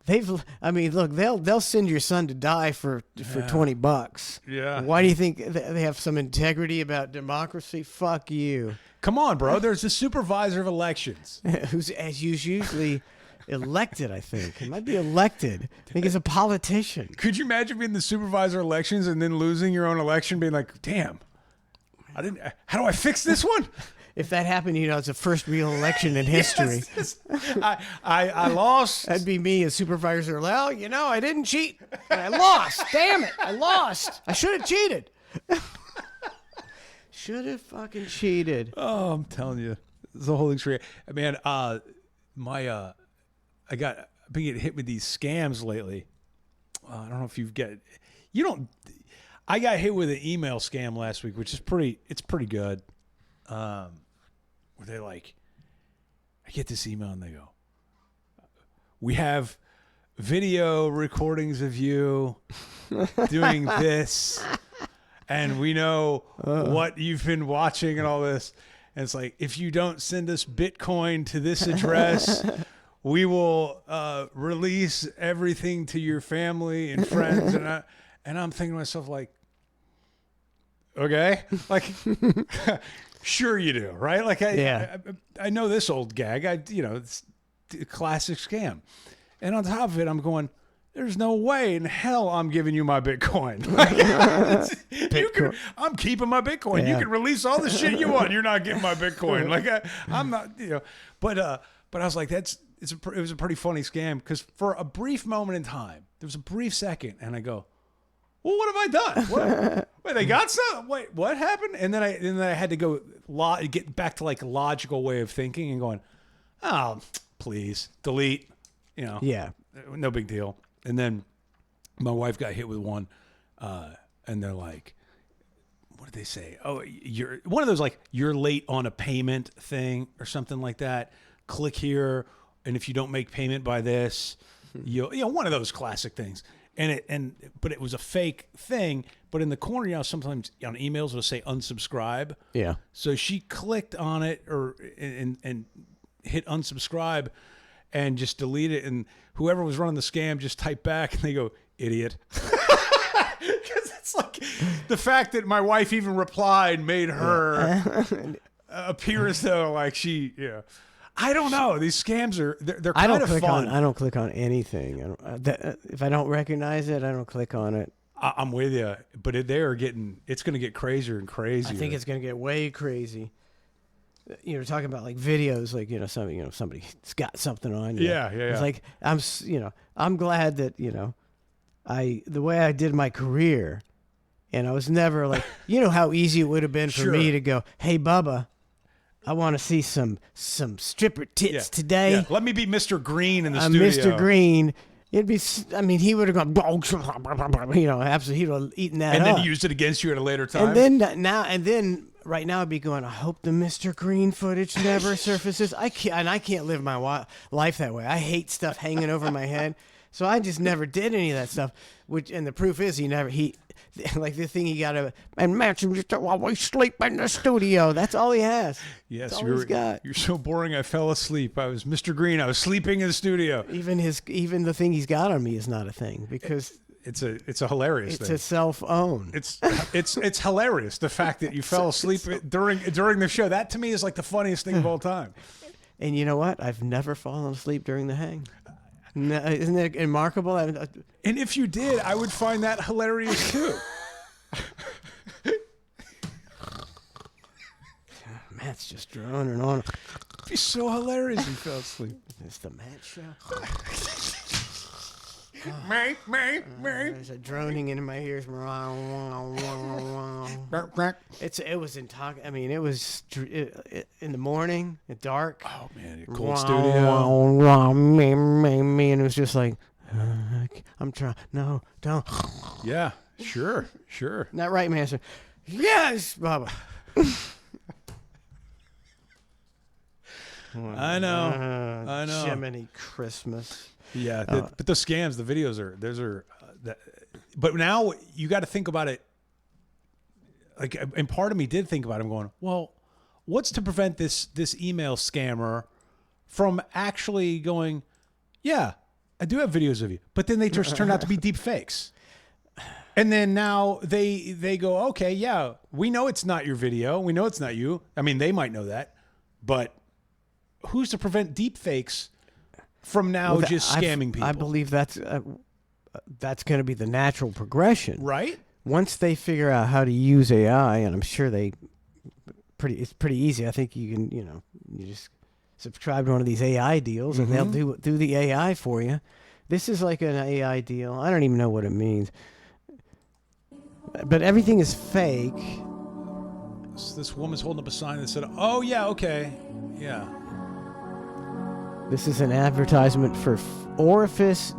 Speaker 1: Look, they'll send your son to die for $20.
Speaker 2: Yeah.
Speaker 1: Why do you think they have some integrity about democracy? Fuck you.
Speaker 2: Come on, bro. There's the supervisor of elections.
Speaker 1: who's usually elected, I think. He might be elected. I think he's a politician.
Speaker 2: Could you imagine being the supervisor of elections and then losing your own election, being like, damn, how do I fix this one?
Speaker 1: If that happened, it's the first real election in history.
Speaker 2: Yes. I lost.
Speaker 1: That'd be me as supervisor. Well, I didn't cheat. I lost. Damn it. I lost. I should have cheated. Should have fucking cheated.
Speaker 2: Oh, I'm telling you. The whole thing's real. Man, I've been getting hit with these scams lately. I don't know if I got hit with an email scam last week, which is pretty good. Where they're like, I get this email and they go, we have video recordings of you doing this, and we know what you've been watching and all this. And it's like, if you don't send us Bitcoin to this address, we will release everything to your family and friends. And I'm thinking to myself, like, okay, like, sure you do, right? Like, I know this old gag. It's a classic scam. And on top of it, I'm going, there's no way in hell I'm giving you my Bitcoin. I'm keeping my Bitcoin. Yeah. You can release all the shit you want. You're not getting my Bitcoin. Like, I'm not, But I was like, it was a pretty funny scam, because for a brief moment in time, there was a brief second, and I go, well, what have I done? Wait, they got some? Wait, what happened? And then I had to go get back to like a logical way of thinking and going, oh, please delete.
Speaker 1: Yeah,
Speaker 2: no big deal. And then my wife got hit with one, and they're like, what did they say? Oh, you're one of those, like, you're late on a payment thing or something like that. Click here, and if you don't make payment by this, one of those classic things. But it was a fake thing. But in the corner, sometimes on emails it'll say unsubscribe.
Speaker 1: Yeah.
Speaker 2: So she clicked on it and hit unsubscribe and just delete it. And whoever was running the scam just typed back, and they go, idiot. Because it's like the fact that my wife even replied made her appear as though like she. I don't know. These scams they're kind of fun.
Speaker 1: I don't click on anything. If I don't recognize it, I don't click on it.
Speaker 2: I'm with you, but it's going to get crazier and crazier.
Speaker 1: I think it's going to get way crazy. Talking about like videos, like somebody's got something on you.
Speaker 2: Yeah.
Speaker 1: It's like I'm glad that the way I did my career, and I was never like how easy it would have been for me to go, hey Bubba, I want to see some stripper tits today.
Speaker 2: Yeah. Let me be Mr. Green in the studio.
Speaker 1: Mr. Green. It'd be. He would have gone. Absolutely, he would have eaten that
Speaker 2: and
Speaker 1: up.
Speaker 2: then used it against you at a later time.
Speaker 1: And then right now I'd be going, I hope the Mr. Green footage never surfaces. I can't live my life that way. I hate stuff hanging over my head, so I just never did any of that stuff. And the proof is like the thing he got and match him just while we sleep in the studio. That's all he has.
Speaker 2: Yes,
Speaker 1: that's all he's got.
Speaker 2: You're so boring. I fell asleep. I was Mr. Green. I was sleeping in the studio.
Speaker 1: Even the thing he's got on me is not a thing, because
Speaker 2: it's a hilarious thing.
Speaker 1: It's a self-own.
Speaker 2: It's hilarious, the fact that you fell asleep during the show. That to me is like the funniest thing of all time.
Speaker 1: And you know what? I've never fallen asleep during the hang. No, isn't it remarkable?
Speaker 2: And if you did, I would find that hilarious too.
Speaker 1: Matt's just droning on.
Speaker 2: It'd be so hilarious if you fell asleep.
Speaker 1: It's the Matt show. There's a droning in my ears. It was in talk. It was in the morning, at dark.
Speaker 2: Oh man, a cold studio.
Speaker 1: And it was just like, I'm trying. No, don't.
Speaker 2: Yeah, sure.
Speaker 1: Not right, Master. Yes, Bubba.
Speaker 2: I know.
Speaker 1: Jiminy Christmas.
Speaker 2: Yeah, but the scams, the videos but now you got to think about it. Like, and part of me did think about it. I'm going, well, what's to prevent this email scammer from actually going, yeah, I do have videos of you, but then they just turn out to be deep fakes. And then now they go, okay, yeah, we know it's not your video. We know it's not you. I mean, they might know that, but who's to prevent deep fakes from now just scamming people?
Speaker 1: I believe that's going to be the natural progression.
Speaker 2: Right?
Speaker 1: Once they figure out how to use AI, and I'm sure it's pretty easy. I think you can, you just subscribe to one of these AI deals and they'll do the AI for you. This is like an AI deal. I don't even know what it means. But everything is fake.
Speaker 2: So this woman's holding up a sign that said, "Oh yeah, okay. Yeah."
Speaker 1: This is an advertisement for orifice.ai.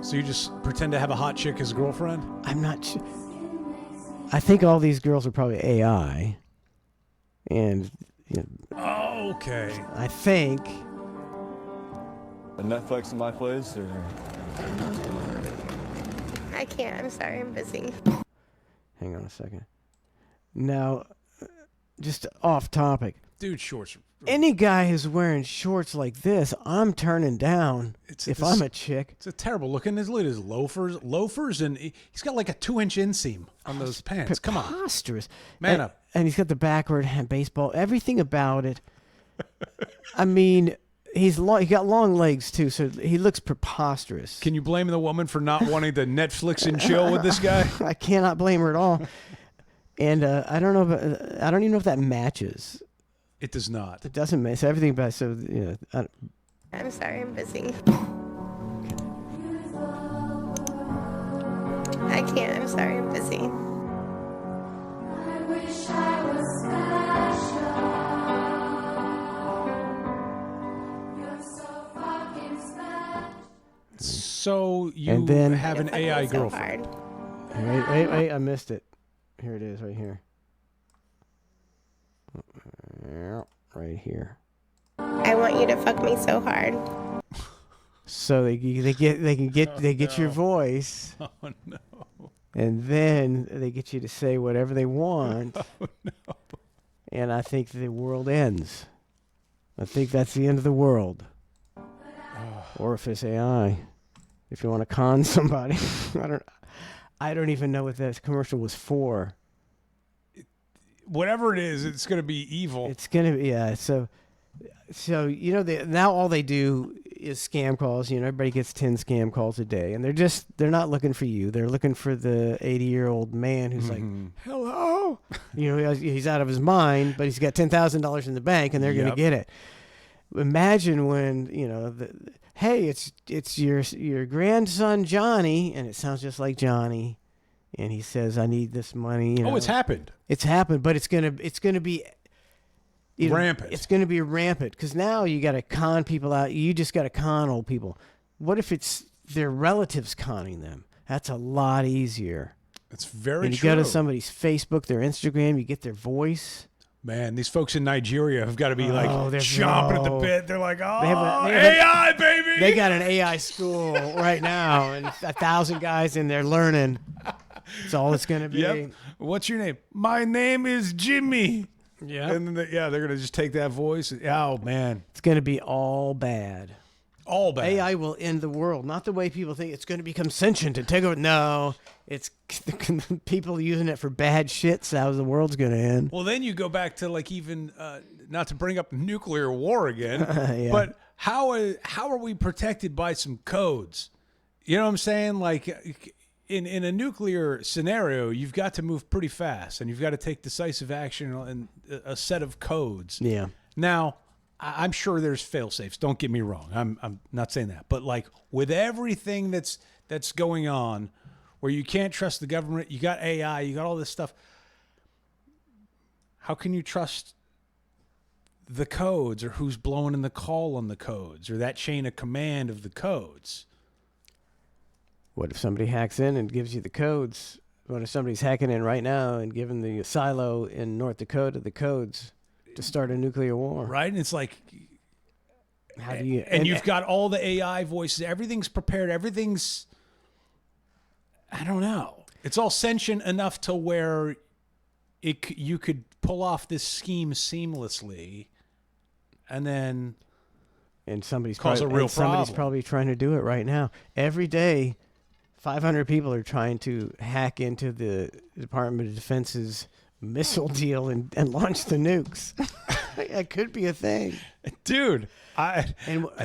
Speaker 2: So you just pretend to have a hot chick as a girlfriend?
Speaker 1: I'm not sure. I think all these girls are probably AI. And
Speaker 2: okay.
Speaker 1: I think
Speaker 6: A Netflix in my place, or?
Speaker 10: I can't. I'm sorry. I'm busy.
Speaker 1: Hang on a second. Now, just off topic.
Speaker 2: Dude, shorts.
Speaker 1: Any guy who's wearing shorts like this, I'm turning down if I'm a chick.
Speaker 2: It's a terrible looking. Look at his loafers, and he's got like a 2-inch inseam on those pants. Come on.
Speaker 1: Preposterous.
Speaker 2: Man up.
Speaker 1: And he's got the backward hand baseball, everything about it. I mean, he got long legs too, so he looks preposterous.
Speaker 2: Can you blame the woman for not wanting to Netflix and chill with this guy?
Speaker 1: I cannot blame her at all. And I don't know. I don't even know if that matches.
Speaker 2: It does not.
Speaker 1: It doesn't match. So everything about
Speaker 10: I'm sorry. I'm busy. I can't. I'm sorry. I'm busy.
Speaker 11: I wish I was special. You're so fucking special.
Speaker 2: So you
Speaker 1: and then,
Speaker 2: have an AI girlfriend.
Speaker 1: Wait, I missed it. Here it is, right here. Right here.
Speaker 10: I want you to fuck me so hard.
Speaker 1: So they get your voice.
Speaker 2: Oh no.
Speaker 1: And then they get you to say whatever they want.
Speaker 2: Oh no.
Speaker 1: And I think the world ends. I think that's the end of the world. Orifice AI. If you want to con somebody. I don't even know what this commercial was for.
Speaker 2: Whatever it is, it's going to be evil.
Speaker 1: It's going to be, yeah. So now all they do is scam calls. Everybody gets 10 scam calls a day, and they're not looking for you. They're looking for the 80-year-old man who's like, hello. He's out of his mind, but he's got $10,000 in the bank, and they're going to get it. Imagine when, hey, it's your grandson Johnny, and it sounds just like Johnny. And he says, "I need this money."
Speaker 2: Oh, it's happened.
Speaker 1: It's happened, but it's gonna be
Speaker 2: rampant.
Speaker 1: It's gonna be rampant because now you got to con people out. You just got to con old people. What if it's their relatives conning them? That's a lot easier.
Speaker 2: It's very
Speaker 1: and
Speaker 2: true.
Speaker 1: You go to somebody's Facebook, their Instagram, you get their voice.
Speaker 2: Man, these folks in Nigeria have got to be chomping at the bit. They're like, oh,
Speaker 1: they
Speaker 2: AI, baby.
Speaker 1: They got an AI school right now, and 1,000 guys in there learning. That's all it's going to be.
Speaker 2: Yep. What's your name? My name is Jimmy.
Speaker 1: Yeah.
Speaker 2: And then they're going to just take that voice. Oh, man.
Speaker 1: It's going to be all bad.
Speaker 2: All bad.
Speaker 1: AI will end the world. Not the way people think it's going to become sentient and take over. No, it's people using it for bad shit. So how the world's going to end.
Speaker 2: Well, then you go back to even not to bring up nuclear war again,
Speaker 1: yeah.
Speaker 2: But how are we protected by some codes? You know what I'm saying? Like in a nuclear scenario, you've got to move pretty fast and you've got to take decisive action and a set of codes.
Speaker 1: Yeah.
Speaker 2: Now, I'm sure there's fail safes. Don't get me wrong. I'm not saying that. But with everything that's going on where you can't trust the government, you got AI, you got all this stuff. How can you trust the codes or who's blowing in the call on the codes or that chain of command of the codes?
Speaker 1: What if somebody hacks in and gives you the codes? What if somebody's hacking in right now and giving the silo in North Dakota the codes to start a nuclear war?
Speaker 2: Right? And it's like,
Speaker 1: how do you?
Speaker 2: And you've got all the AI voices. Everything's prepared. Everything's, I don't know. It's all sentient enough to where you could pull off this scheme seamlessly, and then
Speaker 1: somebody's
Speaker 2: cause a real problem.
Speaker 1: Somebody's probably trying to do it right now. Every day, 500 people are trying to hack into the Department of Defense's missile deal and launch the nukes. That could be a thing.
Speaker 2: Dude, I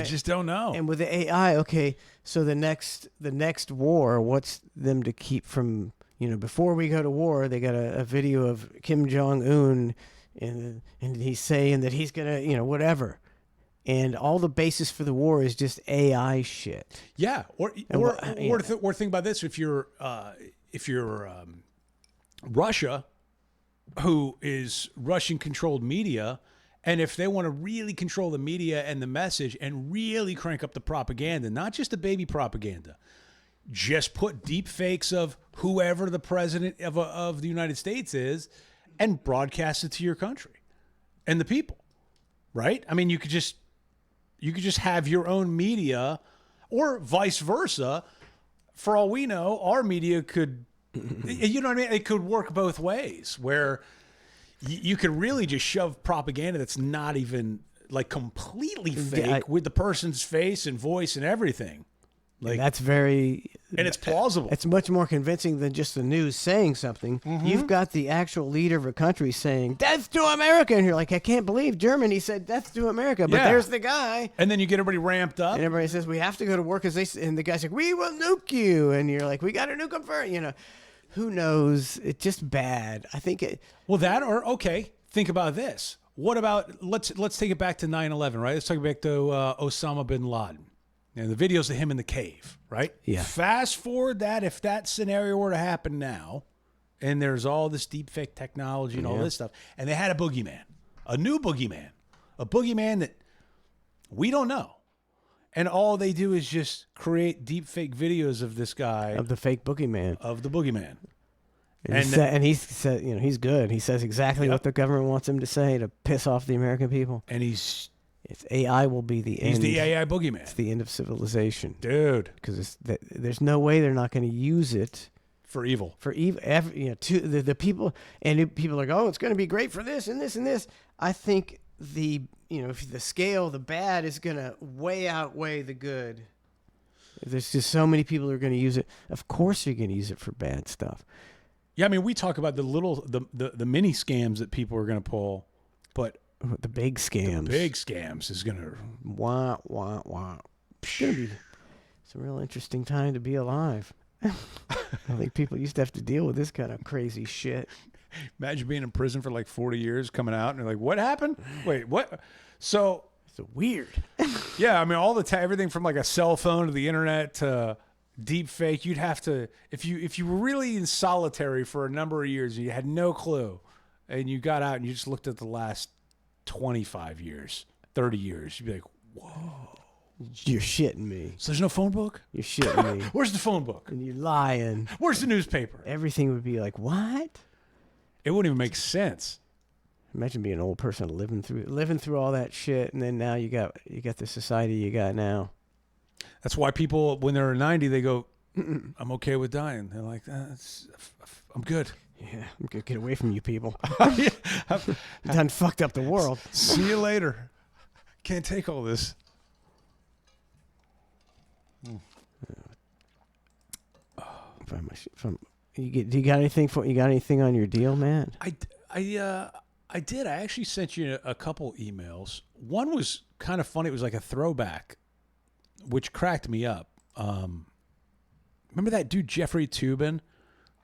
Speaker 2: just don't know.
Speaker 1: And with the AI, okay, so the next war, what's them to keep from, before we go to war, they got a video of Kim Jong-un and he's saying that he's going to, whatever. And all the basis for the war is just AI shit.
Speaker 2: Yeah, or think about this: if you're Russia, who is Russian-controlled media, and if they want to really control the media and the message and really crank up the propaganda, not just the baby propaganda, just put deep fakes of whoever the president of the United States is, and broadcast it to your country and the people, right? I mean, you could just have your own media, or vice versa. For all we know, our media could, you know what I mean? It could work both ways, where you could really just shove propaganda that's not even like completely fake with the person's face and voice and everything. Like,
Speaker 1: that's very...
Speaker 2: And it's plausible.
Speaker 1: It's much more convincing than just the news saying something.
Speaker 2: Mm-hmm.
Speaker 1: You've got the actual leader of a country saying, "Death to America." And you're like, I can't believe Germany said death to America. But there's the guy.
Speaker 2: And then you get everybody ramped up.
Speaker 1: And everybody says, we have to go to war because and the guy's like, "We will nuke you." And you're like, "We got to nuke them first." Who knows? It's just bad. I think it...
Speaker 2: Well, that, or, okay, think about this. What about, let's take it back to 9/11, right? Let's take it back to Osama bin Laden. And the videos of him in the cave, right?
Speaker 1: Yeah.
Speaker 2: Fast forward that, if that scenario were to happen now, and there's all this deep fake technology and all this stuff, and they had a boogeyman, a new boogeyman, a boogeyman that we don't know. And all they do is just create deep fake videos of this guy.
Speaker 1: Of the fake boogeyman.
Speaker 2: Of the boogeyman.
Speaker 1: And he said, he's good. He says exactly what the government wants him to say to piss off the American people.
Speaker 2: And
Speaker 1: AI will be the end.
Speaker 2: He's the AI boogeyman.
Speaker 1: It's the end of civilization,
Speaker 2: dude.
Speaker 1: Because there's no way they're not going to use it
Speaker 2: for evil.
Speaker 1: For evil, to the people, and people are like, "Oh, it's going to be great for this and this and this." I think if the scale, the bad is going to way outweigh the good. There's just so many people who are going to use it. Of course, you're going to use it for bad stuff.
Speaker 2: Yeah, I mean, we talk about the mini scams that people are going to pull, but
Speaker 1: the big scams.
Speaker 2: The big scams is going to...
Speaker 1: Wah, wah, wah. It's going to be a real interesting time to be alive. I think people used to have to deal with this kind of crazy shit.
Speaker 2: Imagine being in prison for like 40 years, coming out, and you're like, what happened? Wait, what? So...
Speaker 1: It's weird.
Speaker 2: Yeah, I mean, all the time, everything from like a cell phone to the internet to deep fake, you'd have to... If you were really in solitary for a number of years and you had no clue, and you got out and you just looked at the last 25 years, 30 years, you'd be like, whoa.
Speaker 1: You're shitting me.
Speaker 2: So there's no phone book?
Speaker 1: You're shitting me.
Speaker 2: Where's the phone book?
Speaker 1: And you're lying.
Speaker 2: Where's the newspaper?
Speaker 1: Everything would be like, what?
Speaker 2: It wouldn't even make sense.
Speaker 1: Imagine being an old person living through all that shit, and then now you got the society you got now.
Speaker 2: That's why people, when they're 90, they go, I'm okay with dying. They're like, I'm good.
Speaker 1: Yeah, I'm gonna get away from you people. You done fucked up the world.
Speaker 2: See you later. Can't take all this.
Speaker 1: Do you got anything on your deal, man?
Speaker 2: I did. I actually sent you a couple emails. One was kind of funny. It was like a throwback, which cracked me up. Remember that dude Jeffrey Toobin,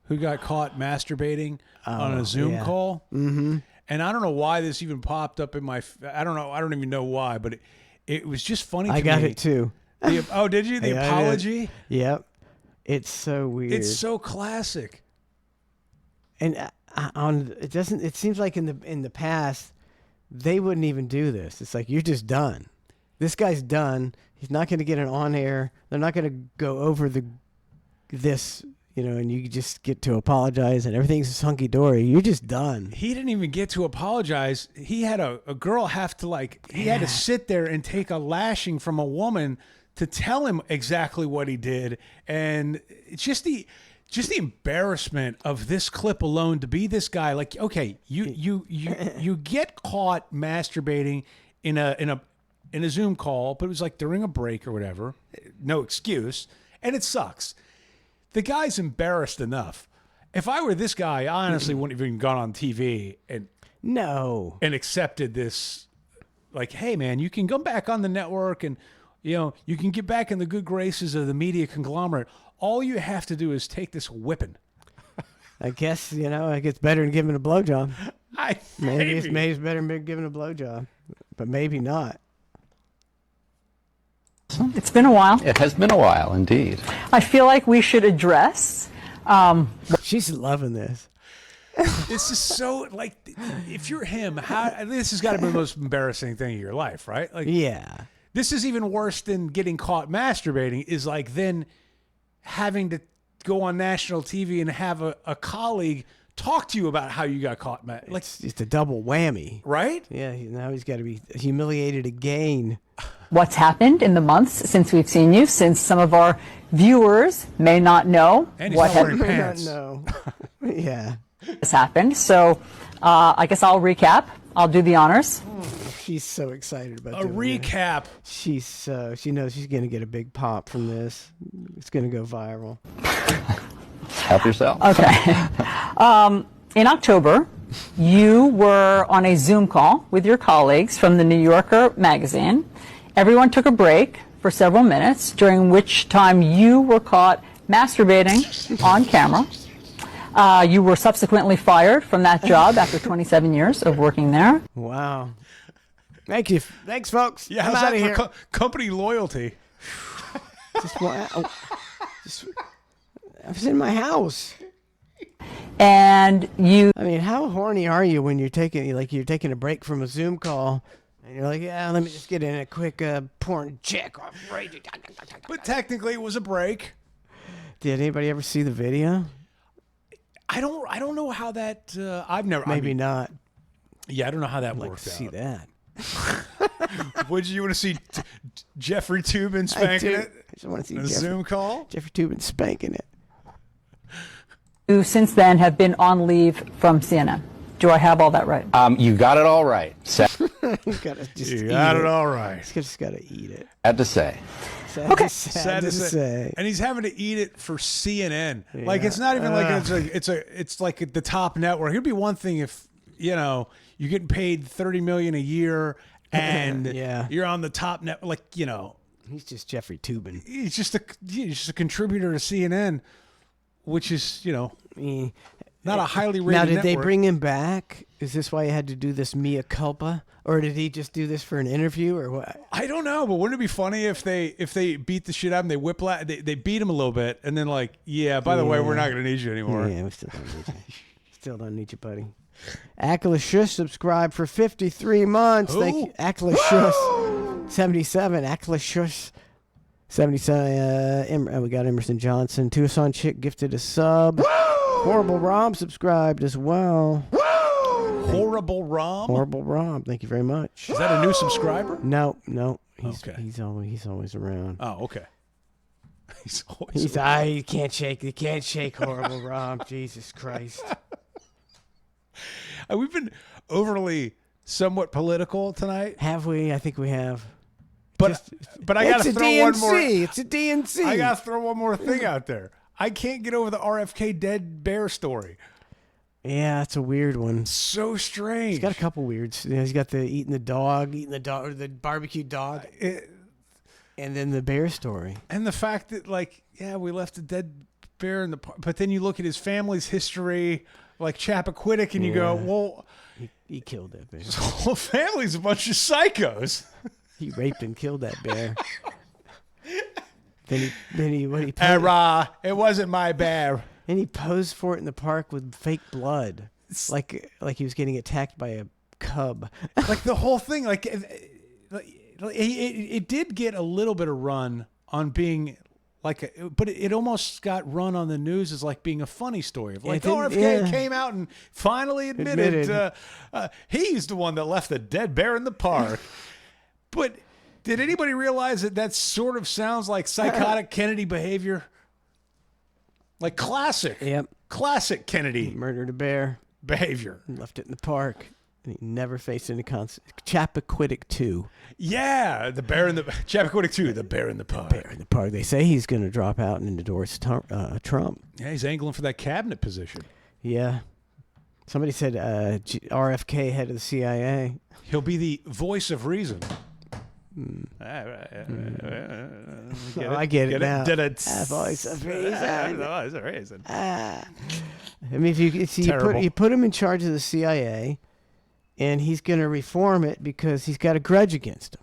Speaker 2: who got caught masturbating on a Zoom call?
Speaker 1: Mm-hmm.
Speaker 2: And I don't know why this even popped up in my... I don't know. I don't even know why, but it was just funny to me.
Speaker 1: I got it too.
Speaker 2: Oh, did you? The apology?
Speaker 1: Yep. It's so weird.
Speaker 2: It's so classic.
Speaker 1: And it seems like in the past they wouldn't even do this. It's like, you're just done. This guy's done. He's not going to get it on air. They're not going to go over this, and you just get to apologize and everything's hunky dory. You're just done.
Speaker 2: He didn't even get to apologize. He had a girl have to he had to sit there and take a lashing from a woman to tell him exactly what he did. And it's just the embarrassment of this clip alone, to be this guy. Like, okay, you get caught masturbating in a Zoom call, but it was like during a break or whatever. No excuse. And it sucks. the guy's embarrassed enough. If I were this guy, I honestly wouldn't have even gone on TV and accepted this. Like, hey man, you can come back on the network and you can get back in the good graces of the media conglomerate. All you have to do is take this whipping.
Speaker 1: I guess, it gets better than giving a blowjob.
Speaker 2: Maybe
Speaker 1: it's better than giving a blowjob, but maybe not.
Speaker 12: It's been a while.
Speaker 13: It has been a while, indeed.
Speaker 12: I feel like we should address.
Speaker 1: She's loving this.
Speaker 2: This is so, like, if you're him, this has got to be the most embarrassing thing of your life, right? Like,
Speaker 1: yeah.
Speaker 2: This is even worse than getting caught masturbating, is like then having to go on national TV and have a colleague talk to you about how you got caught. Like,
Speaker 1: it's a double whammy.
Speaker 2: Right?
Speaker 1: Yeah, now he's got to be humiliated again.
Speaker 12: What's happened in the months since we've seen you, since some of our viewers may not know what
Speaker 1: Yeah.
Speaker 12: has happened. So I guess I'll recap. I'll do the honors.
Speaker 1: She's so excited about
Speaker 2: a recap.
Speaker 1: She knows she's going to get a big pop from this. It's going to go viral.
Speaker 13: Help yourself.
Speaker 12: Okay. In October, you were on a Zoom call with your colleagues from the New Yorker magazine. Everyone took a break for several minutes, during which time you were caught masturbating on camera. You were subsequently fired from that job after 27 years of working there.
Speaker 1: Wow. Thank you. Thanks, folks.
Speaker 2: Yeah,
Speaker 1: I'm
Speaker 2: how's
Speaker 1: out
Speaker 2: that
Speaker 1: of
Speaker 2: for
Speaker 1: here.
Speaker 2: company loyalty?
Speaker 1: I was in my house.
Speaker 12: And you...
Speaker 1: I mean, how horny are you when you're taking a break from a Zoom call and you're like, yeah, let me just get in a quick porn check.
Speaker 2: But technically it was a break.
Speaker 1: Did anybody ever see the video?
Speaker 2: I don't know how that. I've never.
Speaker 1: Maybe not.
Speaker 2: Yeah, I don't know how that
Speaker 1: I'd like
Speaker 2: worked
Speaker 1: to
Speaker 2: out.
Speaker 1: See that?
Speaker 2: Would you want to see Jeffrey Toobin spanking it?
Speaker 1: I just want to see
Speaker 2: a Zoom call.
Speaker 1: Jeffrey Toobin spanking it.
Speaker 12: You since then have been on leave from CNN. Do I have all that right?
Speaker 13: You got it all right.
Speaker 1: You
Speaker 2: got it all right.
Speaker 1: Just got to eat it.
Speaker 13: Sad to say.
Speaker 2: Sad to say. And he's having to eat it for CNN. Yeah. Like it's not even like it's like the top network. It'd be one thing if you're getting paid $30 million a year and you're on the top net. Like
Speaker 1: he's just Jeffrey Toobin.
Speaker 2: He's just a contributor to CNN, which is not a highly rated.
Speaker 1: Now, did they
Speaker 2: network.
Speaker 1: bring him back? Is this why he had to do this mea culpa, or did he just do this for an interview, or what?
Speaker 2: I don't know, but wouldn't it be funny if they beat the shit out of him, they beat him a little bit, and then by the way, we're not going to need you anymore.
Speaker 1: Yeah, we still don't need you. Still don't need you, buddy. Akala Shush subscribed for 53 months.
Speaker 2: Who?
Speaker 1: Thank you, Akala Shush. 77. Akala Shush. 77. We got Emerson Johnson. Tucson Chick gifted a sub. Horrible Rom subscribed as well.
Speaker 2: Horrible Rom?
Speaker 1: Horrible Rom. Thank you very much.
Speaker 2: Is that a new subscriber?
Speaker 1: No. He's always around.
Speaker 2: Oh, okay.
Speaker 1: You can't shake Horrible Rom. Jesus Christ.
Speaker 2: We've been overly somewhat political tonight.
Speaker 1: Have we? I think we have.
Speaker 2: But I got to throw one more.
Speaker 1: It's a DNC.
Speaker 2: I got to throw one more thing out there. I can't get over the RFK dead bear story.
Speaker 1: Yeah, it's a weird one.
Speaker 2: So strange.
Speaker 1: He's got a couple weirds. He's got the eating the dog, or the barbecue dog, and then the bear story.
Speaker 2: And the fact that, we left a dead bear in the park. But then you look at his family's history, like Chappaquiddick, and you go, well...
Speaker 1: He killed that bear.
Speaker 2: His whole family's a bunch of psychos.
Speaker 1: He raped and killed that bear. Then he
Speaker 2: it wasn't my bear.
Speaker 1: And he posed for it in the park with fake blood, like he was getting attacked by a cub.
Speaker 2: Like the whole thing, it did get a little bit of run on being but it almost got run on the news as being a funny story of RFK came out and finally admitted. He's the one that left the dead bear in the park. But did anybody realize that sort of sounds like psychotic Kennedy behavior? Like classic.
Speaker 1: Yep.
Speaker 2: Classic Kennedy.
Speaker 1: Murdered a bear.
Speaker 2: Behavior.
Speaker 1: Left it in the park. And he never faced any Chappaquiddick 2.
Speaker 2: Yeah, the bear in the Chappaquiddick 2, the bear in the park.
Speaker 1: Bear in the park. They say he's going to drop out and endorse Trump.
Speaker 2: Yeah, he's angling for that cabinet position.
Speaker 1: Yeah. Somebody said RFK, head of the CIA.
Speaker 2: He'll be the voice of reason.
Speaker 1: I get it now.
Speaker 2: Voice of reason. Voice of reason.
Speaker 1: I mean, if you put him in charge of the CIA, and he's going to reform it because he's got a grudge against him.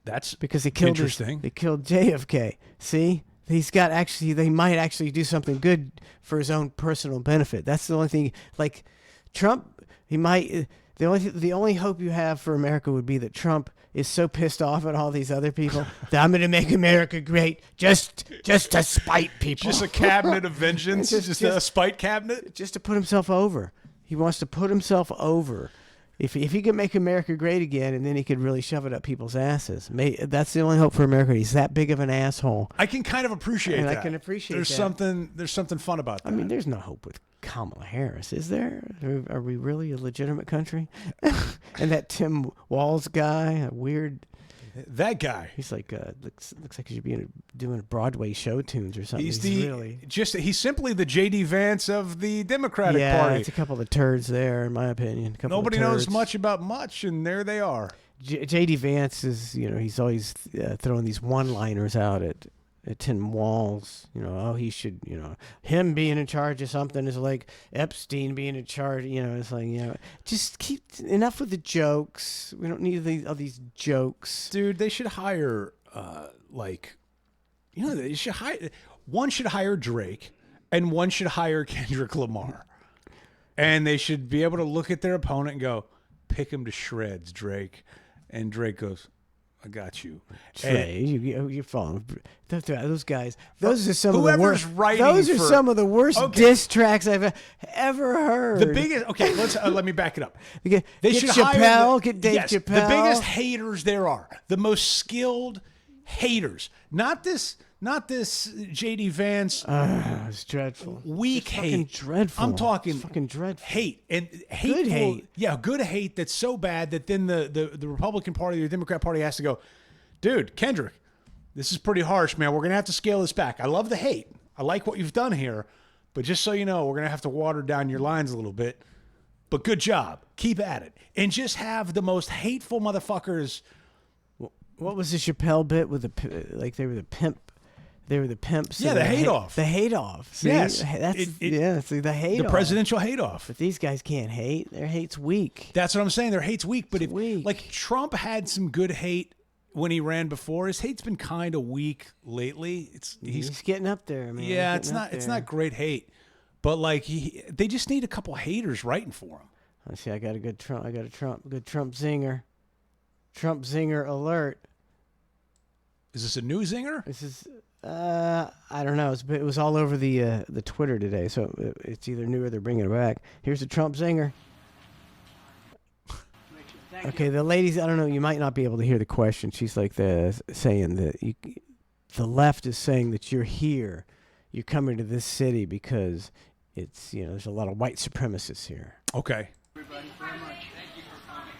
Speaker 2: That's
Speaker 1: because he killed
Speaker 2: interesting.
Speaker 1: They killed JFK. See, they might actually do something good for his own personal benefit. That's the only thing. Like Trump, he might. The only hope you have for America would be that Trump is so pissed off at all these other people that I'm going to make America great just to spite people.
Speaker 2: Just a cabinet of vengeance. just a spite cabinet.
Speaker 1: Just to put himself over. He wants to put himself over. If he could make America great again, and then he could really shove it up people's asses. That's the only hope for America. He's that big of an asshole.
Speaker 2: I can kind of appreciate that.
Speaker 1: I can appreciate
Speaker 2: there's
Speaker 1: that.
Speaker 2: There's something fun about that.
Speaker 1: I mean, there's no hope with Kamala Harris, is there? Are we really a legitimate country? And that Tim Walz guy, a weird...
Speaker 2: That guy.
Speaker 1: He's like looks like he should be doing Broadway show tunes or something.
Speaker 2: He's simply the J.D. Vance of the Democratic Party.
Speaker 1: Yeah, it's a couple of turds there, in my opinion.
Speaker 2: Nobody knows much about much, and there they are.
Speaker 1: J.D. Vance is, he's always throwing these one-liners out at Tim Walz. He should, him being in charge of something is like Epstein being in charge. It's like, just keep enough with the jokes. We don't need all these jokes.
Speaker 2: Dude, they should hire, they should hire, one should hire Drake and one should hire Kendrick Lamar. And they should be able to look at their opponent and go, pick him to shreds, Drake. And Drake goes, I got you.
Speaker 1: Trey, you're falling. Those guys. Those are some of the
Speaker 2: whoever's
Speaker 1: worst.
Speaker 2: writing
Speaker 1: Those are
Speaker 2: for-
Speaker 1: some of the worst diss tracks I've ever heard.
Speaker 2: The biggest. Okay, let me back it up.
Speaker 1: Get
Speaker 2: should
Speaker 1: Chappelle. Get Dave
Speaker 2: yes,
Speaker 1: Chappelle.
Speaker 2: The biggest haters there are. The most skilled haters. Not this J.D. Vance.
Speaker 1: It's dreadful.
Speaker 2: Weak
Speaker 1: it's
Speaker 2: hate.
Speaker 1: Fucking dreadful.
Speaker 2: I'm talking
Speaker 1: it's fucking dreadful.
Speaker 2: Hate and hateful.
Speaker 1: Good hate.
Speaker 2: Yeah, good hate that's so bad that then the Republican Party or the Democrat Party has to go, dude, Kendrick, this is pretty harsh, man. We're gonna have to scale this back. I love the hate. I like what you've done here, but just so you know, we're gonna have to water down your lines a little bit. But good job. Keep at it. And just have the most hateful motherfuckers.
Speaker 1: What was the Chappelle bit with they were the pimp? They were the pimps.
Speaker 2: Yeah, the hate off.
Speaker 1: The hate off. See?
Speaker 2: Yes.
Speaker 1: That's the hate
Speaker 2: the
Speaker 1: off.
Speaker 2: presidential hate off.
Speaker 1: But these guys can't hate. Their hate's weak.
Speaker 2: That's what I'm saying. Their hate's weak. But
Speaker 1: weak.
Speaker 2: Like Trump had some good hate when he ran before. His hate's been kind of weak lately.
Speaker 1: He's getting up there, man.
Speaker 2: Yeah, it's not great hate. But they just need a couple haters writing for him.
Speaker 1: Let's see, I got a good Trump zinger. Trump zinger alert.
Speaker 2: Is this a new zinger?
Speaker 1: This is I don't know. It was all over the Twitter today, so it's either new or they're bringing it back. Here's a Trump zinger. Okay, the ladies, I don't know. You might not be able to hear the question. She's like saying that the left is saying that you're here, you're coming to this city because it's there's a lot of white supremacists here.
Speaker 2: Okay.
Speaker 11: Everybody very much. Thank you for coming.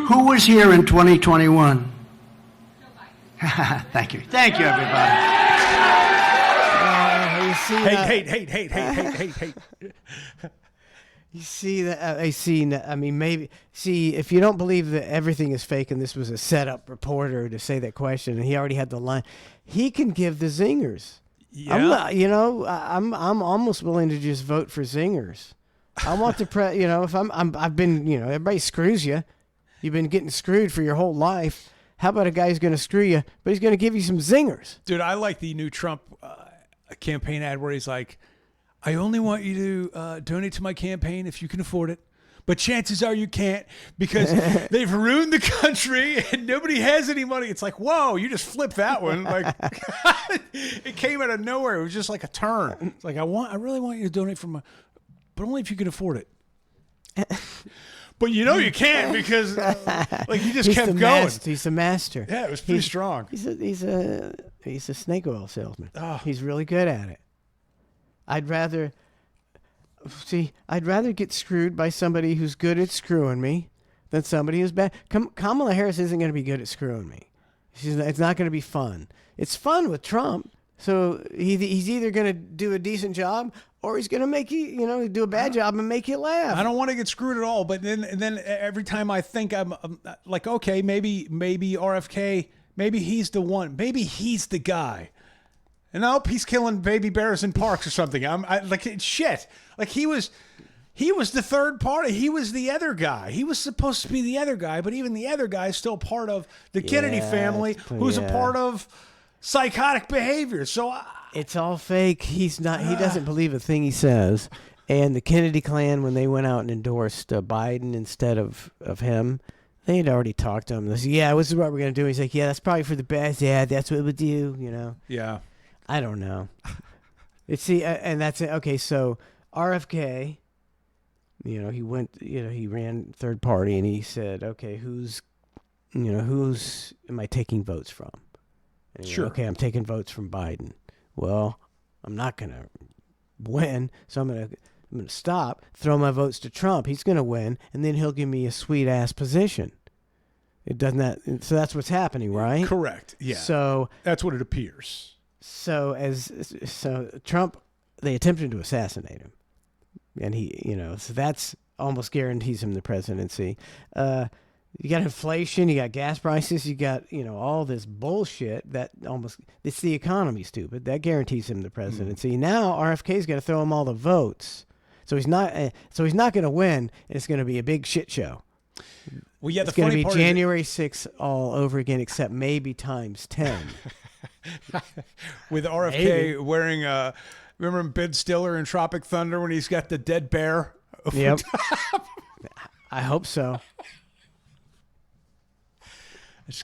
Speaker 14: Who was here in 2021? Thank you. Thank you, everybody.
Speaker 2: Hate.
Speaker 1: You see that? I mean, maybe. See, if you don't believe that everything is fake and this was a setup reporter to say that question, and he already had the line, he can give the zingers.
Speaker 2: Yeah.
Speaker 1: I'm almost willing to just vote for zingers. I want to if I've been, everybody screws you. You've been getting screwed for your whole life. How about a guy who's going to screw you, but he's going to give you some zingers?
Speaker 2: Dude, I like the new Trump campaign ad where he's like, I only want you to donate to my campaign if you can afford it. But chances are you can't because they've ruined the country and nobody has any money. It's like, whoa, you just flipped that one. Like it came out of nowhere. It was just like a turn. It's like, I really want you to donate but only if you can afford it. But you know you can't because like he just
Speaker 1: He's
Speaker 2: kept
Speaker 1: the
Speaker 2: going.
Speaker 1: He's the master.
Speaker 2: Yeah, it was pretty strong.
Speaker 1: He's a snake oil salesman.
Speaker 2: Oh.
Speaker 1: He's really good at it. I'd rather get screwed by somebody who's good at screwing me than somebody who's bad. Kamala Harris isn't going to be good at screwing me. It's not going to be fun. It's fun with Trump. So he's either going to do a decent job or he's going to make you, do a bad job and make you laugh.
Speaker 2: I don't want to get screwed at all, but then every time I think I'm like, okay, maybe RFK, maybe he's the one, maybe he's the guy. And nope, he's killing baby bears in parks or something. Shit. Like he was the third party. He was the other guy. He was supposed to be the other guy, but even the other guy is still part of the Kennedy family, who's a part of psychotic behavior. So
Speaker 1: it's all fake. He's not. He doesn't believe a thing he says. And the Kennedy clan, when they went out and endorsed Biden instead of him, they had already talked to him. They said, "Yeah, this is what we're gonna do." He's like, "Yeah, that's probably for the best. Yeah, that's what we'll do."
Speaker 2: Yeah.
Speaker 1: I don't know. And that's it. Okay, so RFK, he went. He ran third party, and he said, "Okay, who's am I taking votes from?" And
Speaker 2: Sure.
Speaker 1: Okay, I'm taking votes from Biden. Well, I'm not gonna win, so I'm gonna stop. Throw my votes to Trump. He's gonna win, and then he'll give me a sweet ass position. It doesn't that. So that's what's happening, right?
Speaker 2: Correct. Yeah.
Speaker 1: So
Speaker 2: that's what it appears.
Speaker 1: So Trump, they attempted to assassinate him, and so that's almost guarantees him the presidency. You got inflation, you got gas prices, you got all this bullshit that it's the economy, stupid. That guarantees him the presidency. Now RFK's got to throw him all the votes, so he's not going to win. And it's going to be a big shit show.
Speaker 2: Well, yeah,
Speaker 1: it's going to be January 6th all over again, except maybe times 10.
Speaker 2: With RFK wearing remember Ben Stiller in Tropic Thunder when he's got the dead bear?
Speaker 1: Yep. I hope so.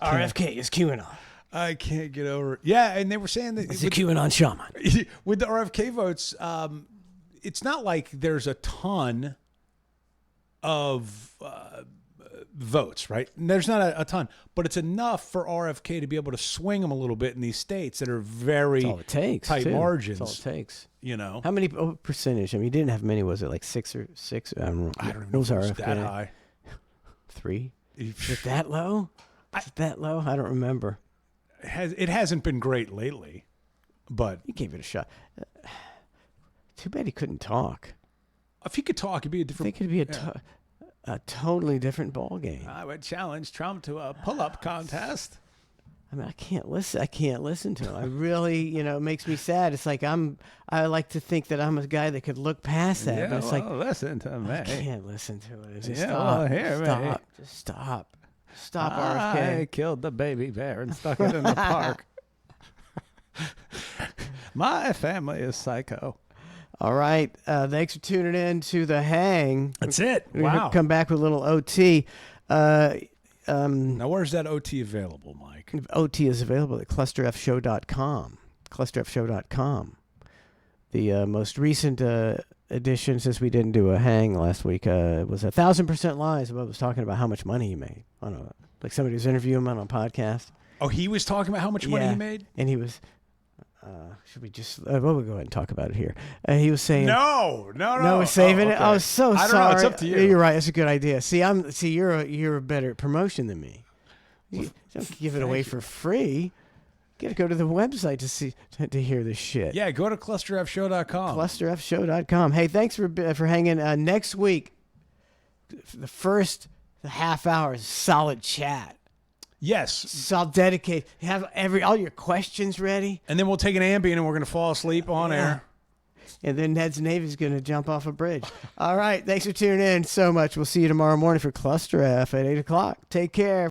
Speaker 1: RFK is QAnon.
Speaker 2: I can't get over it. Yeah, and they were saying that
Speaker 1: it's a QAnon shaman.
Speaker 2: With the RFK votes, it's not like there's a ton of votes, right? There's not a ton, but it's enough for RFK to be able to swing them a little bit in these states that are very
Speaker 1: That's all it takes,
Speaker 2: tight margins.
Speaker 1: That's all it takes.
Speaker 2: How
Speaker 1: many percentage? I mean, he didn't have many. Was it like 6 or 6? I don't know.
Speaker 2: I don't know if it was that high.
Speaker 1: 3? Is it that low? Is it that low? I don't remember.
Speaker 2: It hasn't been great lately, but
Speaker 1: he gave it a shot. Too bad he couldn't talk.
Speaker 2: If he could talk, it'd be a different.
Speaker 1: I think it'd be a totally different ball game.
Speaker 2: I would challenge Trump to a pull-up contest.
Speaker 1: I mean, I can't listen to him. I really, it makes me sad. It's like I like to think that I'm a guy that could look past that.
Speaker 2: Yeah,
Speaker 1: but it's
Speaker 2: listen to me.
Speaker 1: I can't listen to it. Just
Speaker 2: Yeah,
Speaker 1: stop.
Speaker 2: well, hear me.
Speaker 1: Stop. Just stop, RFK.
Speaker 2: I killed the baby bear and stuck it in the park. My family is psycho.
Speaker 1: All right. Thanks for tuning in to The Hang.
Speaker 2: That's it.
Speaker 1: We're gonna
Speaker 2: Wow.
Speaker 1: come back with a little OT.
Speaker 2: Now, where's that OT available, Mike?
Speaker 1: OT is available at clusterfshow.com. Clusterfshow.com. The most recent edition, since we didn't do a hang last week, was 1,000% Lies. About was talking about how much money he made. I don't know, like somebody was interviewing him on a podcast.
Speaker 2: Oh, he was talking about how much money he made?
Speaker 1: And he was... should we just... we'll go ahead and talk about it here. He was saying...
Speaker 2: No,
Speaker 1: we're saving it. Oh, so
Speaker 2: I don't
Speaker 1: sorry.
Speaker 2: know. It's up to you.
Speaker 1: You're right. That's a good idea. See, you're better at promotion than me. You don't give it away for free. You got to go to the website to hear this shit.
Speaker 2: Yeah, go to clusterfshow.com.
Speaker 1: Clusterfshow.com. Hey, thanks for hanging. Next week, the first half hour is solid chat.
Speaker 2: Yes.
Speaker 1: So I'll dedicate. Have all your questions ready.
Speaker 2: And then we'll take an Ambien and we're going to fall asleep on air.
Speaker 1: And then Ned's Navy's going to jump off a bridge. All right. Thanks for tuning in so much. We'll see you tomorrow morning for Cluster F at 8 o'clock. Take care.